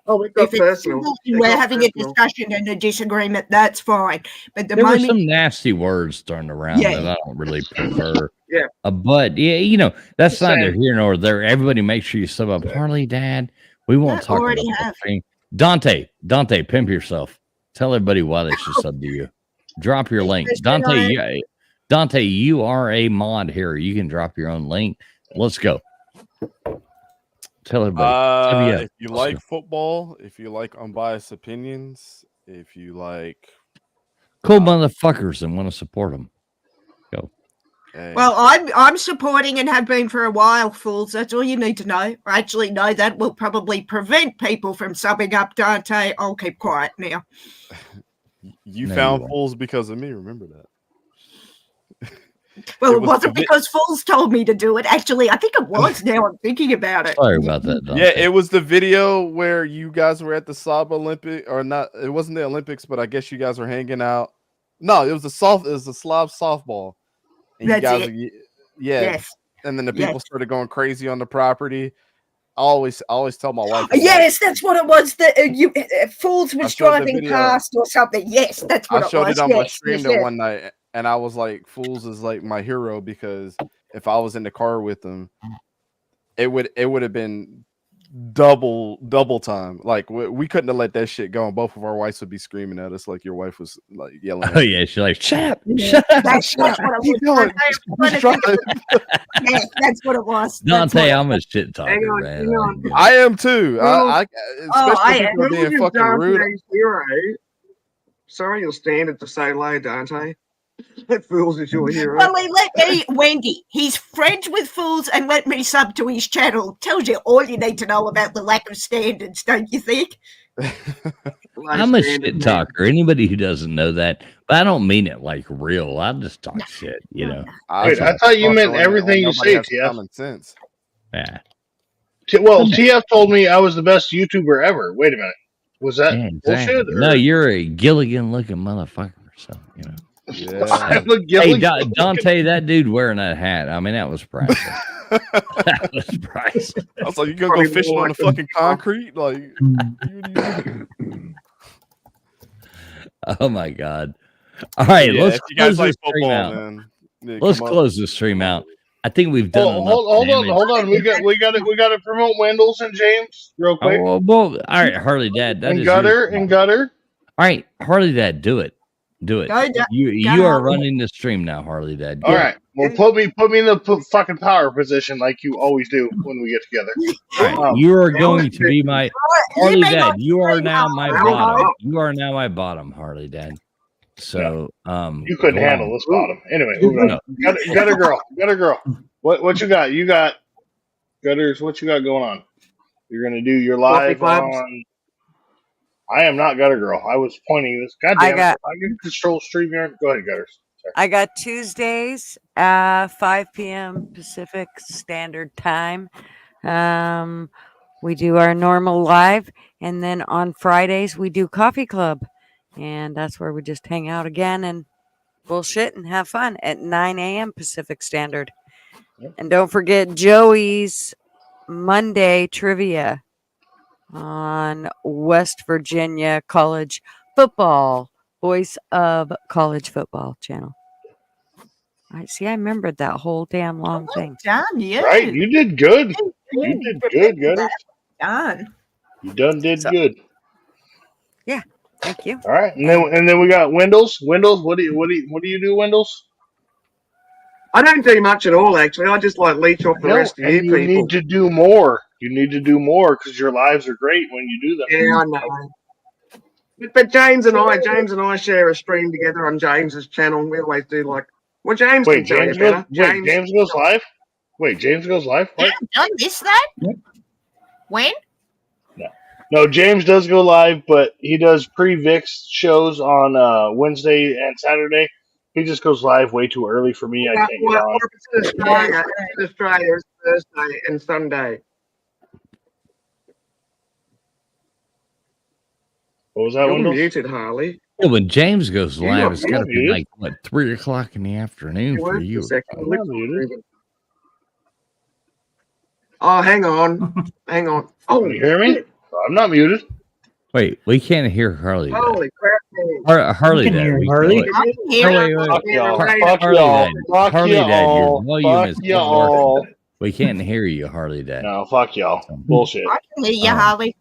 Oh, it got If it's personal. civil It and we're got having personal. a discussion and a disagreement, that's fine. But the There were moment, some nasty words thrown around Yeah. that I don't really prefer. Yeah. But yeah, you know, that's Just neither saying. here nor there. Everybody make sure you sub up Harley Dad. We won't I talk about already that have. thing. Dante, pimp yourself. Tell everybody why they should sub to you. Drop your link. Dante, you are a mod here. You can drop your own link. Let's go. Tell everybody. If you like football, if you like unbiased opinions, if you like Cool motherfuckers and want to support them. Go. well, I'm supporting and have been for a while, fools. That's all you need to know. Actually, no, that will probably prevent people from subbing up Dante. I'll keep quiet now. You No, found you fools because of me. Remember that. Well, it was wasn't the because fools told me to do it. Actually, I think it was. Now I'm thinking about it. Sorry about that, Dante. Yeah, it was the video where you guys were at the Slob Olympic, or not. It wasn't the Olympics, but I guess you guys were hanging out. No, it was the Slob softball. And you That's guys, it. yeah. Yes. And then the people Yes. started going crazy on the property. I always tell my wife. I'm like, Yes, that's what it was. That fools was showed the driving video. past or something. Yes, that's what I it showed was. it on my Yes, stream yes, there yes. one night, and I was like, "Fools is like my hero," because if I was in the car with them, it would have been double time. Like we couldn't have let that shit go, and both of our wives would be screaming at us like your wife was like yelling. At Oh you. yeah, she's like, shut up. That's what it Keep was. going. Yes, that's what it was. That's Dante, what I'm a shit talker, Hang on, man. hang on. I am too. I Oh, especially I people are being Who is fucking rude. Dante's hero? Sorry, you'll stand it to say hello, Dante. Fools is your hero. Well, he let me, Wendy. He's friends with fools and let me sub to his channel. Tells you all you need to know about the lack of standards, don't you think? I'm a shit talker. Anybody who doesn't know that, but I don't mean it like real. I just talk shit, you know. Wait, I thought you meant everything you say, TF. Common sense. Yeah. Well, TF told me I was the best YouTuber ever. Wait a minute. Was that Yeah, bullshit? exactly. No, you're a Gilligan looking motherfucker. So, you know. I'm a Hey, Gilligan Dante, that dude wearing that hat. I mean, that was priceless. That was priceless. I was like, you gonna go fishing on the fucking concrete? Like, oh my god! All right, Yeah, let's if you guys close like this stream football, out. man, yeah, Let's come on. close this stream out. I think we've done enough. Hold damage. on. We got to promote Wendell's and James real quick. Oh, well, all right, Harley Dad. That and is Gutter yours. and Gutter. All right, Harley Dad, do it. Do it. Go, You are running the stream now, Harley Dad. All right. Well, put me in the fucking power position like you always do when we get together. All right, you are going to be my Harley Dad. You are now my bottom. You are now my bottom, Harley Dad. So, You couldn't go handle on. this bottom. Anyway, moving on. Gutter girl. What you got? You got Gutters. What you got going on? You're gonna do your live on. I am not Gutter Girl. I was pointing this. God damn it! I can control StreamYard. Go ahead, Gutters. Sorry. I got Tuesdays, 5 p.m. Pacific Standard Time. We do our normal live, and then on Fridays we do Coffee Club, and that's where we just hang out again and bullshit and have fun at 9 a.m. Pacific Standard. And don't forget Joey's Monday trivia on West Virginia College Football, Voice of College Football channel. I see. I remembered that whole damn long thing. Done, yeah. Right, you did good. You did good, Gutters. Done. You did good. Yeah, thank you. All right, and then we got Wendell's. What do you do, Wendell's? I don't do much at all, actually. I just like leech off the rest of you you people. need to do more. You need to do more because your lives are great when you do them. Yeah, I know. But James and I share a stream together on James's channel. We always do like. Well, James can tell you better. James goes live. Wait, James goes live. What? I missed that. When? No, James does go live, but he does pre-Vix shows on Wednesday and Saturday. He just goes live way too early for me. I can't get on. It's in Australia, it's Thursday and Sunday. What was that? You're Windows? muted, Harley. Yeah, when James goes You're live, not it's got to be muted. like what 3 o'clock in the afternoon for you. Oh, hang on. Hang on. Oh, Can you hear me? I'm not muted. Wait, we can't hear Harley. Dad. Holy crap. Harley Dad. Harley. Fuck y'all. Fuck y'all. Fuck Harley Dad, y'all. your volume Fuck is y'all. working. We can't hear you, Harley Dad. No, fuck y'all. Bullshit. I can hear you, Holly.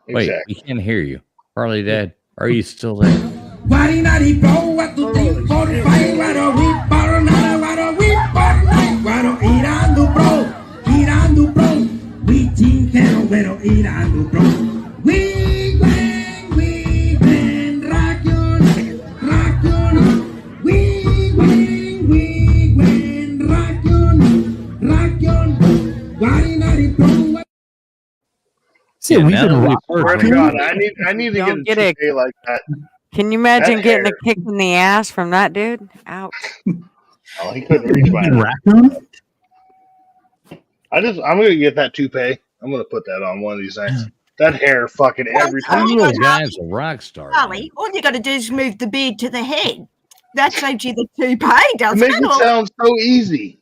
Wait, we can't hear you. Harley Dad, are you still there? See, Yeah, we've now been we rock- Swear to God, I need to Don't get get a it. 2K like that. Can you imagine That getting hair. a kick in the ass from that dude? Ouch. Oh, he couldn't reach my Raccoon? I'm gonna get that toupee. I'm gonna put that on one of these nights. That hair fucking every Well, time. you You know, guy's a rock star. Holly, all you got to do is move the beard to the head. That saves you the toupee, It doesn't makes it? it sound so easy.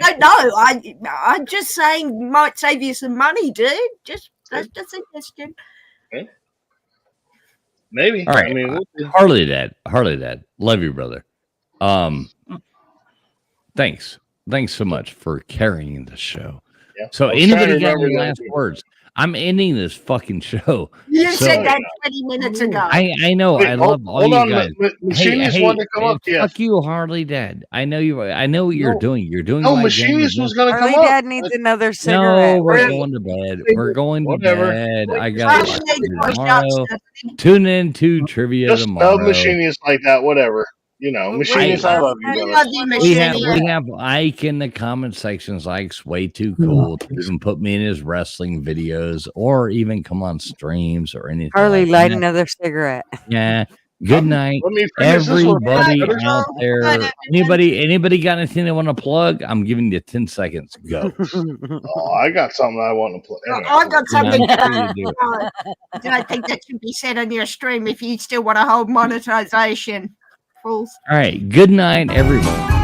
I don't know. I'm just saying, might save you some money, dude. That's a suggestion. Maybe. All right, I mean, we'll see. Harley Dad, love you, brother. Thanks so much for carrying the show. Yeah. So I was trying to anybody got remember any the last words? I'm ending this fucking show. You So- said that 20 minutes ago. I know. Wait, I love all hold you on, guys. Machinist wanted to come up. Fuck Yes. you, Harley Dad. I know what you're doing. You're doing. No, my Machinist game. was gonna Harley come up. Dad needs another No, cigarette. we're going to bed. We're going to Whatever. bed. I got Harley to watch needs you more tomorrow. shots. Tune in to trivia Just tomorrow. snub Machinist like that. Whatever. You know, Machinist. I love you, I brother. love you, We have Machinist. Ike in the comment sections. Ike's way too cool to even put me in his wrestling videos or even come on streams or anything. Harley, like light that. another cigarette. Yeah. Good night, Let me finish this one. everybody Better out there. Anybody got anything they want to plug? I'm giving you 10 seconds. Go. Oh, I got something I want to play. Anyway. I got something. Yeah, you do. I think that should be said on your stream if you still want to hold monetization. Fools. All right. Good night, everyone.